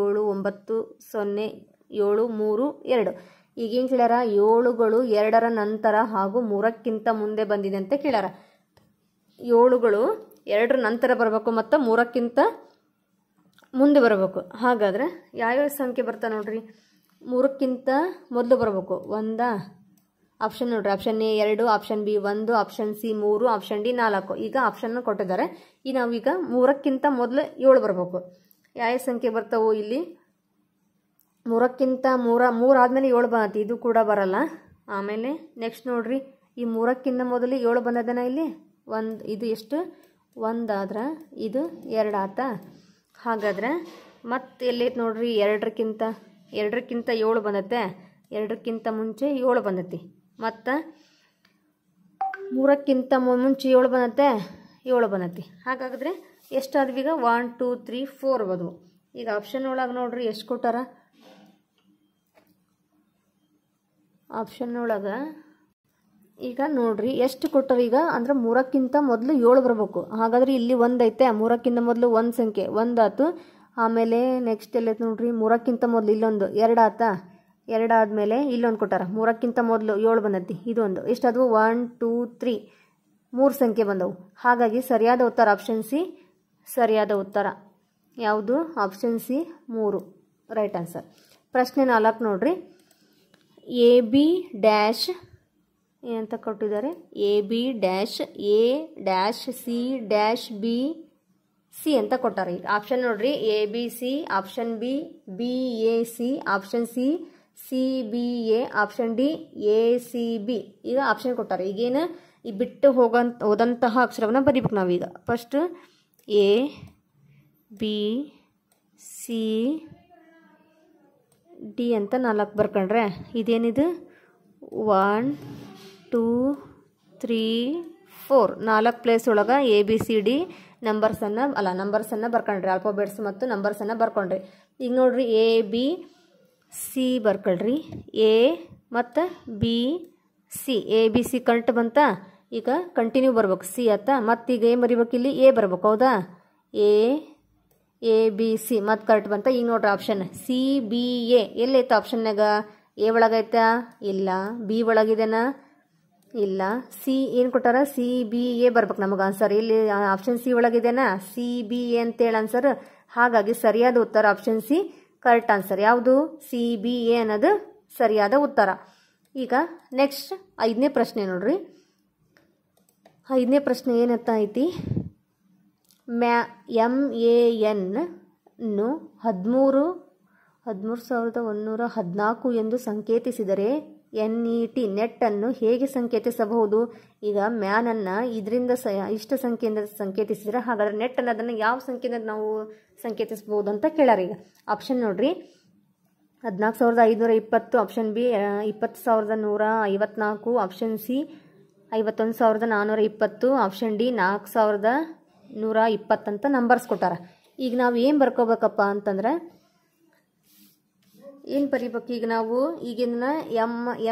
0 7 3 2. ಈಗೇನು ಕೇಳ್ಯಾರ, ಏಳುಗಳು 2ರ ನಂತರ ಹಾಗೂ 3ಕ್ಕಿಂತ ಮುಂದೆ ಬಂದಿದೆ ಅಂತ ಕೇಳ್ಯಾರ. ಏಳುಗಳು 2ರ ನಂತರ ಬರಬೇಕು ಮತ್ತು 3ಕ್ಕಿಂತ ಮುಂದೆ ಬರಬೇಕು. ಹಾಗಾದ್ರೆ ಯಾವ್ಯಾವ ಸಂಖ್ಯೆ ಬರ್ತಾ ನೋಡ್ರಿ, 3ಕ್ಕಿಂತ ಮೊದಲು ಬರಬೇಕು. ಆಪ್ಷನ್ ನೋಡ್ರಿ, option A 2, option B 1, option C 3, option D 4. ಈಗ ಆಪ್ಷನ್ ಕೊಟ್ಟಿದ್ದಾರೆ. ನಾವೀಗ 3ಕ್ಕಿಂತ ಮೊದಲು 7 ಬರಬೇಕು. ಯಾವ ಸಂಖ್ಯೆ ಬರ್ತಾವು ಇಲ್ಲಿ, 3ಕ್ಕಿಂತ 3 ಆದಮೇಲೆ 7 ಬಂದತಿ, ಇದು ಕೂಡ ಬರಲ್ಲ. ಆಮೇಲೆ ನೆಕ್ಸ್ಟ್ ನೋಡ್ರಿ, ಈ 3ಕ್ಕಿಂತ ಮೊದಲು 7 ಬಂದದನ ಇಲ್ಲಿ ಇದು ಎಷ್ಟು 1 ಆದ್ರೆ ಇದು 2 ಆತ. ಹಾಗಾದ್ರೆ ಮತ್ತೆ ಎಲ್ಲೈತೆ ನೋಡ್ರಿ, 2ಕ್ಕಿಂತ 7 ಬಂದತ್ತೆ, 2ಕ್ಕಿಂತ ಮುಂಚೆ 7 ಬಂದತಿ, ಮತ್ತು 3ಕ್ಕಿಂತ ಮುಂಚೆ 7 ಬಂದತ್ತೆ, 7 ಬಂದತಿ. ಹಾಗಾದ್ರೆ ಎಷ್ಟಾದ್ವಿ ಈಗ 1 2 3 4 ಬದವು. ಈಗ ಆಪ್ಷನ್ ಒಳಗೆ ನೋಡ್ರಿ ಎಷ್ಟು ಕೊಟ್ಟಾರ, ಆಪ್ಷನ್ ಒಳಗೆ ಈಗ ನೋಡ್ರಿ ಎಷ್ಟು ಕೊಟ್ಟಾರ ಈಗ ಅಂದ್ರೆ 3ಕ್ಕಿಂತ ಮೊದಲು 7 ಬರಬೇಕು. ಹಾಗಾದ್ರೆ ಇಲ್ಲಿ 1 ಐತೆ, 3ಕ್ಕಿಂತ ಮೊದಲು 1 ಸಂಖ್ಯೆ 1 ಆತು. ಆಮೇಲೆ ನೆಕ್ಸ್ಟ್ ಎಲ್ಲೈತೆ ನೋಡ್ರಿ, 3ಕ್ಕಿಂತ ಮೊದಲು ಇಲ್ಲೊಂದು 2 ಆತ, 2 ಆದಮೇಲೆ ಇಲ್ಲೊಂದು ಕೊಟ್ಟಾರ, 3ಕ್ಕಿಂತ ಮೊದಲು 7 ಬಂದತಿ, ಇದೊಂದು. ಎಷ್ಟಾದವು 1 2 3 3 ಸಂಖ್ಯೆ ಬಂದವು. ಹಾಗಾಗಿ ಸರಿಯಾದ ಉತ್ತರ ಆಪ್ಷನ್ ಸಿ ಸರಿಯಾದ ಉತ್ತರ. ಯಾವುದು, ಆಪ್ಷನ್ ಸಿ 3 ರೈಟ್ ಆನ್ಸರ್. ಪ್ರಶ್ನೆ 4 ನೋಡ್ರಿ, ಎ ಬಿ ಡ್ಯಾಶ್ ಏನಂತ ಕೊಟ್ಟಿದ್ದಾರೆ, A be dash A dash C dash B C ಅಂತ ಕೊಟ್ಟಾರೆ. ಈಗ ಆಪ್ಷನ್ ನೋಡ್ರಿ, A B C, option B B A C, option C C B A, option D A C B. ಈಗ ಆಪ್ಷನ್ ಕೊಟ್ಟಾರೆ. ಈಗೇನು ಈ ಬಿಟ್ಟು ಹೋದಂತಹ ಅಕ್ಷರವನ್ನು ಬರೀಬೇಕು ನಾವೀಗ. First A B C D ಅಂತ 4 ಬರ್ಕೊಂಡ್ರೆ, ಇದೇನಿದು 1 2 3 4 4 ಪ್ಲೇಸ್ ಒಳಗೆ ಎ ಬಿ ಸಿ ಡಿ ನಂಬರ್ಸನ್ನು ಬರ್ಕೊಂಡ್ರಿ, ಆಲ್ಫಾಬೆಟ್ಸ್ ಮತ್ತು ನಂಬರ್ಸನ್ನು ಬರ್ಕೊಂಡ್ರಿ. ಈಗ ನೋಡ್ರಿ, ಎ ಬಿ ಸಿ ಬರ್ಕೊಳ್ರಿ, ಎ ಮತ್ತು B C, A B C correct ಬಂತ. ಈಗ ಕಂಟಿನ್ಯೂ ಬರ್ಬೇಕು, ಸಿ ಆತ. ಮತ್ತೀಗ ಏನು ಬರಿಬೇಕು, ಇಲ್ಲಿ ಎ ಬರ್ಬೇಕು, ಹೌದಾ. ಎ ಬಿ ಸಿ ಮತ್ತು ಕರೆಕ್ಟ್ ಬಂತ. ಈಗ ನೋಡ್ರಿ ಆಪ್ಷನ್ ಸಿ ಬಿ ಎ ಎಲ್ಲೈತೆ ಆಪ್ಷನ್ನಾಗ, ಎ ಒಳಗೈತಾ ಇಲ್ಲ, ಬಿ ಒಳಗಿದೆನಾ ಇಲ್ಲ, ಸಿ ಏನು ಕೊಟ್ಟಾರ ಸಿ ಬಿ ಎ ಬರ್ಬೇಕು ನಮಗೆ ಆನ್ಸರ್. ಇಲ್ಲಿ ಆಪ್ಷನ್ ಸಿ ಒಳಗಿದೆನಾ ಸಿ ಬಿ ಎ ಅಂತೇಳಿ ಆನ್ಸರ್. ಹಾಗಾಗಿ ಸರಿಯಾದ ಉತ್ತರ ಆಪ್ಷನ್ ಸಿ ಕರೆಕ್ಟ್ ಆನ್ಸರ್. ಯಾವುದು, ಸಿ ಬಿ ಎ ಅನ್ನೋದು ಸರಿಯಾದ ಉತ್ತರ. ಈಗ ನೆಕ್ಸ್ಟ್ 5ನೇ ಪ್ರಶ್ನೆ ನೋಡ್ರಿ. 5ನೇ ಪ್ರಶ್ನೆ ಏನಂತ ಐತಿ, MAN ನ್ನು 13,114 ಎಂದು ಸಂಕೇತಿಸಿದರೆ NET ನೆಟ್ ಅನ್ನು ಹೇಗೆ ಸಂಕೇತಿಸಬಹುದು. ಈಗ ಮ್ಯಾನನ್ನು ಇದರಿಂದ ಇಷ್ಟ ಸಂಖ್ಯೆಯಿಂದ ಸಂಕೇತಿಸಿದರೆ, ಹಾಗಾದ್ರೆ ನೆಟ್ ಅನ್ನೋದನ್ನು ಯಾವ ಸಂಖ್ಯೆಯಿಂದ ನಾವು ಸಂಕೇತಿಸಬಹುದು ಅಂತ ಕೇಳಾರ. ಈಗ ಆಪ್ಷನ್ ನೋಡ್ರಿ, 14,520, option B 20,154, option C 51,420, option D 4,120 ಅಂತ ನಂಬರ್ಸ್ ಕೊಟ್ಟಾರ. ಈಗ ನಾವು ಏನು ಬರ್ಕೋಬೇಕಪ್ಪ ಅಂತಂದ್ರೆ, ಏನು ಬರಿಬೇಕು ಈಗ ನಾವು, ಈಗಿನ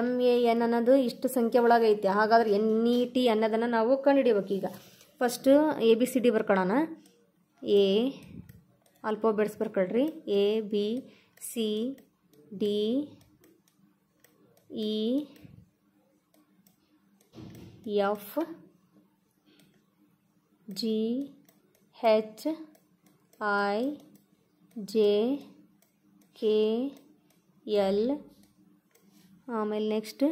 MAN ಅನ್ನೋದು ಇಷ್ಟು ಸಂಖ್ಯೆ ಒಳಗೈತೆ. ಹಾಗಾದ್ರೆ NET ಅನ್ನೋದನ್ನು ನಾವು ಕಂಡುಹಿಡಿಬೇಕು. ಈಗ first A B C D ಬರ್ಕೊಳ್ಳೋಣ. ಎ ಆಲ್ಫಾಬೆಟ್ಸ್ ಬರ್ಕೊಳ್ರಿ, A B C D E F GHIJKL ಆಮೇಲೆ ನೆಕ್ಸ್ಟ್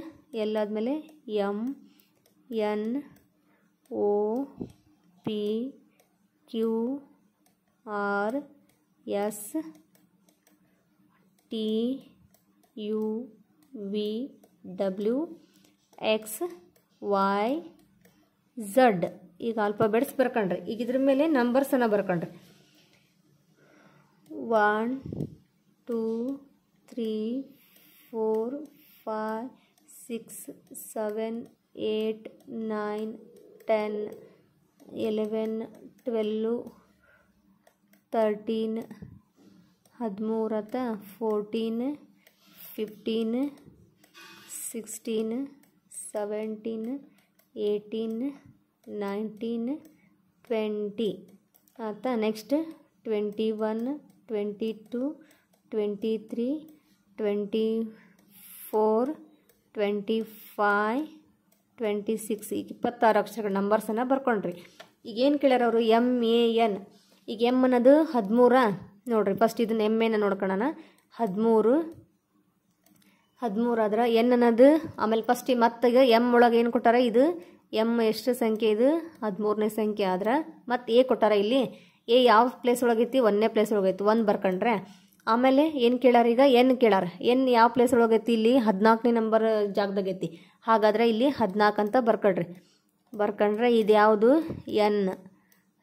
ಎಲ್ ಆದಮೇಲೆ MNOPQRSTUVWXYZ. ಈಗ ಆಲ್ಫಾಬೆಟ್ಸ್ ಬರ್ಕೊಂಡ್ರಿ. ಈಗ ಇದ್ರ ಮೇಲೆ ನಂಬರ್ಸನ್ನು ಬರ್ಕೊಂಡ್ರಿ. 1 2 3 4 5 6 7 8 9 10 11 12 13 13 14 15 16 17 18 19 20 ಆಯ್ತಾ. ನೆಕ್ಸ್ಟ್ 21 22 23 24 25 26 ಈಗ 26 ಅಕ್ಷರಗಳ ನಂಬರ್ಸನ್ನು ಬರ್ಕೊಂಡ್ರಿ. ಈಗ ಏನು ಕೇಳ್ಯಾರ ಅವರು? MAN. ಈಗ ಎಮ್ ಅನ್ನೋದು 13 ನೋಡ್ರಿ. ಫಸ್ಟ್ ಇದನ್ನು MAನ ನೋಡ್ಕೊಳ್ಳೋಣ. 13 ಆದ್ರೆ ಎನ್ ಅನ್ನೋದು ಆಮೇಲೆ ಫಸ್ಟ್ ಮತ್ತೆ ಈಗ ಎಮ್ ಒಳಗೆ ಏನು ಕೊಟ್ಟಾರ? ಇದು ಎಮ್ ಎಷ್ಟು ಸಂಖ್ಯೆ? ಇದು 13ನೇ ಸಂಖ್ಯೆ. ಆದ್ರೆ ಮತ್ತು ಎ ಕೊಟ್ಟಾರ. ಇಲ್ಲಿ ಎ ಯಾವ ಪ್ಲೇಸ್ ಒಳಗೈತಿ? 1ನೇ ಪ್ಲೇಸ್ ಒಳಗೈತಿ. 1 ಬರ್ಕೊಂಡ್ರೆ ಆಮೇಲೆ ಏನು ಕೇಳಾರ? ಈಗ ಎನ್ ಕೇಳಾರ. ಎನ್ ಯಾವ ಪ್ಲೇಸ್ ಒಳಗೈತಿ? ಇಲ್ಲಿ 14ನೇ ನಂಬರ್ ಜಾಗದಾಗೈತಿ. ಹಾಗಾದ್ರೆ ಇಲ್ಲಿ 14 ಅಂತ ಬರ್ಕೊಂಡ್ರೆ ಇದು ಯಾವುದು?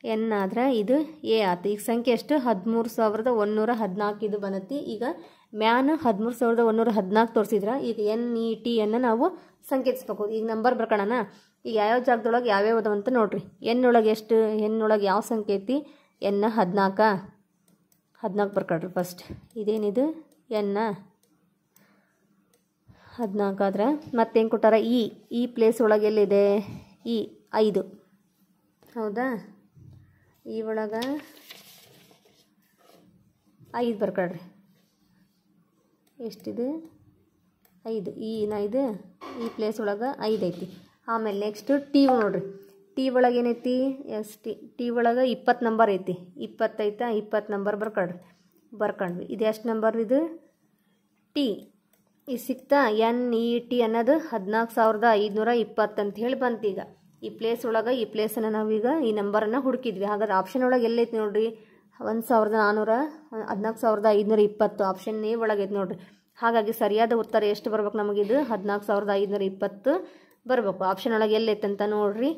ಎನ್ ಆದ್ರೆ ಇದು ಎ ಆಯ್ತು. ಈಗ ಸಂಖ್ಯೆ ಎಷ್ಟು? 13,114 ಇದು ಬಂದತಿ. ಈಗ ಮ್ಯಾನ್ 13,114 ತೋರಿಸಿದ್ರೆ ಈಗ NET ಅನ್ನು ನಾವು ಸಂಕೇತಿಸ್ಬೇಕು. ಈಗ ನಂಬರ್ ಬರ್ಕೊಳ್ಳೋಣ. ಈಗ ಯಾವ್ಯಾವ ಜಾಗದೊಳಗೆ ಯಾವ್ಯಾವ ಅದಾವ ಅಂತ ನೋಡ್ರಿ. ಎನ್ ಒಳಗೆ ಎಷ್ಟು? ಎನ್ ಒಳಗೆ ಯಾವ ಸಂಖ್ಯೆ ಐತಿ? ಎನ್ 14 ಬರ್ಕೊಳ್ರಿ ಫಸ್ಟ್. ಇದೇನಿದು? ಎನ್ನ 14 ಆದ್ರೆ ಮತ್ತೇನು ಕೊಟ್ಟಾರ? ಈ ಪ್ಲೇಸ್ ಒಳಗೆ ಎಲ್ಲಿದೆ? 5 ಹೌದಾ? ಈ ಒಳಗೆ 5 ಬರ್ಕೊಳ್ರಿ. ಎಷ್ಟಿದೆ? 5. ಇದು ಈ ಪ್ಲೇಸ್ ಒಳಗೆ 5 ಐತಿ. ಆಮೇಲೆ ನೆಕ್ಸ್ಟ್ ಟಿ ನೋಡ್ರಿ. ಟಿ ಒಳಗೆ ಏನೈತಿ? ಟಿ ಒಳಗೆ 20 ನಂಬರ್ ಐತಿ. 20 ಐತಾ? 20 ನಂಬರ್ ಬರ್ಕೊಂಡ್ವಿ. ಇದು ಎಷ್ಟು ನಂಬರ್? ಇದು ಟಿ. ಇದು ಸಿಕ್ತಾ? NET ಅನ್ನೋದು 14,520 ಅಂತ ಹೇಳಿ ಬಂತು. ಈಗ ಈ ಪ್ಲೇಸ್ ಒಳಗೆ ಈ ಪ್ಲೇಸನ್ನು ನಾವೀಗ ಈ ನಂಬರನ್ನು ಹುಡುಕಿದ್ವಿ. ಹಾಗಾದ್ರೆ ಆಪ್ಷನ್ ಒಳಗೆ ಎಲ್ಲೈತಿ ನೋಡ್ರಿ? 14,520 ಆಪ್ಷನ್ ಎ ಒಳಗೈತಿ ನೋಡ್ರಿ. ಹಾಗಾಗಿ ಸರಿಯಾದ ಉತ್ತರ ಎಷ್ಟು ಬರ್ಬೇಕು ನಮಗಿದು? 14,520 ಬರಬೇಕು. ಆಪ್ಷನ್ ಒಳಗೆ ಎಲ್ಲೈತೆ ಅಂತ ನೋಡ್ರಿ.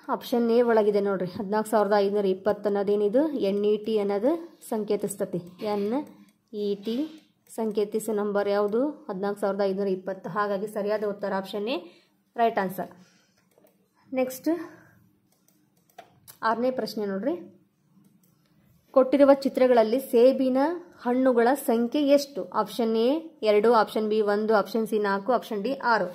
ಆಪ್ಷನ್ ಎ ಒಳಗಿದೆ ನೋಡ್ರಿ. 14,520 ಅನ್ನೋದೇನಿದು? NET ಅನ್ನೋದು ಸಂಕೇತಿಸ್ತತಿ. NET ಸಂಕೇತಿಸೋ ನಂಬರ್ ಯಾವುದು? 14,520. ಹಾಗಾಗಿ ಸರಿಯಾದ ಉತ್ತರ option A right answer. Next 6ನೇ ಪ್ರಶ್ನೆ ನೋಡ್ರಿ. ಕೊಟ್ಟಿರುವ ಚಿತ್ರಗಳಲ್ಲಿ ಸೇಬಿನ ಹಣ್ಣುಗಳ ಸಂಖ್ಯೆ ಎಷ್ಟು? Option A 2, option B 1, option C 4, option D 6.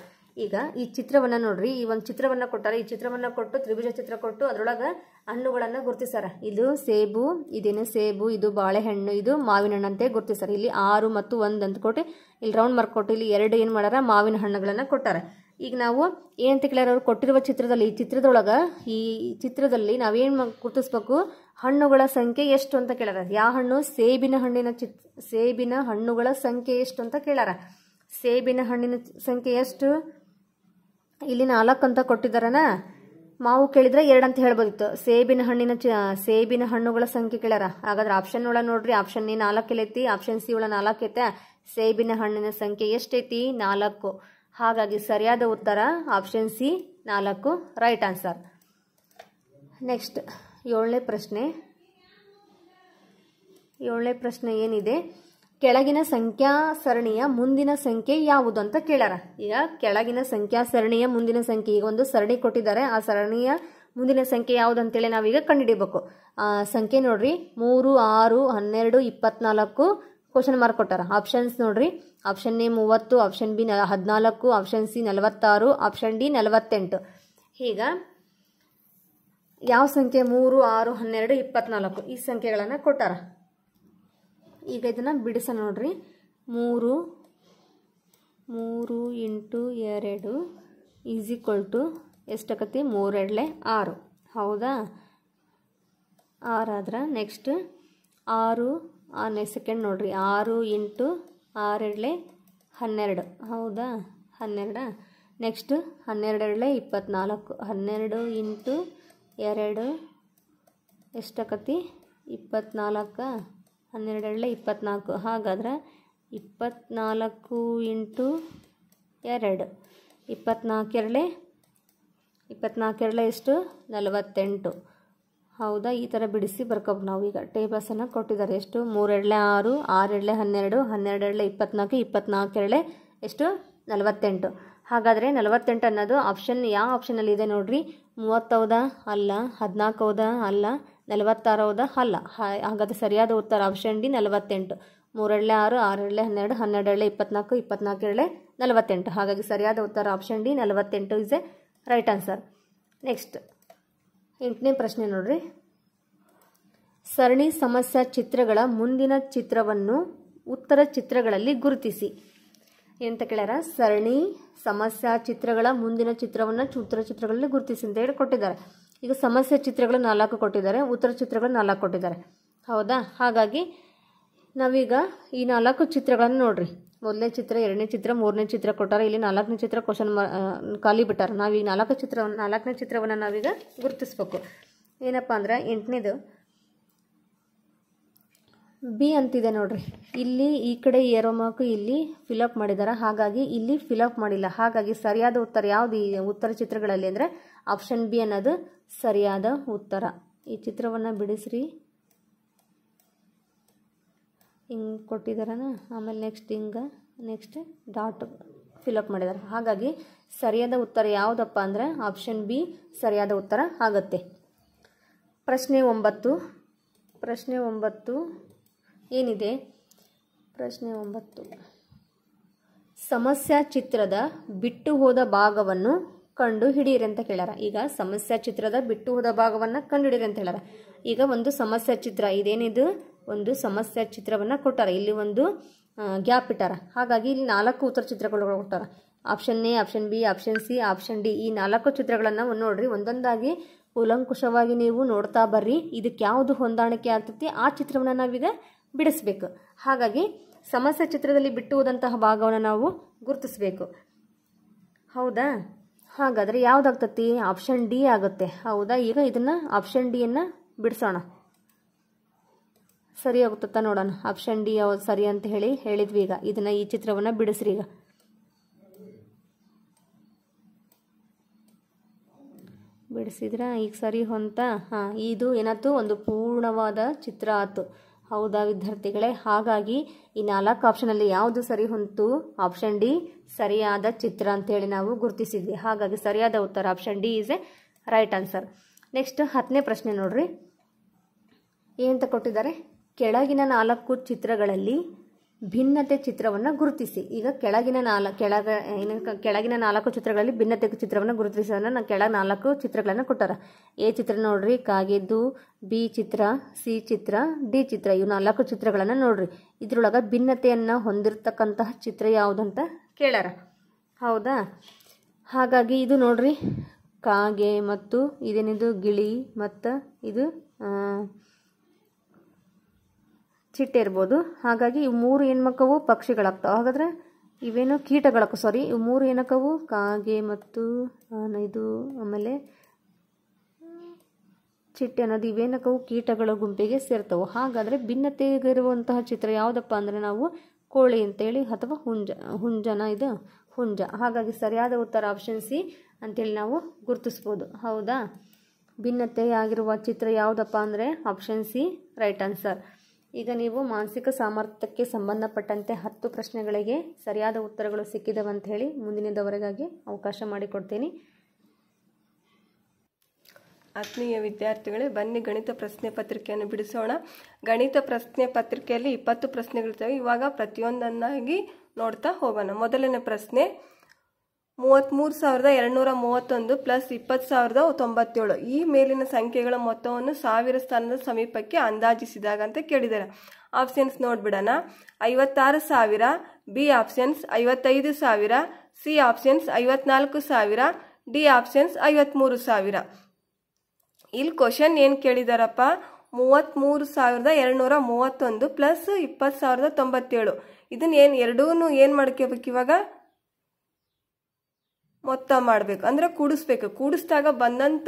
ಈಗ ಈ ಚಿತ್ರವನ್ನು ನೋಡ್ರಿ. ಈ ಒಂದು ಚಿತ್ರವನ್ನು ಕೊಟ್ಟಾರೆ. ಈ ಚಿತ್ರವನ್ನು ಕೊಟ್ಟು ತ್ರಿಭುಜ ಚಿತ್ರ ಕೊಟ್ಟು ಅದರೊಳಗೆ ಹಣ್ಣುಗಳನ್ನು ಗುರುತಿಸಾರ. ಇದು ಸೇಬು, ಇದೇನು ಸೇಬು, ಇದು ಬಾಳೆಹಣ್ಣು, ಇದು ಮಾವಿನ ಹಣ್ಣು ಅಂತ ಗುರುತಿಸಾರ. ಇಲ್ಲಿ 6 ಮತ್ತು 1 ಅಂತ ಕೊಟ್ಟು ಇಲ್ಲಿ ರೌಂಡ್ ಮಾರ್ಕ್ ಕೊಟ್ಟು ಇಲ್ಲಿ 2 ಏನು ಮಾಡ್ಯಾರ? ಮಾವಿನ ಹಣ್ಣುಗಳನ್ನು ಕೊಟ್ಟಾರ. ಈಗ ನಾವು ಏನಂತ ಕೇಳ್ಯಾರ? ಅವ್ರು ಕೊಟ್ಟಿರುವ ಚಿತ್ರದಲ್ಲಿ ಈ ಚಿತ್ರದಲ್ಲಿ ನಾವೇನು ಗುರುತಿಸ್ಬೇಕು? ಹಣ್ಣುಗಳ ಸಂಖ್ಯೆ ಎಷ್ಟು ಅಂತ ಕೇಳ್ಯಾರ. ಯಾವ ಹಣ್ಣು? ಸೇಬಿನ ಹಣ್ಣುಗಳ ಸಂಖ್ಯೆ ಎಷ್ಟು ಅಂತ ಕೇಳ್ಯಾರ. ಸೇಬಿನ ಹಣ್ಣಿನ ಸಂಖ್ಯೆ ಎಷ್ಟು? ಇಲ್ಲಿ 4 ಅಂತ ಕೊಟ್ಟಿದ್ದಾರನ. ಮಾವು ಕೇಳಿದ್ರೆ 2 ಅಂತ ಹೇಳ್ಬೋದಿತ್ತು. ಸೇಬಿನ ಹಣ್ಣುಗಳ ಸಂಖ್ಯೆ ಕೇಳ್ಯಾರ. ಹಾಗಾದ್ರೆ ಆಪ್ಷನ್ ಒಳಗೆ ನೋಡ್ರಿ. ಆಪ್ಷನ್ ಎ 4 ಐತಿ, ಆಪ್ಷನ್ ಸಿ ಒಳಗೆ 4 ಐತೆ. ಸೇಬಿನ ಹಣ್ಣಿನ ಸಂಖ್ಯೆ ಎಷ್ಟೈತಿ? 4. ಹಾಗಾಗಿ ಸರಿಯಾದ ಉತ್ತರ option C 4 right answer. Next 7ನೇ ಪ್ರಶ್ನೆ ಏನಿದೆ? ಕೆಳಗಿನ ಸಂಖ್ಯಾ ಸರಣಿಯ ಮುಂದಿನ ಸಂಖ್ಯೆ ಯಾವುದು ಅಂತ ಕೇಳ್ಯಾರ. ಈಗ ಕೆಳಗಿನ ಸಂಖ್ಯಾ ಸರಣಿಯ ಮುಂದಿನ ಸಂಖ್ಯೆ, ಈಗ ಒಂದು ಸರಣಿ ಕೊಟ್ಟಿದ್ದಾರೆ. ಆ ಸರಣಿಯ ಮುಂದಿನ ಸಂಖ್ಯೆ ಯಾವುದು ಅಂತೇಳಿ ನಾವೀಗ ಕಂಡುಹಿಡಿಬೇಕು. ಸಂಖ್ಯೆ ನೋಡ್ರಿ. 3, 6, 12, 24 ಕ್ವಶನ್ ಮಾರ್ಕ್ ಕೊಟ್ಟಾರ. ಆಪ್ಷನ್ಸ್ ನೋಡ್ರಿ. Option A 30, option B 14, option C 46, option D 48. ಈಗ ಯಾವ ಸಂಖ್ಯೆ? 3, 6, 12, 24 ಈ ಸಂಖ್ಯೆಗಳನ್ನು ಕೊಟ್ಟಾರ. ಈಗ ಇದನ್ನು ಬಿಡಿಸ ನೋಡ್ರಿ. 3 × 2 ಈಸ್ ಈಕ್ವಲ್ ಟು ಎಷ್ಟಾಗತ್ತೆ? 3 2 6. ಹೌದಾ? 6 ಆದ್ರೆ ನೆಕ್ಸ್ಟ್ 6 ಸೆಕೆಂಡ್ ನೋಡ್ರಿ, 6 ಇಂಟು 6 ಎರಡಲೆ 12, ಹೌದಾ? 12. Next 12 ಎರಡಲೆ 24, 12 into 2 ಎಷ್ಟಾಕತಿ? 24. 12 ಎರಡಲೆ 24. ಹಾಗಾದ್ರೆ 24 ಇಂಟು 2, 24 ಎರಡಲೆ ಎಷ್ಟು? 48. ಹೌದಾ? ಈ ಥರ ಬಿಡಿಸಿ ಬರ್ಕೋಬೇಕು ನಾವು. ಈಗ ಟೇಬಲ್ಸನ್ನು ಕೊಟ್ಟಿದ್ದಾರೆ. ಎಷ್ಟು? 3 ಎರಡಲೆ 6, 6 ಎರಡಲೆ 12, 12 ಎರಡಲೆ 24, 24 ಎರಡಲೆ ಎಷ್ಟು? 48. ಹಾಗಾದರೆ 48 ಅನ್ನೋದು ಆಪ್ಷನ್ ಯಾವ ಆಪ್ಷನಲ್ಲಿ ಇದೆ ನೋಡ್ರಿ? 30 ಹೌದಾ? ಅಲ್ಲ. 14 ಹೌದಾ? ಅಲ್ಲ. 46 ಹೌದಾ? ಅಲ್ಲ. ಹಾಗಾದರೆ ಸರಿಯಾದ ಉತ್ತರ ಆಪ್ಷನ್ ಡಿ 48. 3 ಎರಡಲೆ 6, 6 ಎರಡಲೆ 12, 12 ಎರಡಲೆ 24, 24 ಎರಡಲೆ 48. ಹಾಗಾಗಿ ಸರಿಯಾದ ಉತ್ತರ option D 48 is a right answer. Next 8ನೇ ಪ್ರಶ್ನೆ ನೋಡ್ರಿ. ಸರಣಿ ಸಮಸ್ಯಾ ಚಿತ್ರಗಳ ಮುಂದಿನ ಚಿತ್ರವನ್ನು ಉತ್ತರ ಚಿತ್ರಗಳಲ್ಲಿ ಗುರುತಿಸಿ ಅಂತ ಕೇಳ್ಯಾರ. ಸರಣಿ ಸಮಸ್ಯಾ ಚಿತ್ರಗಳ ಮುಂದಿನ ಚಿತ್ರವನ್ನು ಉತ್ತರ ಚಿತ್ರಗಳಲ್ಲಿ ಗುರುತಿಸಿ ಅಂತ ಹೇಳಿ ಕೊಟ್ಟಿದ್ದಾರೆ. ಈಗ ಸಮಸ್ಯೆ ಚಿತ್ರಗಳು 4 ಕೊಟ್ಟಿದ್ದಾರೆ, ಉತ್ತರ ಚಿತ್ರಗಳು 4 ಕೊಟ್ಟಿದ್ದಾರೆ. ಹೌದಾ? ಹಾಗಾಗಿ ನಾವೀಗ ಈ 4 ಚಿತ್ರಗಳನ್ನು ನೋಡ್ರಿ. ಮೊದಲನೇ ಚಿತ್ರ, 2ನೇ ಚಿತ್ರ, 3ನೇ ಚಿತ್ರ ಕೊಟ್ಟಾರೆ. ಇಲ್ಲಿ 4ನೇ ಚಿತ್ರ ಕ್ವಶನ್ ಖಾಲಿ ಬಿಟ್ಟಾರೆ. ನಾವೀಗ 4ನೇ ಚಿತ್ರವನ್ನು ನಾವೀಗ ಗುರುತಿಸ್ಬೇಕು. ಏನಪ್ಪ ಅಂದ್ರೆ 8ನೇದು ಬಿ ಅಂತಿದೆ ನೋಡ್ರಿ. ಇಲ್ಲಿ ಈ ಕಡೆ ಏರೋ ಮಾರ್ಕ್ ಇಲ್ಲಿ ಫಿಲಪ್ ಮಾಡಿದ್ದಾರೆ, ಹಾಗಾಗಿ ಇಲ್ಲಿ ಫಿಲಪ್ ಮಾಡಿಲ್ಲ. ಹಾಗಾಗಿ ಸರಿಯಾದ ಉತ್ತರ ಯಾವುದು ಈ ಉತ್ತರ ಚಿತ್ರಗಳಲ್ಲಿ ಅಂದರೆ ಆಪ್ಷನ್ ಬಿ ಅನ್ನೋದು ಸರಿಯಾದ ಉತ್ತರ. ಈ ಚಿತ್ರವನ್ನು ಬಿಡಿಸ್ರಿ. ಹಿಂಗೆ ಕೊಟ್ಟಿದ್ದಾರನ, ಆಮೇಲೆ ನೆಕ್ಸ್ಟ್ ಹಿಂಗೆ, ನೆಕ್ಸ್ಟ್ ಡಾಟ್ ಫಿಲಪ್ ಮಾಡಿದ್ದಾರೆ. ಹಾಗಾಗಿ ಸರಿಯಾದ ಉತ್ತರ ಯಾವುದಪ್ಪ ಅಂದರೆ ಆಪ್ಷನ್ ಬಿ ಸರಿಯಾದ ಉತ್ತರ ಆಗುತ್ತೆ. ಪ್ರಶ್ನೆ 9 ಏನಿದೆ? ಪ್ರಶ್ನೆ 9 ಸಮಸ್ಯಾ ಚಿತ್ರದ ಬಿಟ್ಟು ಹೋದ ಭಾಗವನ್ನು ಕಂಡು ಹಿಡಿಯಿರಿ ಅಂತ ಕೇಳ್ಯಾರ. ಈಗ ಸಮಸ್ಯಾ ಚಿತ್ರದ ಬಿಟ್ಟು ಹೋದ ಭಾಗವನ್ನು ಕಂಡು ಹಿಡಿಯಿರಿ ಅಂತ ಹೇಳ್ಯಾರ. ಈಗ ಒಂದು ಸಮಸ್ಯಾ ಚಿತ್ರ ಇದೇನಿದು? ಒಂದು ಸಮಸ್ಯಾ ಚಿತ್ರವನ್ನು ಕೊಟ್ಟಾರ. ಇಲ್ಲಿ ಒಂದು ಗ್ಯಾಪ್ ಇಟ್ಟಾರ. ಹಾಗಾಗಿ ಇಲ್ಲಿ 4 ಉತ್ತರ ಚಿತ್ರಗಳು ಕೊಟ್ಟಾರ. Option A, option B, option C, option D. ಈ 4 ಚಿತ್ರಗಳನ್ನು ನೋಡ್ರಿ. ಒಂದೊಂದಾಗಿ ಕೂಲಂಕುಷವಾಗಿ ನೀವು ನೋಡ್ತಾ ಬರ್ರಿ. ಇದಕ್ಕೆ ಯಾವುದು ಹೊಂದಾಣಿಕೆ ಆಗ್ತೈತಿ ಆ ಚಿತ್ರವನ್ನು ನಾವೀಗ ಬಿಡಿಸ್ಬೇಕು. ಹಾಗಾಗಿ ಸಮಸ್ಯೆ ಚಿತ್ರದಲ್ಲಿ ಬಿಟ್ಟು ಹೋದಂತಹ ಭಾಗವನ್ನು ನಾವು ಗುರುತಿಸಬೇಕು. ಹೌದಾ? ಹಾಗಾದರೆ ಯಾವುದಾಗ್ತತಿ? ಆಪ್ಷನ್ ಡಿ ಆಗುತ್ತೆ. ಹೌದಾ? ಈಗ ಇದನ್ನು ಆಪ್ಷನ್ ಡಿಯನ್ನು ಬಿಡಿಸೋಣ. ಸರಿ ಆಗುತ್ತಾ ನೋಡೋಣ. ಆಪ್ಷನ್ ಡಿ ಯಾವ್ದು ಸರಿ ಅಂತ ಹೇಳಿದ್ವಿ. ಈಗ ಇದನ್ನು ಈ ಚಿತ್ರವನ್ನು ಬಿಡಿಸ್ರಿ. ಈಗ ಬಿಡಿಸಿದ್ರ ಈಗ ಸರಿ ಹೊಂತ. ಇದು ಏನಾಯ್ತು? ಒಂದು ಪೂರ್ಣವಾದ ಚಿತ್ರ ಆಯ್ತು. ಹೌದಾ ವಿದ್ಯಾರ್ಥಿಗಳೇ? ಹಾಗಾಗಿ ಈ 4 ಆಪ್ಷನಲ್ಲಿ ಯಾವುದು ಸರಿ ಹೊಂತು? ಆಪ್ಷನ್ ಡಿ ಸರಿಯಾದ ಚಿತ್ರ ಅಂತೇಳಿ ನಾವು ಗುರುತಿಸಿದ್ವಿ. ಹಾಗಾಗಿ ಸರಿಯಾದ ಉತ್ತರ option D is a right answer. Next 10ನೇ ಪ್ರಶ್ನೆ ನೋಡ್ರಿ. ಏನಂತ ಕೊಟ್ಟಿದ್ದಾರೆ? ಕೆಳಗಿನ 4 ಚಿತ್ರಗಳಲ್ಲಿ ಭಿನ್ನತೆ ಚಿತ್ರವನ್ನು ಗುರುತಿಸಿ. ಈಗ ಕೆಳಗಿನ 4 ಚಿತ್ರಗಳಲ್ಲಿ ಭಿನ್ನತೆ ಚಿತ್ರವನ್ನು ಗುರುತಿಸೋಣ. ಕೆಳಗೆ 4 ಚಿತ್ರಗಳನ್ನು ಕೊಟ್ಟಾರ. ಎ ಚಿತ್ರ ನೋಡ್ರಿ, ಕಾಗೆದ್ದು, ಬಿ ಚಿತ್ರ, ಸಿ ಚಿತ್ರ, ಡಿ ಚಿತ್ರ. ಇವು 4 ಚಿತ್ರಗಳನ್ನು ನೋಡ್ರಿ. ಇದ್ರೊಳಗೆ ಭಿನ್ನತೆಯನ್ನು ಹೊಂದಿರತಕ್ಕಂತಹ ಚಿತ್ರ ಯಾವುದಂತ ಕೇಳ್ಯಾರ. ಹೌದಾ? ಹಾಗಾಗಿ ಇದು ನೋಡ್ರಿ, ಕಾಗೆ ಮತ್ತು ಇದೇನಿದು ಗಿಳಿ ಮತ್ತು ಇದು ಚಿಟ್ಟೆ ಇರ್ಬೋದು. ಹಾಗಾಗಿ ಇವು 3 ಏನ್ಮಕ್ಕವು? ಪಕ್ಷಿಗಳಾಗ್ತಾವೆ. ಹಾಗಾದ್ರೆ ಇವೇನು ಕೀಟಗಳಕ್ಕೂ ಇವು 3 ಏನಕ್ಕವು? ಕಾಗೆ ಮತ್ತು ಇದು ಆಮೇಲೆ ಚಿಟ್ಟೆ ಅನ್ನೋದು ಇವೇನಕ್ಕವು? ಕೀಟಗಳ ಗುಂಪಿಗೆ ಸೇರ್ತವೆ. ಹಾಗಾದರೆ ಭಿನ್ನತೆಗಿರುವಂತಹ ಚಿತ್ರ ಯಾವುದಪ್ಪ ಅಂದರೆ ನಾವು ಕೋಳಿ ಅಂತೇಳಿ ಅಥವಾ ಹುಂಜ. ಹಾಗಾಗಿ ಸರಿಯಾದ ಉತ್ತರ ಆಪ್ಷನ್ ಸಿ ಅಂತೇಳಿ ನಾವು ಗುರುತಿಸ್ಬೋದು. ಹೌದಾ? ಭಿನ್ನತೆ ಆಗಿರುವ ಚಿತ್ರ ಯಾವುದಪ್ಪ ಅಂದರೆ ಆಪ್ಷನ್ ಸಿ ರೈಟ್ ಆನ್ಸರ್. ಈಗ ನೀವು ಮಾನಸಿಕ ಸಾಮರ್ಥ್ಯಕ್ಕೆ ಸಂಬಂಧಪಟ್ಟಂತೆ 10 ಪ್ರಶ್ನೆಗಳಿಗೆ ಸರಿಯಾದ ಉತ್ತರಗಳು ಸಿಕ್ಕಿದವಂತ ಹೇಳಿ ಮುಂದಿನದವರೆಗಾಗಿ ಅವಕಾಶ ಮಾಡಿಕೊಡ್ತೀನಿ. ಆತ್ಮೀಯ ವಿದ್ಯಾರ್ಥಿಗಳೇ, ಬನ್ನಿ ಗಣಿತ ಪ್ರಶ್ನೆ ಪತ್ರಿಕೆಯನ್ನು ಬಿಡಿಸೋಣ. ಗಣಿತ ಪ್ರಶ್ನೆ ಪತ್ರಿಕೆಯಲ್ಲಿ 20 ಪ್ರಶ್ನೆಗಳಿರ್ತವೆ. ಇವಾಗ ಪ್ರತಿಯೊಂದನ್ನಾಗಿ ನೋಡ್ತಾ ಹೋಗೋಣ. ಮೊದಲನೇ ಪ್ರಶ್ನೆ 33,231 ಪ್ಲಸ್ 20,097 ಈ ಮೇಲಿನ ಸಂಖ್ಯೆಗಳ ಮೊತ್ತವನ್ನು 1000 ಸ್ಥಾನದ ಸಮೀಪಕ್ಕೆ ಅಂದಾಜಿಸಿದಾಗ ಅಂತ ಕೇಳಿದ್ದಾರೆ. ಆಪ್ಷನ್ಸ್ ನೋಡ್ಬಿಡೋಣ. 56,000, B options 55,000, C options 54,000, D options 53,000. ಇಲ್ಲಿ ಕ್ವಶನ್ ಏನು ಕೇಳಿದಾರಪ್ಪ, 33,231 ಪ್ಲಸ್ 20,097. ಇದನ್ನ ಎರಡೂ ಏನು ಮಾಡ್ಕೋಬೇಕು, ಇವಾಗ ಮೊತ್ತ ಮಾಡಬೇಕು, ಅಂದರೆ ಕೂಡಿಸ್ಬೇಕು. ಕೂಡಿಸಿದಾಗ ಬಂದಂಥ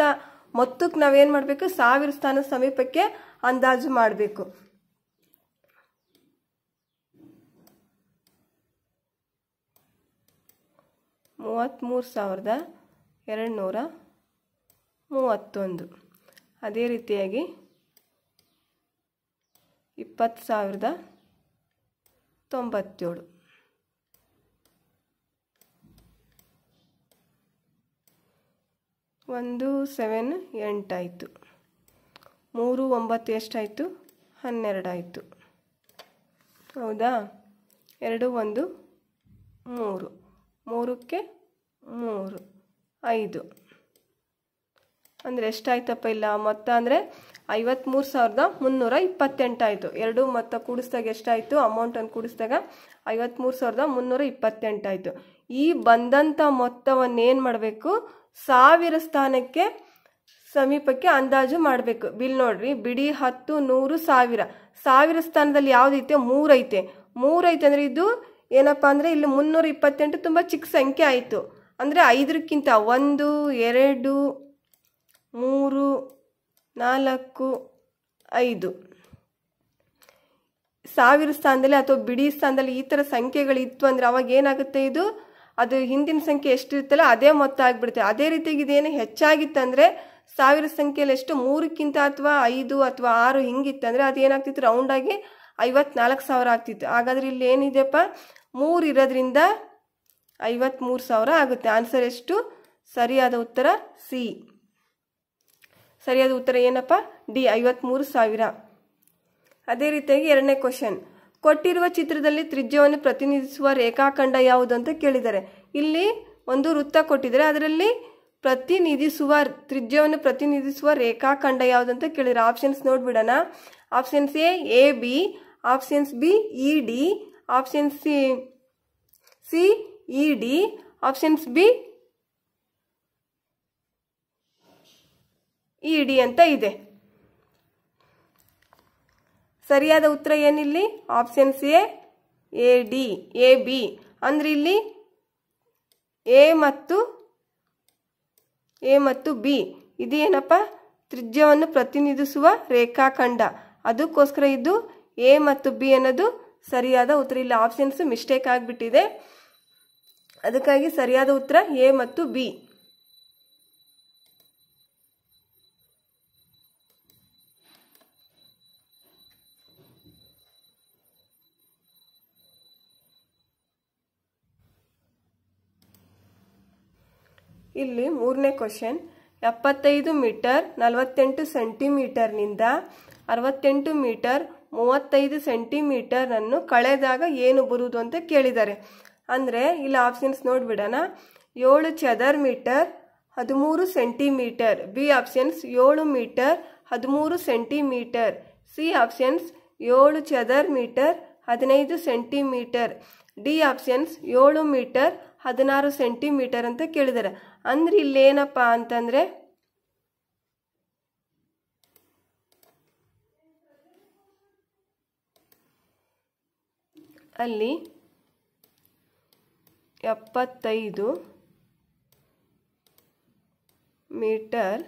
ಮೊತ್ತಕ್ಕೆ ನಾವೇನು ಮಾಡಬೇಕು, 1000 ಸ್ಥಾನ ಸಮೀಪಕ್ಕೆ ಅಂದಾಜು ಮಾಡಬೇಕು. $33,231. ಅದೇ ರೀತಿಯಾಗಿ 20,097. 178 ಆಯಿತು. 3 9 ಎಷ್ಟಾಯಿತು, 12 ಆಯಿತು. ಹೌದಾ? 2 1 3, 3ಕ್ಕೆ 3 5 ಅಂದರೆ ಎಷ್ಟಾಯ್ತಪ್ಪ ಇಲ್ಲ ಮೊತ್ತ ಅಂದರೆ 53,328 ಆಯಿತು. ಎರಡು ಮೊತ್ತ ಕೂಡಿಸಿದಾಗ ಎಷ್ಟಾಯಿತು, ಅಮೌಂಟನ್ನು ಕೂಡಿಸಿದಾಗ 53,328 ಆಯಿತು. ಈ ಬಂದಂಥ ಮೊತ್ತವನ್ನು ಏನು ಮಾಡಬೇಕು, 1000 ಸ್ಥಾನಕ್ಕೆ ಸಮೀಪಕ್ಕೆ ಅಂದಾಜು ಮಾಡಬೇಕು. ಬಿಲ್ ನೋಡ್ರಿ, ಬಿಡಿ 10 100 1000. 1000 ಸ್ಥಾನದಲ್ಲಿ ಯಾವುದೈತೆ, 3 ಐತೆ. 3 ಐತೆ ಅಂದರೆ ಇದು ಏನಪ್ಪ ಅಂದರೆ ಇಲ್ಲಿ 328 ತುಂಬ ಚಿಕ್ಕ ಸಂಖ್ಯೆ ಆಯಿತು. ಅಂದರೆ 5ಕ್ಕಿಂತ 1 2 3 4 5 1000 ಸ್ಥಾನದಲ್ಲಿ ಅಥವಾ ಬಿಡಿ ಸ್ಥಾನದಲ್ಲಿ ಈ ಥರ ಸಂಖ್ಯೆಗಳಿತ್ತು ಅಂದರೆ ಅವಾಗ ಏನಾಗುತ್ತೆ, ಇದು ಅದು ಹಿಂದಿನ ಸಂಖ್ಯೆ ಎಷ್ಟಿರುತ್ತಲ್ಲ ಅದೇ ಮೊತ್ತ ಆಗಿಬಿಡುತ್ತೆ. ಅದೇ ರೀತಿಯಾಗಿ ಇದೇನು ಹೆಚ್ಚಾಗಿತ್ತಂದರೆ 1000 ಸಂಖ್ಯೆಯಲ್ಲಿ ಎಷ್ಟು 3ಕ್ಕಿಂತ ಅಥವಾ 5 ಅಥವಾ 6 ಹಿಂಗಿತ್ತಂದರೆ ಅದು ಏನಾಗ್ತಿತ್ತು, ರೌಂಡಾಗಿ 54,000 ಆಗ್ತಿತ್ತು. ಹಾಗಾದರೆ ಇಲ್ಲಿ ಏನಿದೆಯಪ್ಪ, 3 ಇರೋದ್ರಿಂದ 53,000 ಆಗುತ್ತೆ. ಆನ್ಸರ್ ಎಷ್ಟು? ಸರಿಯಾದ ಉತ್ತರ ಸಿ. ಸರಿಯಾದ ಉತ್ತರ ಏನಪ್ಪ, ಡಿ, 53,000. ಅದೇ ರೀತಿಯಾಗಿ ಎರಡನೇ ಕ್ವಶನ್, ಕೊಟ್ಟಿರುವ ಚಿತ್ರದಲ್ಲಿ ತ್ರಿಜ್ಯವನ್ನು ಪ್ರತಿನಿಧಿಸುವ ರೇಖಾಖಂಡ ಯಾವುದು ಅಂತ ಕೇಳಿದ್ದಾರೆ. ಇಲ್ಲಿ ಒಂದು ವೃತ್ತ ಕೊಟ್ಟಿದ್ದಾರೆ, ಅದರಲ್ಲಿ ತ್ರಿಜ್ಯವನ್ನು ಪ್ರತಿನಿಧಿಸುವ ರೇಖಾಖಂಡ ಯಾವುದು ಅಂತ ಕೇಳಿದ್ದಾರೆ. ಆಪ್ಷನ್ಸ್ ನೋಡ್ಬಿಡೋಣ. Options A B, options B E D, options C E D, options B E D ಅಂತ ಇದೆ. ಸರಿಯಾದ ಉತ್ತರ ಏನಿಲ್ಲಿ, options A D, A B. ಅಂದ್ರೆ ಇಲ್ಲಿ ಎ ಮತ್ತು ಬಿ ಇದೇನಪ್ಪ, ತ್ರಿಜ್ಯವನ್ನು ಪ್ರತಿನಿಧಿಸುವ ರೇಖಾಖಂಡ. ಅದಕ್ಕೋಸ್ಕರ ಇದು ಎ ಮತ್ತು ಬಿ ಅನ್ನೋದು ಸರಿಯಾದ ಉತ್ತರ. ಇಲ್ಲಿ ಆಪ್ಷನ್ಸ್ ಮಿಸ್ಟೇಕ್ ಆಗಿಬಿಟ್ಟಿದೆ, ಅದಕ್ಕಾಗಿ ಸರಿಯಾದ ಉತ್ತರ ಎ ಮತ್ತು ಬಿ. ಇಲ್ಲಿ ಮೂರನೇ ಕ್ವಶನ್, 75 ಮೀಟರ್ 48 ಸೆಂಟಿಮೀಟರ್ನಿಂದ 68 ಮೀಟರ್ 35 ಸೆಂಟಿಮೀಟರ್ ಅನ್ನು ಕಳೆದಾಗ ಏನು ಬರುವುದು ಅಂತ ಕೇಳಿದ್ದಾರೆ. ಅಂದರೆ ಇಲ್ಲಿ ಆಪ್ಷನ್ಸ್ ನೋಡ್ಬಿಡೋಣ. 7 ಚದರ metre 13 centimetre, B options 7 metre 13 centimetre, C options 7 ಚದರ metre 15 centimetre, D options 7 metre 16 centimetre ಅಂತ ಕೇಳಿದ್ದಾರೆ. ಅಂದ್ರೆ ಇಲ್ಲೇನಪ್ಪ ಅಂತಂದ್ರೆ ಅಲ್ಲಿ 75 ಮೀಟರ್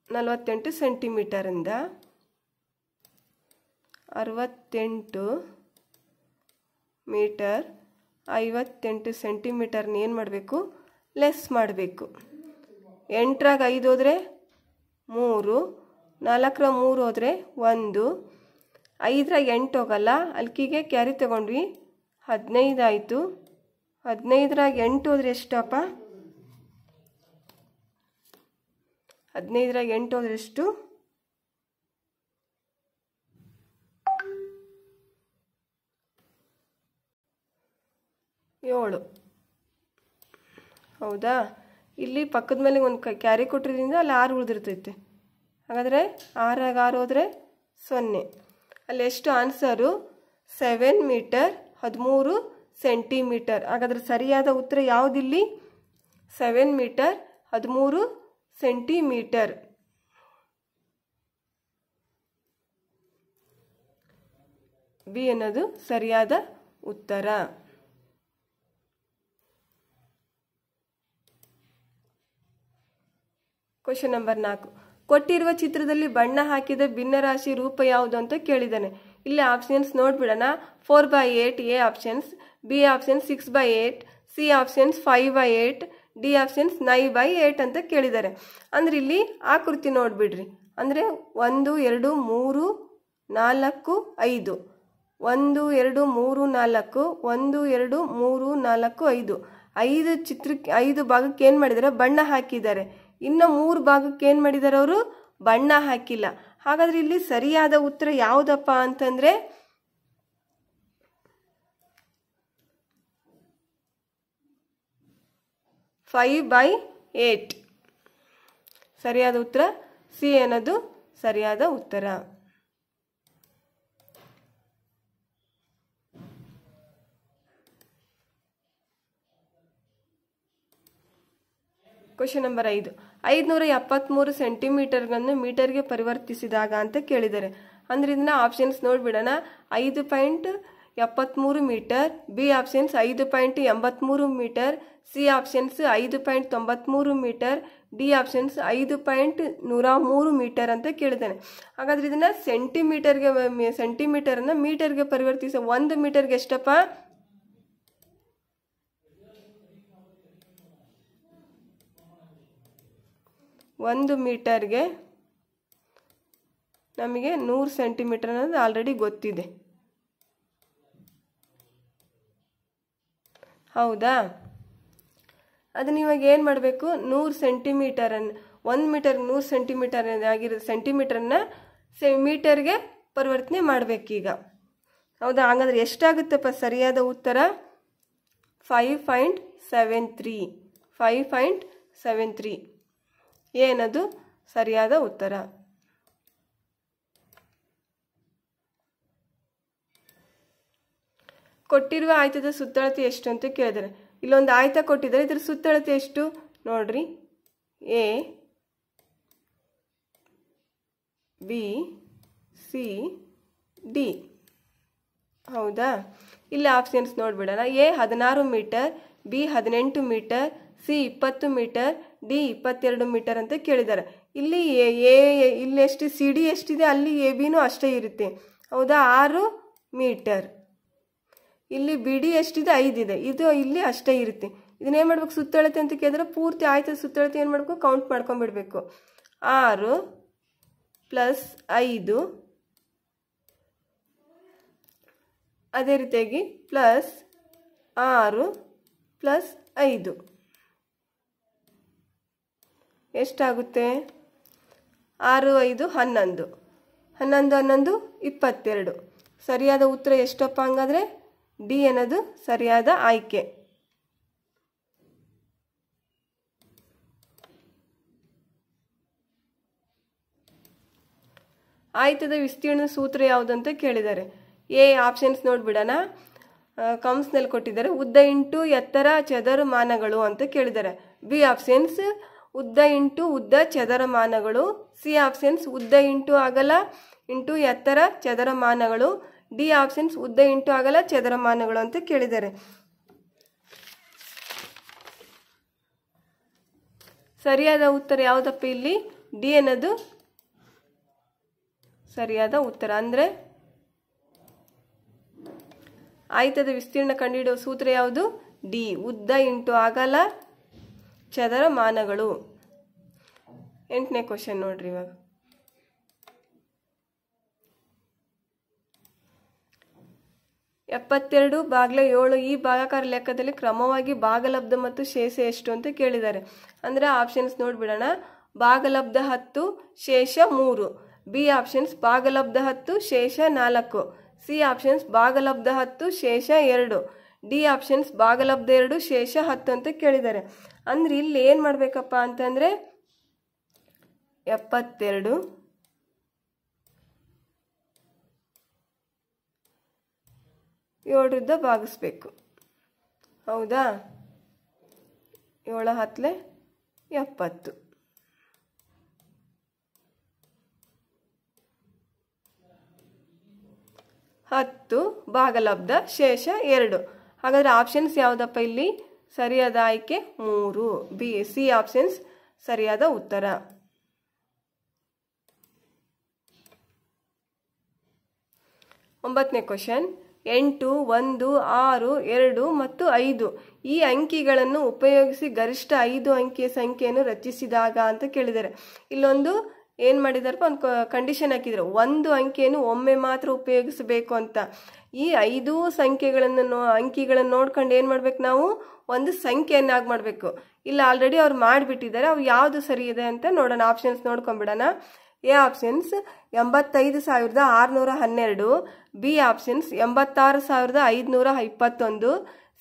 48 ಸೆಂಟಿಮೀಟರಿಂದ 68 ಮೀಟರ್ 58 ಸೆಂಟಿಮೀಟರ್ನ ಏನು ಮಾಡಬೇಕು, ಲೆಸ್ ಮಾಡಬೇಕು. 8ರಾಗ 5 ಹೋದರೆ 3, 4ರ 3 ಹೋದರೆ 1, 5ರಾಗ 8 ಹೋಗಲ್ಲ, ಅಲ್ಕಿಗೆ ಕ್ಯಾರಿ ತಗೊಂಡ್ವಿ, 15 ಆಯಿತು. 15ರಾಗ 8 ಹೋದರೆ ಎಷ್ಟಪ್ಪ, 15ರಾಗ 8 ಹೋದರೆ ಎಷ್ಟು, 7. ಹೌದಾ? ಇಲ್ಲಿ ಪಕ್ಕದ ಮೇಲೆ ಒಂದು ಕ್ಯಾರಿ ಕೊಟ್ಟಿರೋದ್ರಿಂದ ಅಲ್ಲಿ 6 ಉಳಿದಿರ್ತೈತೆ. ಹಾಗಾದರೆ 6ರಾಗ 6 ಹೋದರೆ 0. ಅಲ್ಲಿ ಎಷ್ಟು ಆನ್ಸರು, 7 ಮೀಟರ್ 13 ಸೆಂಟಿಮೀಟರ್. ಹಾಗಾದರೆ ಸರಿಯಾದ ಉತ್ತರ ಯಾವುದಿಲ್ಲಿ, 7 ಮೀಟರ್ 13 ಸೆಂಟಿಮೀಟರ್. ಬಿ ಅನ್ನೋದು ಸರಿಯಾದ ಉತ್ತರ. Question number 4. ಕೊಟ್ಟಿರುವ ಚಿತ್ರದಲ್ಲಿ ಬಣ್ಣ ಹಾಕಿದ ಭಿನ್ನರಾಶಿ ರೂಪ ಯಾವುದು ಅಂತ ಕೇಳಿದ್ದಾನೆ. ಇಲ್ಲಿ ಆಪ್ಷನ್ಸ್ ನೋಡ್ಬಿಡೋಣ. 4/8 A options, B options 6/8, C options 5/8, D options 9/8 ಅಂತ ಕೇಳಿದ್ದಾರೆ. ಅಂದ್ರೆ ಇಲ್ಲಿ ಆಕೃತಿ ನೋಡ್ಬಿಡ್ರಿ. ಅಂದ್ರೆ 1 2 3 4 5, 1 2 3 4, 1 2 3 4 5, 5 ಚಿತ್ರಕ್ಕೆ 5 ಭಾಗಕ್ಕೆ ಏನು ಮಾಡಿದ್ದಾರೆ, ಬಣ್ಣ ಹಾಕಿದ್ದಾರೆ. ಇನ್ನು 3 ಭಾಗಕ್ಕೆ ಏನು ಮಾಡಿದ್ದಾರೆ, ಅವರು ಬಣ್ಣ ಹಾಕಿಲ್ಲ. ಹಾಗಾದ್ರೆ ಇಲ್ಲಿ ಸರಿಯಾದ ಉತ್ತರ ಯಾವುದಪ್ಪ ಅಂತಂದ್ರೆ 5/8. ಸರಿಯಾದ ಉತ್ತರ ಸಿ ಅನ್ನೋದು ಸರಿಯಾದ ಉತ್ತರ. Question number 5. 573 ಸೆಂಟಿಮೀಟರ್ಗಳನ್ನು ಮೀಟರ್ಗೆ ಪರಿವರ್ತಿಸಿದಾಗ ಅಂತ ಕೇಳಿದ್ದಾರೆ. ಅಂದ್ರೆ ಇದನ್ನ ಆಪ್ಷನ್ಸ್ ನೋಡ್ಬಿಡೋಣ. 5.73 metre, B options 5.83 metre, C options 5.93 metre, D options 5.103 metre ಅಂತ ಕೇಳಿದ್ದಾನೆ. ಹಾಗಾದ್ರೆ ಇದನ್ನ ಸೆಂಟಿಮೀಟರ್ನ ಮೀಟರ್ಗೆ ಪರಿವರ್ತಿಸ. 1 ಮೀಟರ್ಗೆ ಎಷ್ಟಪ್ಪ, 1 ಮೀಟರ್ಗೆ ನಮಗೆ 100 ಸೆಂಟಿಮೀಟರ್ ಅನ್ನೋದು ಆಲ್ರೆಡಿ ಗೊತ್ತಿದೆ, ಹೌದಾ? ಅದನ್ನ ಇವಾಗ ಏನು ಮಾಡಬೇಕು, 100 ಸೆಂಟಿಮೀಟರನ್ನು 1 ಮೀಟರ್ 100 ಸೆಂಟಿಮೀಟರ್ ಆಗಿರೋ ಸೆಂಟಿಮೀಟರ್ನ ಮೀಟರ್ಗೆ ಪರಿವರ್ತನೆ ಮಾಡಬೇಕೀಗ, ಹೌದಾ? ಹಾಗಾದ್ರೆ ಎಷ್ಟಾಗುತ್ತಪ್ಪ ಸರಿಯಾದ ಉತ್ತರ? 5.73. 5.73 ಏನದು ಸರಿಯಾದ ಉತ್ತರ. ಕೊಟ್ಟಿರುವ ಆಯತದ ಸುತ್ತಳತೆ ಎಷ್ಟು ಅಂತ ಕೇಳಿದರೆ, ಇಲ್ಲೊಂದು ಆಯತ ಕೊಟ್ಟಿದ್ದಾರೆ, ಇದರ ಸುತ್ತಳತೆ ಎಷ್ಟು ನೋಡ್ರಿ. ಎ, ಬಿ, ಸಿ, ಡಿ, ಹೌದಾ? ಇಲ್ಲಿ ಆಪ್ಷನ್ಸ್ ನೋಡ್ಬಿಡೋಣ. A 16 metre, B 18 metre, C 20 metre, D 22 metre ಅಂತ ಕೇಳಿದ್ದಾರೆ. ಇಲ್ಲಿ ಇಲ್ಲಿ ಎಷ್ಟು, ಸಿ ಡಿ ಎಷ್ಟಿದೆ, ಅಲ್ಲಿ ಎ ಬಿನೂ ಅಷ್ಟೇ ಇರುತ್ತೆ, ಹೌದಾ? 6 ಮೀಟರ್. ಇಲ್ಲಿ ಬಿ ಡಿ ಎಷ್ಟಿದೆ, 5 ಇದೆ, ಇದು ಇಲ್ಲಿ ಅಷ್ಟೇ ಇರುತ್ತೆ. ಇದನ್ನೇನು ಮಾಡ್ಬೇಕು, ಸುತ್ತಳತೆ ಅಂತ ಕೇಳಿದ್ರೆ ಪೂರ್ತಿ ಆಯ್ತು ಸುತ್ತಳತೆ ಏನು ಮಾಡಬೇಕು, ಕೌಂಟ್ ಮಾಡ್ಕೊಂಡ್ಬಿಡ್ಬೇಕು. 6 + 5, ಅದೇ ರೀತಿಯಾಗಿ +6 + 5 ಎಷ್ಟಾಗುತ್ತೆ? 6 5 11, 11 11 22. ಸರಿಯಾದ ಉತ್ತರ ಎಷ್ಟಪ್ಪ? ಹಂಗಾದ್ರೆ ಡಿ ಅನ್ನೋದು ಸರಿಯಾದ ಆಯ್ಕೆ. ಆಯತದ ವಿಸ್ತೀರ್ಣ ಸೂತ್ರ ಯಾವುದಂತ ಕೇಳಿದ್ದಾರೆ. A options ನೋಡ್ಬಿಡೋಣ. ಕಂಸ್ನಲ್ಲಿ ಕೊಟ್ಟಿದ್ದಾರೆ, ಉದ್ದ ಇಂಟು ಎತ್ತರ ಚದರಮಾನಗಳು ಅಂತ ಕೇಳಿದ್ದಾರೆ. ಬಿ ಆಪ್ಷನ್ಸ್ ಉದ್ದ ಇಂಟು ಉದ್ದ ಚದರಮಾನಗಳು, ಸಿ ಆಪ್ಷನ್ಸ್ ಉದ್ದ ಇಂಟು ಅಗಲ ಇಂಟು ಎತ್ತರ ಚದರಮಾನಗಳು, ಡಿ ಆಪ್ಷನ್ಸ್ ಉದ್ದ ಇಂಟು ಅಗಲ ಚದರಮಾನಗಳು ಅಂತ ಕೇಳಿದ್ದಾರೆ. ಸರಿಯಾದ ಉತ್ತರ ಯಾವುದಪ್ಪ? ಇಲ್ಲಿ ಡಿ ಅನ್ನೋದು ಸರಿಯಾದ ಉತ್ತರ. ಅಂದ್ರೆ ಆಯತದ ವಿಸ್ತೀರ್ಣ ಕಂಡುಹಿಡಿಯುವ ಸೂತ್ರ ಯಾವುದು? ಡಿ, ಉದ್ದ ಇಂಟು ಅಗಲ ಚದರಮಾನಗಳು. 8ನೇ ಕ್ವಶನ್ ನೋಡ್ರಿ. ಇವಾಗ 72/7 ಈ ಭಾಗಾಕಾರ ಲೆಕ್ಕದಲ್ಲಿ ಕ್ರಮವಾಗಿ ಭಾಗಲಬ್ಧ ಮತ್ತು ಶೇಷ ಎಷ್ಟು ಅಂತ ಕೇಳಿದ್ದಾರೆ. ಅಂದ್ರೆ ಆಪ್ಷನ್ಸ್ ನೋಡ್ಬಿಡೋಣ. ಭಾಗಲಬ್ಧ 10, ಶೇಷ 3, ಬಿ ಆಪ್ಷನ್ಸ್ ಭಾಗಲಬ್ಧ 10, ಶೇಷ 4, ಸಿ ಆಪ್ಷನ್ಸ್ ಭಾಗಲಬ್ಧ 10, ಶೇಷ 2, ಡಿ ಆಪ್ಷನ್ಸ್ ಭಾಗಲಬ್ಧ 2, ಶೇಷ 10 ಅಂತ ಕೇಳಿದ್ದಾರೆ. ಅಂದ್ರೆ ಇಲ್ಲಿ ಏನ್ ಮಾಡ್ಬೇಕಪ್ಪ ಅಂತಂದ್ರೆ 72 7ರಿಂದ ಭಾಗಿಸ್ಬೇಕು, ಹೌದಾ? 7 × 10 = 70. 10 ಭಾಗಲಬ್ಧ ಶೇಷ 2. ಹಾಗಾದರೆ ಆಪ್ಷನ್ಸ್ ಯಾವುದಪ್ಪ ಇಲ್ಲಿ? ಸರಿಯಾದ ಆಯ್ಕೆ 3, ಬಿ ಸಿ ಆಪ್ಷನ್ಸ್ ಸರಿಯಾದ ಉತ್ತರ. 9ನೇ ಕ್ವಶನ್. 8, 1, 6, 2 ಮತ್ತು 5 ಈ ಅಂಕಿಗಳನ್ನು ಉಪಯೋಗಿಸಿ ಗರಿಷ್ಠ 5 ಅಂಕಿಯ ಸಂಖ್ಯೆಯನ್ನು ರಚಿಸಿದಾಗ ಅಂತ ಕೇಳಿದ್ದಾರೆ. ಇಲ್ಲೊಂದು ಏನು ಮಾಡಿದಾರಪ್ಪ, ಒಂದು ಕಂಡೀಷನ್ ಹಾಕಿದ್ರು, 1 ಅಂಕಿಯನ್ನು ಒಮ್ಮೆ ಮಾತ್ರ ಉಪಯೋಗಿಸಬೇಕು ಅಂತ. ಈ 5 ಅಂಕಿಗಳನ್ನು ನೋಡ್ಕೊಂಡು ಏನು ಮಾಡ್ಬೇಕು ನಾವು? ಒಂದು ಸಂಖ್ಯೆಯನ್ನಾಗಿ ಮಾಡಬೇಕು. ಇಲ್ಲ ಆಲ್ರೆಡಿ ಅವ್ರು ಮಾಡಿಬಿಟ್ಟಿದ್ದಾರೆ, ಅವು ಯಾವುದು ಸರಿ ಇದೆ ಅಂತ ನೋಡೋಣ. ಆಪ್ಷನ್ಸ್ ನೋಡ್ಕೊಂಡ್ಬಿಡೋಣ. A options 85,612, B options 86,521,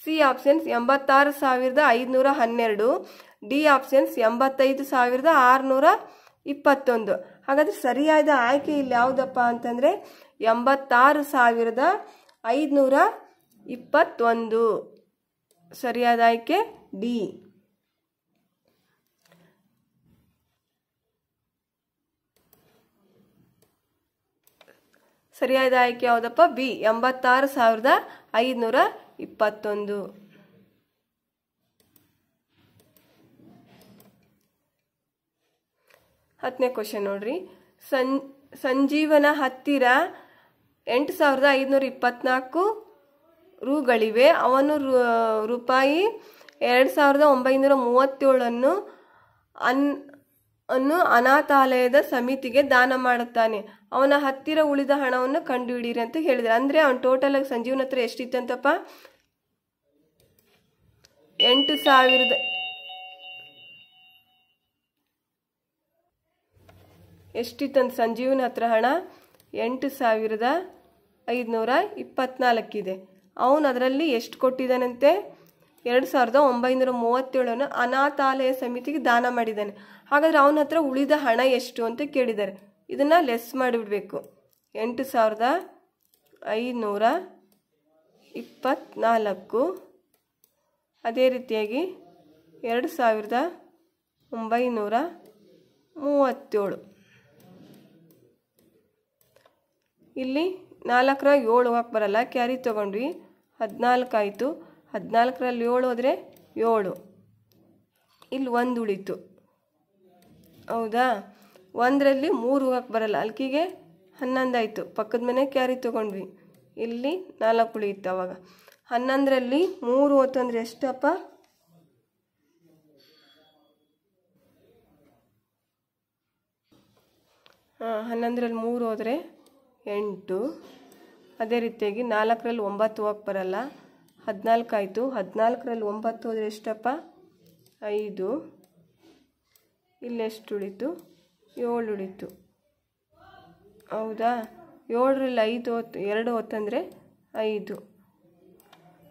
C options 86,512, D options 85,621. ಹಾಗಾದ್ರೆ ಸರಿಯಾದ ಆಯ್ಕೆ ಇಲ್ಲಿ ಯಾವುದಪ್ಪ ಅಂತಂದ್ರೆ 86,521. ಸರಿಯಾದ ಆಯ್ಕೆ ಡಿ. ಸರಿಯಾದ ಆಯ್ಕೆ ಯಾವುದಪ್ಪ? ಬಿ 86,521. 10ನೇ ಕ್ವಶನ್ ನೋಡ್ರಿ. ಸಂಜೀವನ ಹತ್ತಿರ 8,524 ರೂಗಳಿವೆ. ಅವನು ರೂಪಾಯಿ 2,937 ಅನ್ನು ಅನಾಥಾಲಯದ ಸಮಿತಿಗೆ ದಾನ ಮಾಡುತ್ತಾನೆ. ಅವನ ಹತ್ತಿರ ಉಳಿದ ಹಣವನ್ನು ಕಂಡುಹಿಡಿಯಿರಿ ಅಂತ ಹೇಳಿದ್ರೆ, ಅಂದ್ರೆ ಅವನ ಟೋಟಲ್ ಆಗಿ ಸಂಜೀವನ ಹತ್ರ ಎಷ್ಟಿತ್ತಂತಪ್ಪ? 8,000 ಎಷ್ಟಿತ್ತಂತ ಸಂಜೀವನ ಹತ್ರ ಹಣ? 8,524 ಇದೆ. ಅವನು ಅದರಲ್ಲಿ ಎಷ್ಟು ಕೊಟ್ಟಿದ್ದಾನಂತೆ? 2,937 ಅನಾಥಾಲಯ ಸಮಿತಿಗೆ ದಾನ ಮಾಡಿದ್ದಾನೆ. ಹಾಗಾದ್ರೆ ಅವನ ಹತ್ರ ಉಳಿದ ಹಣ ಎಷ್ಟು ಅಂತ ಕೇಳಿದ್ದಾರೆ. ಇದನ್ನ ಲೆಸ್ ಮಾಡಿಬಿಡ್ಬೇಕು. 8,524 ಅದೇ ರೀತಿಯಾಗಿ 2,937. ಇಲ್ಲಿ 4ರ 7 ಹೋಗಕ್ಕೆ ಬರಲ್ಲ, ಕ್ಯಾರಿ ತಗೊಂಡ್ವಿ. 14 ಆಯಿತು. 14ರಲ್ಲಿ 7 ಹೋದರೆ 7. ಇಲ್ಲಿ 1 ಉಳಿತು, ಹೌದಾ? 1ರಲ್ಲಿ 3 ಹೋಗಕ್ಕೆ ಬರಲ್ಲ, ಅಲ್ಕಿಗೆ 11 ಆಯಿತು. ಪಕ್ಕದ ಮನೆ ಕ್ಯಾರಿ ತಗೊಂಡ್ವಿ, ಇಲ್ಲಿ 4 ಉಳಿಯಿತು. ಅವಾಗ 11ರಲ್ಲಿ 3 ಹೋತು ಅಂದರೆ ಎಷ್ಟಪ್ಪ? 11ರಲ್ಲಿ 3 ಹೋದರೆ 8. ಅದೇ ರೀತಿಯಾಗಿ 4ರಲ್ಲಿ 9 ಹೋಗಕ್ಕೆ ಬರಲ್ಲ, 14 ಆಯಿತು. 14ರಲ್ಲಿ 9 ಹೋದರೆ ಎಷ್ಟಪ್ಪ? 5. ಇಲ್ಲೆಷ್ಟು ಉಳಿತು? 7 ಉಳಿತು, ಹೌದಾ? 7ರಲ್ಲಿ 2 ಹೊತ್ತಂದರೆ 5.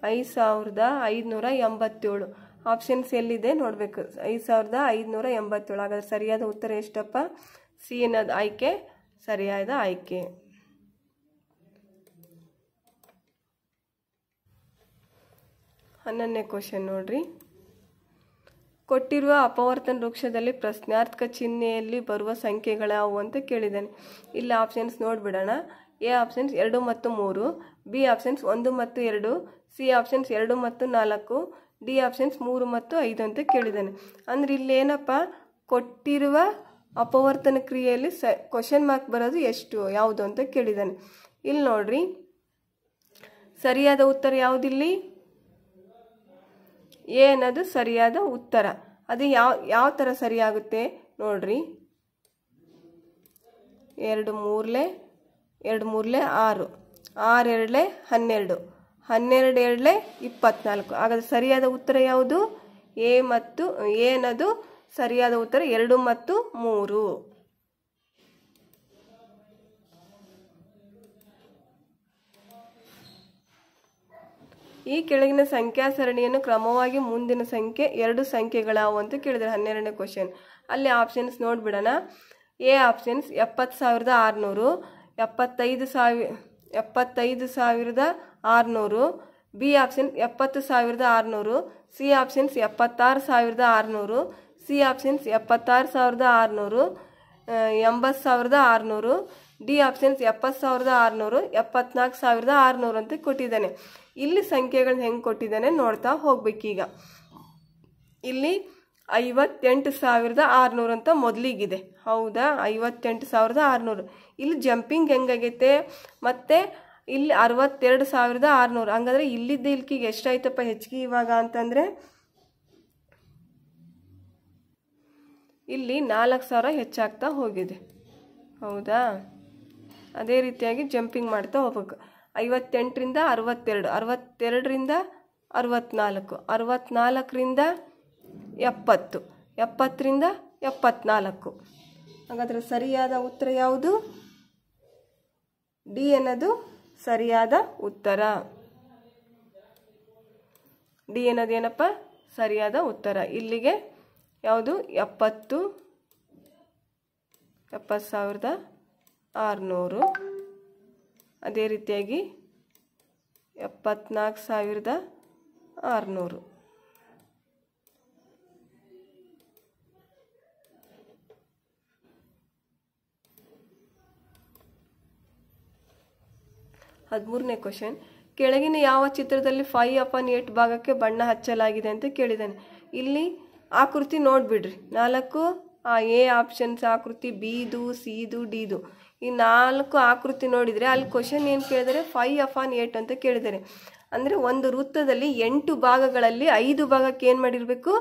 5,587. ಆಪ್ಷನ್ಸ್ ಎಲ್ಲಿದೆ ನೋಡಬೇಕು. 5,587. ಹಾಗಾದ್ರೆ ಸರಿಯಾದ ಉತ್ತರ ಎಷ್ಟಪ್ಪ? ಸಿ ಅನ್ನೋದು ಆಯ್ಕೆ ಸರಿಯಾದ ಆಯ್ಕೆ. 11ನೇ ಕ್ವಶನ್ ನೋಡ್ರಿ. ಕೊಟ್ಟಿರುವ ಅಪವರ್ತನ ವೃಕ್ಷದಲ್ಲಿ ಪ್ರಶ್ನಾರ್ಥಕ ಚಿಹ್ನೆಯಲ್ಲಿ ಬರುವ ಸಂಖ್ಯೆಗಳಾವು ಅಂತ ಕೇಳಿದ್ದಾನೆ. ಇಲ್ಲಿ ಆಪ್ಷನ್ಸ್ ನೋಡ್ಬಿಡೋಣ. ಎ ಆಪ್ಷನ್ಸ್ 2 ಮತ್ತು 3, ಬಿ ಆಪ್ಷನ್ಸ್ 1 ಮತ್ತು 2, ಸಿ ಆಪ್ಷನ್ಸ್ 2 ಮತ್ತು 4, ಡಿ ಆಪ್ಷನ್ಸ್ 3 ಮತ್ತು 5 ಅಂತ ಕೇಳಿದ್ದಾನೆ. ಅಂದ್ರೆ ಇಲ್ಲಿ ಏನಪ್ಪ, ಕೊಟ್ಟಿರುವ ಅಪವರ್ತನ ಕ್ರಿಯೆಯಲ್ಲಿ ಕ್ವಶನ್ ಮಾರ್ಕ್ ಬರೋದು ಎಷ್ಟು, ಯಾವುದು ಅಂತ ಕೇಳಿದ್ದಾನೆ. ಇಲ್ಲಿ ನೋಡ್ರಿ, ಸರಿಯಾದ ಉತ್ತರ ಯಾವುದಿಲ್ಲಿ? ಎ ಅನ್ನೋದು ಸರಿಯಾದ ಉತ್ತರ. ಅದು ಯಾವ ಥರ ಸರಿಯಾಗುತ್ತೆ ನೋಡ್ರಿ. 2 ಮೂರ್ಲೆ 6, 6 2 12, 12 2 24. ಹಾಗಾದ್ರೆ ಸರಿಯಾದ ಉತ್ತರ ಯಾವುದು? ಎ ಮತ್ತು ಎ ಅನ್ನೋದು ಸರಿಯಾದ ಉತ್ತರ. 2 ಮತ್ತು 3. ಈ ಕೆಳಗಿನ ಸಂಖ್ಯಾ ಸರಣಿಯನ್ನು ಕ್ರಮವಾಗಿ ಮುಂದಿನ ಸಂಖ್ಯೆ 2 ಸಂಖ್ಯೆಗಳಾವು ಅಂತ ಕೇಳಿದರೆ 12ನೇ ಕ್ವಶನ್. ಅಲ್ಲಿ ಆಪ್ಷನ್ಸ್ ನೋಡ್ಬಿಡೋಣ. A options 70,600, 75,600, B option 70,600, C options 76,600, C options 76,600, 80,600, D options 70,600, 74,600 ಅಂತ ಕೊಟ್ಟಿದ್ದಾನೆ. ಇಲ್ಲಿ ಸಂಖ್ಯೆಗಳನ್ನ ಹೆಂಗೆ ಕೊಟ್ಟಿದ್ದಾನೆ ನೋಡ್ತಾ ಹೋಗ್ಬೇಕೀಗ. ಇಲ್ಲಿ 58,600 ಅಂತ ಮೊದಲಿಗಿದೆ. ಹೌದಾ, 58,600. ಇಲ್ಲಿ ಜಂಪಿಂಗ್ ಹೆಂಗಾಗೈತೆ, ಮತ್ತೆ ಇಲ್ಲಿ 62,600. ಹಂಗಂದ್ರೆ ಇಲ್ಲಿದ್ದ ಇಲ್ಕಿಗೆ ಎಷ್ಟಾಯ್ತಪ್ಪ ಹೆಚ್ಚಿಗೆ ಇವಾಗ ಅಂತಂದ್ರೆ ಇಲ್ಲಿ 4,000 ಹೆಚ್ಚಾಗ್ತಾ ಹೋಗಿದೆ. ಹೌದಾ, ಅದೇ ರೀತಿಯಾಗಿ ಜಂಪಿಂಗ್ ಮಾಡ್ತಾ ಹೋಗ್ಬೇಕು. 58ರಿಂದ 62, 62ರಿಂದ 64, 64ರಿಂದ 70, 70ರಿಂದ 74. ಹಾಗಾದ್ರೆ ಸರಿಯಾದ ಉತ್ತರ ಯಾವುದು? ಡಿ ಅನ್ನೋದು ಸರಿಯಾದ ಉತ್ತರ. ಡಿ ಅನ್ನೋದು ಏನಪ್ಪ ಸರಿಯಾದ ಉತ್ತರ. ಇಲ್ಲಿಗೆ ಯಾವುದು 70,600. ಅದೇ ರೀತಿಯಾಗಿ 74,600. ಹದಿಮೂರನೇ ಕ್ವಶನ್, ಕೆಳಗಿನ ಯಾವ ಚಿತ್ರದಲ್ಲಿ 5/8 ಭಾಗಕ್ಕೆ ಬಣ್ಣ ಹಚ್ಚಲಾಗಿದೆ ಅಂತ ಕೇಳಿದ್ದಾನೆ. ಇಲ್ಲಿ ಆಕೃತಿ ನೋಡ್ಬಿಡ್ರಿ. 4 ಎ ಆಪ್ಷನ್ಸ್ ಆಕೃತಿ, ಬಿದು, ಸಿದು, ಡಿದು, ಈ 4 ಆಕೃತಿ ನೋಡಿದರೆ ಅಲ್ಲಿ ಕ್ವಶನ್ ಏನು ಕೇಳಿದರೆ 5/8 ಅಂತ ಕೇಳಿದ್ದಾರೆ. ಅಂದರೆ ಒಂದು ವೃತ್ತದಲ್ಲಿ 8 ಭಾಗಗಳಲ್ಲಿ 5 ಭಾಗಕ್ಕೆ ಏನು ಮಾಡಿರಬೇಕು?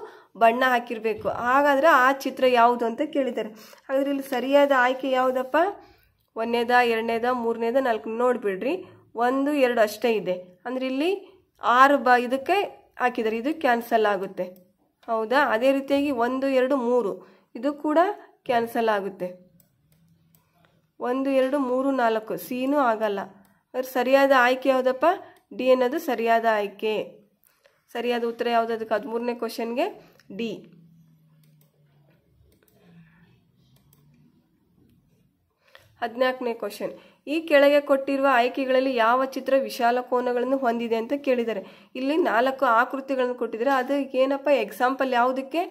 ಬಣ್ಣ ಹಾಕಿರಬೇಕು. ಹಾಗಾದರೆ ಆ ಚಿತ್ರ ಯಾವುದು ಅಂತ ಕೇಳಿದ್ದಾರೆ. ಹಾಗಾದ್ರೆ ಇಲ್ಲಿ ಸರಿಯಾದ ಆಯ್ಕೆ ಯಾವುದಪ್ಪ? 1ನೇದ, 2ನೇದ, 3ನೇದ, 4 ನೋಡಿಬಿಡ್ರಿ. 1, 2 ಅಷ್ಟೇ ಇದೆ. ಅಂದರೆ ಇಲ್ಲಿ 6 ಇದಕ್ಕೆ ಹಾಕಿದ್ದಾರೆ, ಇದು ಕ್ಯಾನ್ಸಲ್ ಆಗುತ್ತೆ. ಹೌದಾ, ಅದೇ ರೀತಿಯಾಗಿ 1, 2, 3 ಇದು ಕೂಡ ಕ್ಯಾನ್ಸಲ್ ಆಗುತ್ತೆ. 1, 2, 3, 4 ಸಿನೂ ಆಗಲ್ಲ. ಸರಿಯಾದ ಆಯ್ಕೆ ಯಾವುದಪ್ಪ? ಡಿ ಅನ್ನೋದು ಸರಿಯಾದ ಆಯ್ಕೆ. ಸರಿಯಾದ ಉತ್ತರ ಯಾವುದು ಅದಕ್ಕೆ? 13ನೇ ಕ್ವಶನ್ಗೆ ಡಿ. 14ನೇ ಕ್ವಶನ್, ಈ ಕೆಳಗೆ ಕೊಟ್ಟಿರುವ ಆಯ್ಕೆಗಳಲ್ಲಿ ಯಾವ ಚಿತ್ರ ವಿಶಾಲ ಕೋನಗಳನ್ನು ಹೊಂದಿದೆ ಅಂತ ಕೇಳಿದ್ದಾರೆ. ಇಲ್ಲಿ 4 ಆಕೃತಿಗಳನ್ನು ಕೊಟ್ಟಿದ್ದಾರೆ. ಅದು ಏನಪ್ಪ ಎಕ್ಸಾಂಪಲ್ ಯಾವುದಕ್ಕೆ?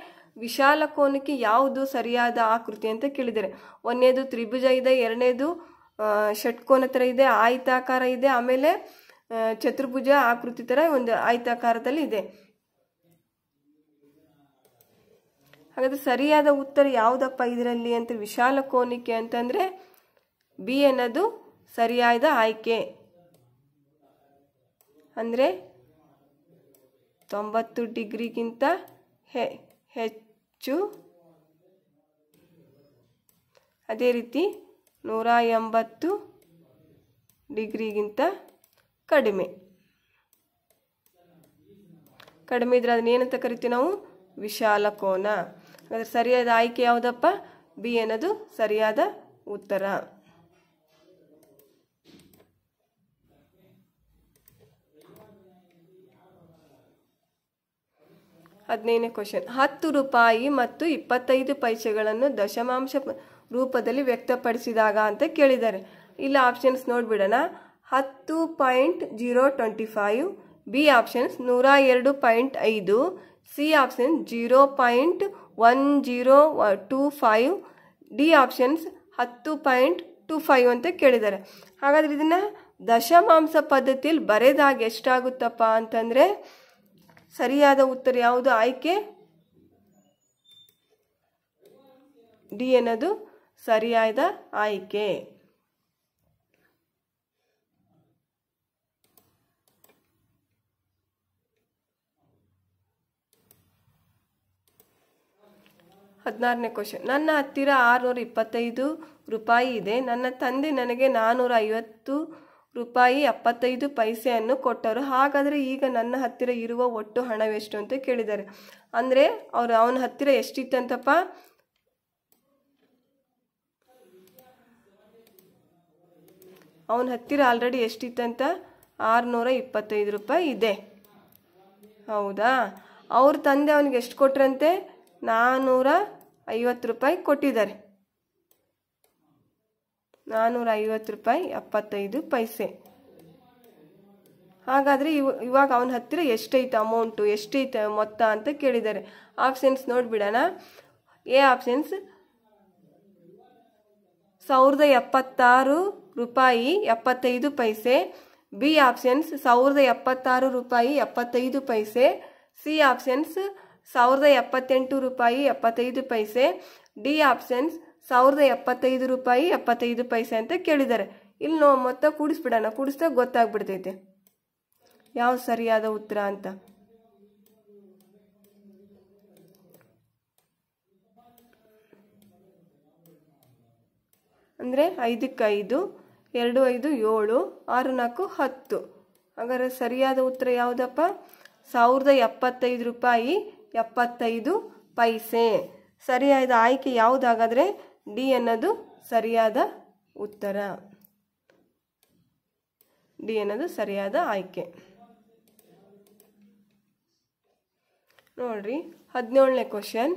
ವಿಶಾಲ ಕೋನಕ್ಕೆ ಯಾವುದು ಸರಿಯಾದ ಆಕೃತಿ ಅಂತ ಕೇಳಿದ್ದಾರೆ. 1ನೇದು ತ್ರಿಭುಜ ಇದೆ, 2ನೇದು ಷಟ್ಕೋನ ಥರ ಇದೆ, ಆಯತಾಕಾರ ಇದೆ, ಆಮೇಲೆ ಚತುರ್ಭುಜ ಆಕೃತಿ ಥರ ಒಂದು ಆಯತಾಕಾರದಲ್ಲಿ ಇದೆ. ಹಾಗಾದ್ರೆ ಸರಿಯಾದ ಉತ್ತರ ಯಾವುದಪ್ಪ ಇದರಲ್ಲಿ ಅಂತ? ವಿಶಾಲ ಕೋನಕ್ಕೆ ಅಂತಂದ್ರೆ ಬಿ ಅನ್ನೋದು ಸರಿಯಾದ ಆಯ್ಕೆ. ಅಂದರೆ 90 ಡಿಗ್ರಿಗಿಂತ ಹೆಚ್ಚು, ಅದೇ ರೀತಿ 180 ಡಿಗ್ರಿಗಿಂತ ಕಡಿಮೆ. ಕಡಿಮೆ ಇದ್ರೆ ಅದನ್ನ ಏನಂತ ಕರಿತೀವಿ ನಾವು? ವಿಶಾಲ ಕೋನ. ಹಾಗಾದ್ರೆ ಸರಿಯಾದ ಆಯ್ಕೆ ಯಾವುದಪ್ಪ? ಬಿ ಅನ್ನೋದು ಸರಿಯಾದ ಉತ್ತರ. 15ನೇ ಕ್ವಶನ್, 10 ರೂಪಾಯಿ ಮತ್ತು 25 ಪೈಸೆಗಳನ್ನು ದಶಮಾಂಶ ರೂಪದಲ್ಲಿ ವ್ಯಕ್ತಪಡಿಸಿದಾಗ ಅಂತ ಕೇಳಿದ್ದಾರೆ. ಇಲ್ಲಿ ಆಪ್ಷನ್ಸ್ ನೋಡ್ಬಿಡೋಣ. 10.025, B options 102.5, C option 0.1025, D options 10.25 ಅಂತ ಕೇಳಿದ್ದಾರೆ. ಹಾಗಾದ್ರೆ ಇದನ್ನ ದಶಮಾಂಶ ಪದ್ಧತಿಯಲ್ಲಿ ಬರೆದಾಗ ಎಷ್ಟಾಗುತ್ತಪ್ಪ ಅಂತಂದ್ರೆ ಸರಿಯಾದ ಉತ್ತರ ಯಾವುದು? ಆಯ್ಕೆ ಡಿ ಅನ್ನೋದು ಸರಿಯಾದ ಆಯ್ಕೆ. ಹದಿನಾರನೇ ಕ್ವಶನ್, ನನ್ನ ಹತ್ತಿರ 625 ರೂಪಾಯಿ ಇದೆ. ನನ್ನ ತಂದೆ ನನಗೆ 450 ರೂಪಾಯಿ 75 ಪೈಸೆಯನ್ನು ಕೊಟ್ಟರು. ಹಾಗಾದರೆ ಈಗ ನನ್ನ ಹತ್ತಿರ ಇರುವ ಒಟ್ಟು ಹಣವೆಷ್ಟು ಅಂತ ಕೇಳಿದ್ದಾರೆ. ಅಂದರೆ ಅವನ ಹತ್ತಿರ ಎಷ್ಟಿತ್ತಂತಪ್ಪ? ಅವನ ಹತ್ತಿರ ಆಲ್ರೆಡಿ ಎಷ್ಟಿತ್ತಂತ? 625 ರೂಪಾಯಿ ಇದೆ. ಹೌದಾ, ಅವ್ರ ತಂದೆ ಅವನಿಗೆ ಎಷ್ಟು ಕೊಟ್ರಂತೆ? 450 ರೂಪಾಯಿ ಕೊಟ್ಟಿದ್ದಾರೆ. 450 ರೂಪಾಯಿ 75 ಪೈಸೆ. ಹಾಗಾದರೆ ಇವಾಗ ಅವನ ಹತ್ತಿರ ಎಷ್ಟೈತೆ ಅಮೌಂಟು, ಎಷ್ಟೈತೆ ಮೊತ್ತ ಅಂತ ಕೇಳಿದ್ದಾರೆ. ಆಪ್ಷನ್ಸ್ ನೋಡ್ಬಿಡೋಣ. ಎ ಆಪ್ಷನ್ಸ್ 1076 ರೂಪಾಯಿ 75 ಪೈಸೆ. ಬಿ ಆಪ್ಷನ್ಸ್ 1076 ರೂಪಾಯಿ 75 ಪೈಸೆ. ಸಿ ಆಪ್ಷನ್ಸ್ 1078 ರೂಪಾಯಿ 75 ಪೈಸೆ. ಡಿ ಆಪ್ಷನ್ಸ್ 1075 ರೂಪಾಯಿ 75 ಪೈಸೆ ಅಂತ ಕೇಳಿದ್ದಾರೆ. ಇಲ್ಲಿ ನಾವು ಮೊತ್ತ ಕೂಡಿಸ್ಬಿಡೋಣ, ಕೂಡಿಸಿದಾಗ ಗೊತ್ತಾಗ್ಬಿಡ್ತೈತೆ ಯಾವ ಸರಿಯಾದ ಉತ್ತರ ಅಂತ. ಅಂದರೆ 5ಕ್ಕೆ 5, 2 5 7, 6 4 10. ಹಾಗಾದ್ರೆ ಸರಿಯಾದ ಉತ್ತರ ಯಾವುದಪ್ಪ? 1075 ರೂಪಾಯಿ 75 ಪೈಸೆ. ಸರಿಯಾದ ಆಯ್ಕೆ ಯಾವುದಾಗಾದ್ರೆ ಡಿ ಅನ್ನೋದು ಸರಿಯಾದ ಉತ್ತರ. ಡಿ ಅನ್ನೋದು ಸರಿಯಾದ ಆಯ್ಕೆ. ನೋಡ್ರಿ 17ನೇ question.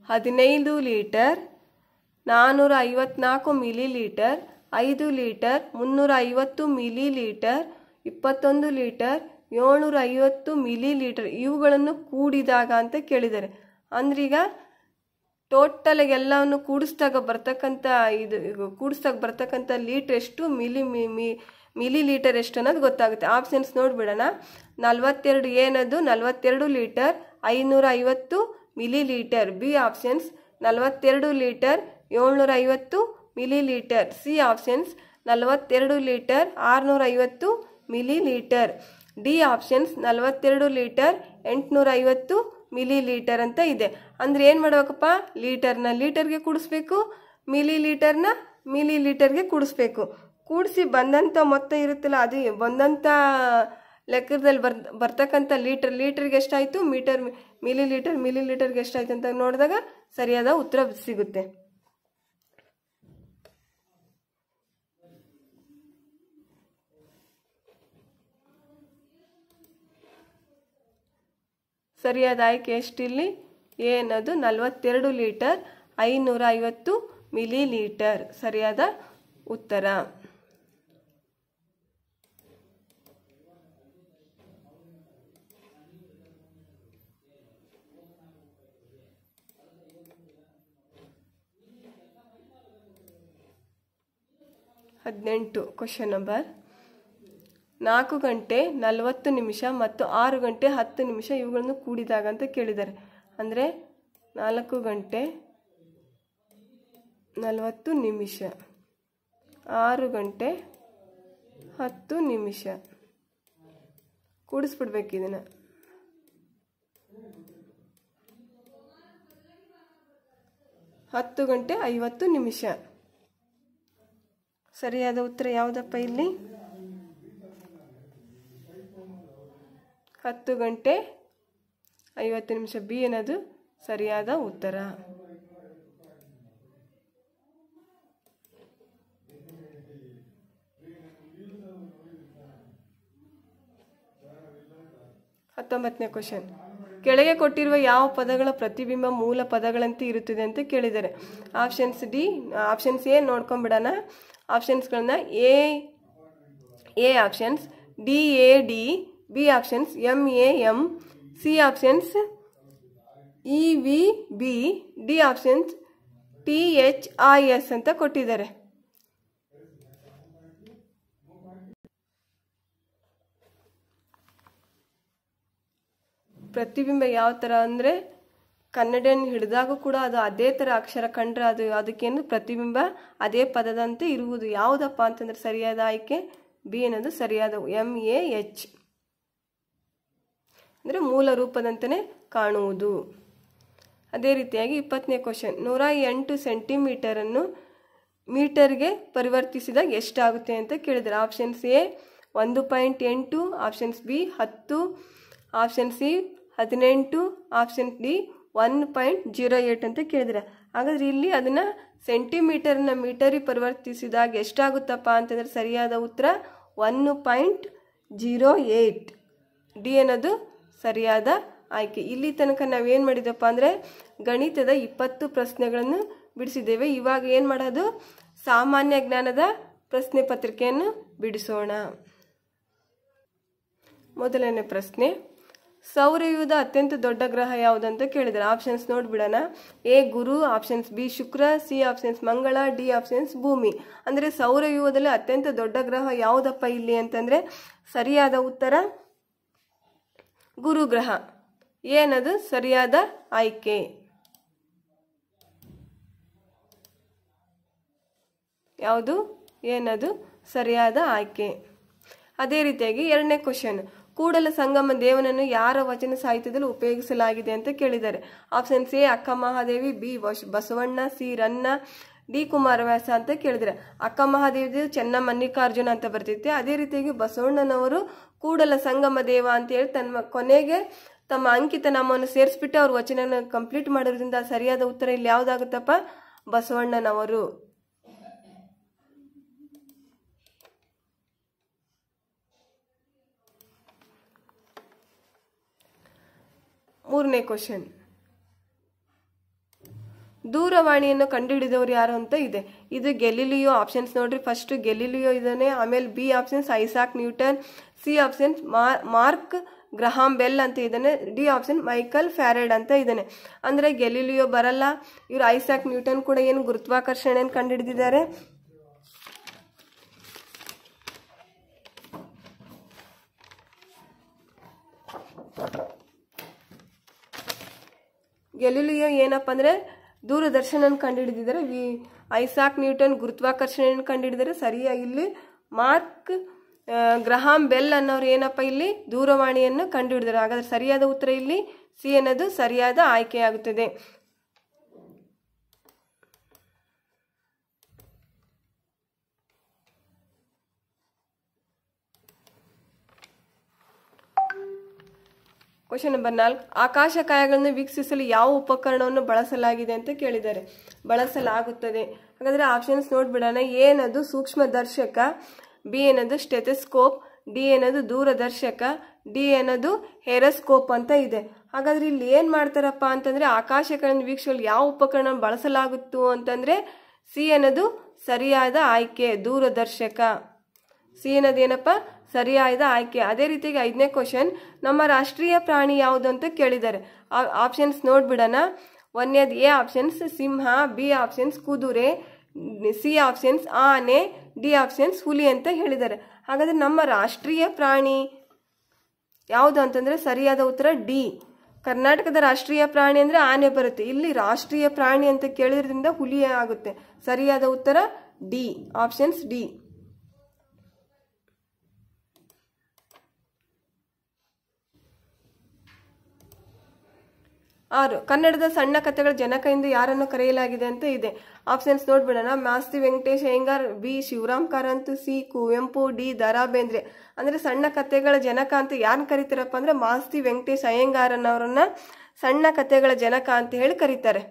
15 litre 454 millilitre, 5 litre 350 millilitre, 21 litre 750 millilitre ಇವುಗಳನ್ನು ಕೂಡಿದಾಗ ಅಂತ ಕೇಳಿದ್ದಾರೆ. ಅಂದ್ರೆ ಈಗ ಟೋಟಲ್ ಎಲ್ಲವನ್ನು ಕೂಡಿಸಿದಾಗ ಬರ್ತಕ್ಕಂಥ ಲೀಟರ್ ಎಷ್ಟು, ಮಿಲಿ ಲೀಟರ್ ಎಷ್ಟು ಅನ್ನೋದು ಗೊತ್ತಾಗುತ್ತೆ. ಆಪ್ಷನ್ಸ್ ನೋಡ್ಬಿಡೋಣ. 42 ಏನದು 42 litre 550 milli litre. B options 42 litre 750 milli litre. C options 42 litre 650 milli litre. D options 42 litre 850 milli litre ಅಂತ ಇದೆ. ಅಂದ್ರೆ ಏನು ಮಾಡ್ಬೇಕಪ್ಪ? ಲೀಟರ್ನ ಲೀಟರ್ಗೆ ಕೂಡಿಸ್ಬೇಕು, ಮಿಲಿ ಲೀಟರ್ಗೆ ಕೂಡಿಸ್ಬೇಕು. ಕೂಡಿಸಿ ಬಂದಂಥ ಮೊತ್ತ ಇರುತ್ತಲ್ಲ, ಅದು ಬಂದಂಥ ಲೆಕ್ಕದಲ್ಲಿ ಬರ್ತಕ್ಕಂಥ ಲೀಟರ್ಗೆ ಎಷ್ಟಾಯಿತು, ಮಿಲಿ ಲೀಟರ್ಗೆ ಎಷ್ಟಾಯಿತು ಅಂತ ನೋಡಿದಾಗ ಸರಿಯಾದ ಉತ್ತರ ಸಿಗುತ್ತೆ. ಸರಿಯಾದ ಆಯ್ಕೆ ಎಷ್ಟಿಲ್ಲಿ? ಏನದು 42 ಲೀಟರ್ 550 ಮಿಲಿ ಲೀಟರ್ ಸರಿಯಾದ ಉತ್ತರ. ಕ್ವಶನ್ ನಂಬರ್ 4 ಗಂಟೆ 40 ನಿಮಿಷ ಮತ್ತು 6 ಗಂಟೆ 10 ನಿಮಿಷ ಇವುಗಳನ್ನು ಕೂಡಿದಾಗ ಅಂತ ಕೇಳಿದ್ದಾರೆ. ಅಂದರೆ 4 ಗಂಟೆ 40 ನಿಮಿಷ 6 ಗಂಟೆ 10 ನಿಮಿಷ ಕೂಡಿಸ್ಬಿಡ್ಬೇಕು ಇದನ್ನು. ಹತ್ತು ಗಂಟೆ 50 ನಿಮಿಷ ಸರಿಯಾದ ಉತ್ತರ ಯಾವುದಪ್ಪ ಇಲ್ಲಿ? 10 ಗಂಟೆ 50 ನಿಮಿಷ. ಬಿ ಅನ್ನೋದು ಸರಿಯಾದ ಉತ್ತರ. ಹತ್ತೊಂಬತ್ತನೇ ಕ್ವಶನ್. ಕೆಳಗೆ ಕೊಟ್ಟಿರುವ ಯಾವ ಪದಗಳ ಪ್ರತಿಬಿಂಬ ಮೂಲ ಪದಗಳಂತೆ ಇರುತ್ತದೆ ಅಂತ ಕೇಳಿದ್ದಾರೆ. ಆಪ್ಷನ್ಸ್ ಎ ನೋಡ್ಕೊಂಡ್ಬಿಡೋಣ. ಆಪ್ಷನ್ಸ್ಗಳನ್ನ A options DAD, B options MAM, C options EVB, D options THIS ಅಂತ ಕೊಟ್ಟಿದ್ದಾರೆ. ಪ್ರತಿಬಿಂಬ ಯಾವ ಥರ ಅಂದರೆ ಕನ್ನಡನ ಹಿಡಿದಾಗ ಕೂಡ ಅದು ಅದೇ ಥರ ಅಕ್ಷರ ಕಂಡ್ರೆ ಅದಕ್ಕೇನು ಪ್ರತಿಬಿಂಬ ಅದೇ ಪದದಂತೆ ಇರುವುದು. ಯಾವುದಪ್ಪ ಅಂತಂದ್ರೆ ಸರಿಯಾದ ಆಯ್ಕೆ ಬಿ ಅನ್ನೋದು ಸರಿಯಾದ MAH ಅಂದರೆ ಮೂಲ ರೂಪದಂತೆಯೇ ಕಾಣುವುದು. ಅದೇ ರೀತಿಯಾಗಿ 20ನೇ ಕ್ವಶನ್. 108 ಸೆಂಟಿಮೀಟರನ್ನು ಮೀಟರ್ಗೆ ಪರಿವರ್ತಿಸಿದಾಗ ಎಷ್ಟಾಗುತ್ತೆ ಅಂತ ಕೇಳಿದರೆ. Options A 1.8, options B 10, option C 18, option D 1.08 ಅಂತ ಕೇಳಿದರೆ. ಹಾಗಾದ್ರೆ ಇಲ್ಲಿ ಅದನ್ನು ಸೆಂಟಿಮೀಟರ್ನ ಮೀಟರಿಗೆ ಪರಿವರ್ತಿಸಿದಾಗ ಎಷ್ಟಾಗುತ್ತಪ್ಪ ಅಂತಂದರೆ ಸರಿಯಾದ ಉತ್ತರ 1.08. ಡಿ ಅನ್ನೋದು ಸರಿಯಾದ ಆಯ್ಕೆ. ಇಲ್ಲಿ ತನಕ ನಾವೇನು ಮಾಡಿದಪ್ಪ ಅಂದರೆ ಗಣಿತದ 20 ಪ್ರಶ್ನೆಗಳನ್ನು ಬಿಡಿಸಿದ್ದೇವೆ. ಇವಾಗ ಏನು ಮಾಡೋದು, ಸಾಮಾನ್ಯ ಜ್ಞಾನದ ಪ್ರಶ್ನೆ ಪತ್ರಿಕೆಯನ್ನು ಬಿಡಿಸೋಣ. ಮೊದಲನೇ ಪ್ರಶ್ನೆ. ಸೌರವ್ಯೂಹದ ಅತ್ಯಂತ ದೊಡ್ಡ ಗ್ರಹ ಯಾವುದಂತ ಕೇಳಿದ್ದಾರೆ. ಆಪ್ಷನ್ಸ್ ನೋಡ್ಬಿಡೋಣ. ಎ ಗುರು, ಆಪ್ಷನ್ಸ್ ಬಿ ಶುಕ್ರ, ಸಿ ಆಪ್ಷನ್ಸ್ ಮಂಗಳ, ಡಿ ಆಪ್ಷನ್ಸ್ ಭೂಮಿ. ಅಂದ್ರೆ ಸೌರವ್ಯೂಹದಲ್ಲಿ ಅತ್ಯಂತ ದೊಡ್ಡ ಗ್ರಹ ಯಾವುದಪ್ಪ ಇಲ್ಲಿ ಅಂತಂದ್ರೆ ಸರಿಯಾದ ಉತ್ತರ ಗುರು ಗ್ರಹ. ಏನದು ಸರಿಯಾದ ಆಯ್ಕೆ. ಯಾವುದು ಏನದು ಸರಿಯಾದ ಆಯ್ಕೆ. ಅದೇ ರೀತಿಯಾಗಿ ಎರಡನೇ ಕ್ವಶನ್, ಕೂಡಲ ಸಂಗಮ ದೇವನನ್ನು ಯಾರ ವಚನ ಸಾಹಿತ್ಯದಲ್ಲಿ ಉಪಯೋಗಿಸಲಾಗಿದೆ ಅಂತ ಕೇಳಿದ್ದಾರೆ. ಆಪ್ಷನ್ಸ್ ಎ ಅಕ್ಕ ಮಹಾದೇವಿ, ಬಿ ಬಸವಣ್ಣ, ಸಿ ರನ್ನ, ಡಿ ಕುಮಾರವ್ಯಾಸ ಅಂತ ಕೇಳಿದರೆ. ಅಕ್ಕ ಮಹಾದೇವಿ ಚೆನ್ನಮಲ್ಲಿಕಾರ್ಜುನ ಅಂತ ಬರ್ತೈತೆ. ಅದೇ ರೀತಿಯಾಗಿ ಬಸವಣ್ಣನವರು ಕೂಡಲ ಸಂಗಮ ದೇವ ಅಂತ ಹೇಳಿ ತನ್ನ ಕೊನೆಗೆ ತಮ್ಮ ಅಂಕಿತ ನಾಮವನ್ನು ಸೇರಿಸ್ಬಿಟ್ಟು ಅವ್ರ ವಚನ ಕಂಪ್ಲೀಟ್ ಮಾಡೋದ್ರಿಂದ ಸರಿಯಾದ ಉತ್ತರ ಇಲ್ಲಿ ಯಾವ್ದಾಗುತ್ತಪ್ಪ ಬಸವಣ್ಣನವರು. ಮೂರನೇ ಕ್ವಶನ್, ದೂರವಾಣಿಯನ್ನು ಕಂಡುಹಿಡಿದವರು ಯಾರು ಅಂತ ಇದೆ. ಇದು ಗೆಲಿಲಿಯೋ. ಆಪ್ಷನ್ಸ್ ನೋಡ್ರಿ, ಫಸ್ಟ್ ಗೆಲಿಲಿಯೋ ಇದಾನೆ, ಆಮೇಲೆ B options Isaac Newton, C options mark Graham bell ಅಂತ ಇದ್ದಾನೆ, ಡಿ ಆಪ್ಷನ್ ಮೈಕಲ್ ಫ್ಯಾರೆಡ್ ಅಂತ ಇದ್ದಾನೆ. ಅಂದ್ರೆ ಗೆಲಿಲಿಯೋ ಬರಲ್ಲ. ಇವರು ಐಸಾಕ್ ನ್ಯೂಟನ್ ಕೂಡ ಏನು ಗುರುತ್ವಾಕರ್ಷಣೆಯನ್ನು ಕಂಡುಹಿಡಿದಿದ್ದಾರೆ. ಗೆಲಿಲಿಯೋ ಏನಪ್ಪ ಅಂದ್ರೆ ದೂರದರ್ಶನ ಕಂಡುಹಿಡಿದಿದ್ದಾರೆ. ಐಸಾಕ್ ನ್ಯೂಟನ್ ಗುರುತ್ವಾಕರ್ಷಣೆಯನ್ನು ಕಂಡುಹಿಡಿದರೆ. ಸರಿಯಾಗಿ ಇಲ್ಲಿ ಮಾರ್ಕ್ ಗ್ರಹಾಂ ಬೆಲ್ ಅನ್ನೋರು ಏನಪ್ಪ ಇಲ್ಲಿ ದೂರವಾಣಿಯನ್ನು ಕಂಡುಹಿಡಿದರು. ಹಾಗಾದ್ರೆ ಸರಿಯಾದ ಉತ್ತರ ಇಲ್ಲಿ ಸಿ ಅನ್ನೋದು ಸರಿಯಾದ ಆಯ್ಕೆಯಾಗುತ್ತದೆ. ಕ್ವಶನ್ ನಂಬರ್ 4, ಆಕಾಶಕಾಯಗಳನ್ನು ವೀಕ್ಷಿಸಲು ಯಾವ ಉಪಕರಣವನ್ನು ಬಳಸಲಾಗಿದೆ ಅಂತ ಕೇಳಿದ್ದಾರೆ. ಬಳಸಲಾಗುತ್ತದೆ. ಹಾಗಾದ್ರೆ ಆಪ್ಷನ್ಸ್ ನೋಡ್ಬಿಡೋಣ. ಏನದು ಸೂಕ್ಷ್ಮದರ್ಶಕ, ಬಿ ಏನದು ಸ್ಟೆಥೋಸ್ಕೋಪ್, ಡಿ ಏನದು ದೂರದರ್ಶಕ, ಡಿ ಏನದು ಹೆರೋಸ್ಕೋಪ್ ಅಂತ ಇದೆ. ಹಾಗಾದ್ರೆ ಇಲ್ಲಿ ಏನ್ ಮಾಡ್ತಾರಪ್ಪ ಅಂತಂದ್ರೆ ಆಕಾಶಗಳನ್ನು ವೀಕ್ಷಿಸಲು ಯಾವ ಉಪಕರಣ ಬಳಸಲಾಗುತ್ತು ಅಂತಂದ್ರೆ ಸಿ ಅನ್ನೋದು ಸರಿಯಾದ ಆಯ್ಕೆ, ದೂರದರ್ಶಕ. ಸಿ ಅನ್ನೋದು ಏನಪ್ಪ ಸರಿಯಾದ ಆಯ್ಕೆ. ಅದೇ ರೀತಿಯಾಗಿ 5ನೇ ಕ್ವಶನ್, ನಮ್ಮ ರಾಷ್ಟ್ರೀಯ ಪ್ರಾಣಿ ಯಾವುದು ಅಂತ ಕೇಳಿದ್ದಾರೆ. ಆಪ್ಷನ್ಸ್ ನೋಡ್ಬಿಡೋಣ. ಒಂದೇದು ಎ ಆಪ್ಷನ್ಸ್ ಸಿಂಹ, ಬಿ ಆಪ್ಷನ್ಸ್ ಕುದುರೆ, ಸಿ ಆಪ್ಷನ್ಸ್ ಆನೆ, ಡಿ ಆಪ್ಷನ್ಸ್ ಹುಲಿ ಅಂತ ಹೇಳಿದ್ದಾರೆ. ಹಾಗಾದ್ರೆ ನಮ್ಮ ರಾಷ್ಟ್ರೀಯ ಪ್ರಾಣಿ ಯಾವುದು ಅಂತಂದ್ರೆ ಸರಿಯಾದ ಉತ್ತರ ಡಿ. ಕರ್ನಾಟಕದ ರಾಷ್ಟ್ರೀಯ ಪ್ರಾಣಿ ಅಂದ್ರೆ ಆನೆ ಬರುತ್ತೆ. ಇಲ್ಲಿ ರಾಷ್ಟ್ರೀಯ ಪ್ರಾಣಿ ಅಂತ ಕೇಳಿದ್ರಿಂದ ಹುಲಿ ಆಗುತ್ತೆ. ಸರಿಯಾದ ಉತ್ತರ ಡಿ, ಆಪ್ಷನ್ಸ್ ಡಿ. 6, ಕನ್ನಡದ ಸಣ್ಣ ಕಥೆಗಳ ಜನಕ ಎಂದು ಯಾರನ್ನು ಕರೆಯಲಾಗಿದೆ ಅಂತ ಇದೆ. ಆಪ್ಷನ್ಸ್ ನೋಡ್ಬಿಡೋಣ. Masti Venkatesh Iyengar, B Shivaram Karanth, C Kuvempu, D Da Ra Bendre. ಅಂದ್ರೆ ಸಣ್ಣ ಕಥೆಗಳ ಜನಕ ಅಂತ ಯಾರನ್ನ ಕರೀತಾರಪ್ಪ ಅಂದ್ರೆ ಮಾಸ್ತಿ ವೆಂಕಟೇಶ್ ಅಯ್ಯಂಗಾರ್ ಅನ್ನೋರನ್ನ ಸಣ್ಣ ಕಥೆಗಳ ಜನಕ ಅಂತ ಹೇಳಿ ಕರೀತಾರೆ.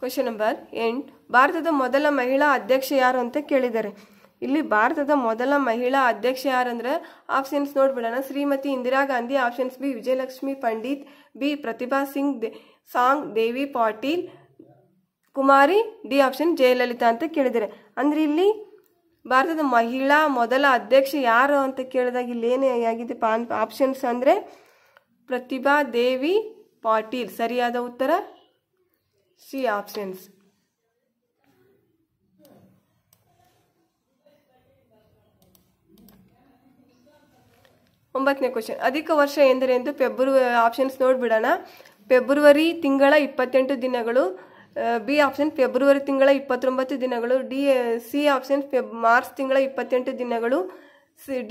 ಕ್ವಶನ್ ನಂಬರ್ 8, ಭಾರತದ ಮೊದಲ ಮಹಿಳಾ ಅಧ್ಯಕ್ಷ ಯಾರು ಅಂತ ಕೇಳಿದ್ದಾರೆ. ಇಲ್ಲಿ ಭಾರತದ ಮೊದಲ ಮಹಿಳಾ ಅಧ್ಯಕ್ಷ ಯಾರಂದ್ರೆ ಆಪ್ಷನ್ಸ್ ನೋಡ್ಬಿಡೋಣ. Shrimati Indira Gandhi, options B Vijayalakshmi Pandit, B Pratibha Singh ಸಾಂಗ್, ದೇವಿ ಪಾಟೀಲ್, ಕುಮಾರಿ, ಡಿ ಆಪ್ಷನ್ ಜಯಲಲಿತಾ ಅಂತ ಕೇಳಿದ್ದಾರೆ. ಅಂದ್ರೆ ಇಲ್ಲಿ ಭಾರತದ ಮಹಿಳಾ ಮೊದಲ ಅಧ್ಯಕ್ಷ ಯಾರು ಅಂತ ಕೇಳಿದಾಗ ಇಲ್ಲಿ ಏನೇ ಆಗಿದೆ ಆಪ್ಷನ್ಸ್ ಅಂದ್ರೆ ಪ್ರತಿಭಾ ದೇವಿ ಪಾಟೀಲ್. ಸರಿಯಾದ ಉತ್ತರ ಸಿ ಆಪ್ಷನ್ಸ್. ಒಂಬತ್ತನೇ ಕ್ವಶನ್, ಅಧಿಕ ವರ್ಷ ಎಂದರೆಂದು ಫೆಬ್ರವರಿ. ಆಪ್ಷನ್ಸ್ ನೋಡ್ಬಿಡೋಣ. ಫೆಬ್ರವರಿ ತಿಂಗಳ 28 ದಿನಗಳು, ಬಿ ಆಪ್ಷನ್ ಫೆಬ್ರವರಿ ತಿಂಗಳ 29 ದಿನಗಳು, ಸಿ ಆಪ್ಷನ್ ಮಾರ್ಚ್ ತಿಂಗಳ 28 ದಿನಗಳು,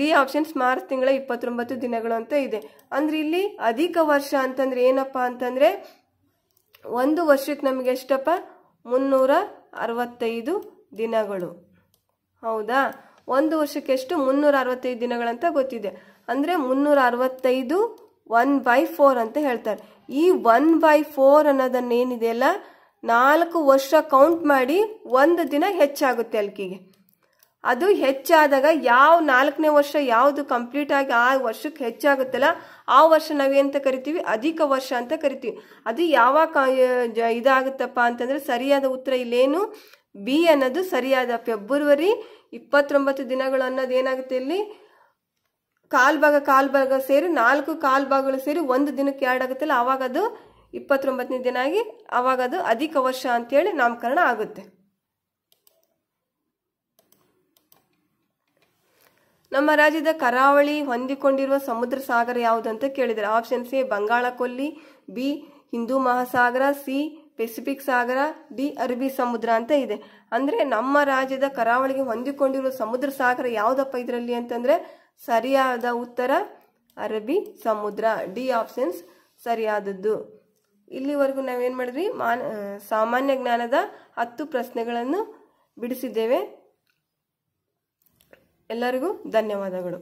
ಡಿ ಆಪ್ಷನ್ಸ್ ಮಾರ್ಚ್ ತಿಂಗಳ 29 ದಿನಗಳು ಅಂತ ಇದೆ. ಅಂದ್ರೆ ಇಲ್ಲಿ ಅಧಿಕ ವರ್ಷ ಅಂತಂದ್ರೆ ಏನಪ್ಪಾ ಅಂತಂದ್ರೆ ಒಂದು ವರ್ಷಕ್ಕೆ ನಮಗೆ ಎಷ್ಟಪ್ಪ 365 ದಿನಗಳು. ಹೌದಾ? ಒಂದು ವರ್ಷಕ್ಕೆ ಎಷ್ಟು 365 ದಿನಗಳಂತ ಗೊತ್ತಿದೆ. ಅಂದ್ರೆ 365 1/4 ಅಂತ ಹೇಳ್ತಾರೆ. ಈ 1/4 ಅನ್ನೋದನ್ನ ಏನಿದೆಯಲ್ಲ 4 ವರ್ಷ ಕೌಂಟ್ ಮಾಡಿ ಒಂದು ದಿನ ಹೆಚ್ಚಾಗುತ್ತೆ ಅಲ್ಕಿಗೆ. ಅದು ಹೆಚ್ಚಾದಾಗ ಯಾವ 4ನೇ ವರ್ಷ ಯಾವುದು ಕಂಪ್ಲೀಟ್ ಆಗಿ ಆ ವರ್ಷಕ್ಕೆ ಹೆಚ್ಚಾಗುತ್ತಲ್ಲ ಆ ವರ್ಷ ನಾವೇಂತ ಕರಿತೀವಿ ಅಧಿಕ ವರ್ಷ ಅಂತ ಕರಿತೀವಿ. ಅದು ಯಾವಾಗ ಇದಾಗುತ್ತಪ್ಪ ಅಂತಂದ್ರೆ ಸರಿಯಾದ ಉತ್ತರ ಇಲ್ಲೇನು ಬಿ ಅನ್ನೋದು ಸರಿಯಾದ. ಫೆಬ್ರವರಿ 29 ದಿನಗಳು ಅನ್ನೋದು ಏನಾಗುತ್ತೆ ಇಲ್ಲಿ ಕಾಲ್ ಭಾಗ ಸೇರಿ 4 ಕಾಲ್ ಭಾಗಗಳು ಸೇರಿ 1 ದಿನಕ್ಕೆ ಆ್ಯಡ್ ಆಗುತ್ತಲ್ಲ ಆವಾಗ ಅದು 29ನೇ ದಿನ ಆಗಿ ಆವಾಗ ಅದು ಅಧಿಕ ವರ್ಷ ಅಂತೇಳಿ ನಾಮಕರಣ ಆಗುತ್ತೆ. ನಮ್ಮ ರಾಜ್ಯದ ಕರಾವಳಿ ಹೊಂದಿಕೊಂಡಿರುವ ಸಮುದ್ರ ಸಾಗರ ಯಾವುದು ಅಂತ ಕೇಳಿದರೆ ಆಪ್ಷನ್ಸ್ ಎ ಬಂಗಾಳ ಕೊಲ್ಲಿ, ಬಿ ಹಿಂದೂ ಮಹಾಸಾಗರ, ಸಿ ಪೆಸಿಫಿಕ್ ಸಾಗರ, ಡಿ ಅರಬ್ಬಿ ಸಮುದ್ರ ಅಂತ ಇದೆ. ಅಂದ್ರೆ ನಮ್ಮ ರಾಜ್ಯದ ಕರಾವಳಿಗೆ ಹೊಂದಿಕೊಂಡಿರುವ ಸಮುದ್ರ ಸಾಗರ ಯಾವುದಪ್ಪ ಇದರಲ್ಲಿ ಅಂತಂದ್ರೆ ಸರಿಯಾದ ಉತ್ತರ ಅರಬ್ಬಿ ಸಮುದ್ರ. ಡಿ ಆಪ್ಷನ್ಸ್ ಸರಿಯಾದದ್ದು. ಇಲ್ಲಿವರೆಗೂ ನಾವೇನ್ ಮಾಡಿದ್ವಿ ಸಾಮಾನ್ಯ ಜ್ಞಾನದ 10 ಪ್ರಶ್ನೆಗಳನ್ನು ಬಿಡಿಸಿದ್ದೇವೆ. ಎಲ್ಲರಿಗೂ ಧನ್ಯವಾದಗಳು.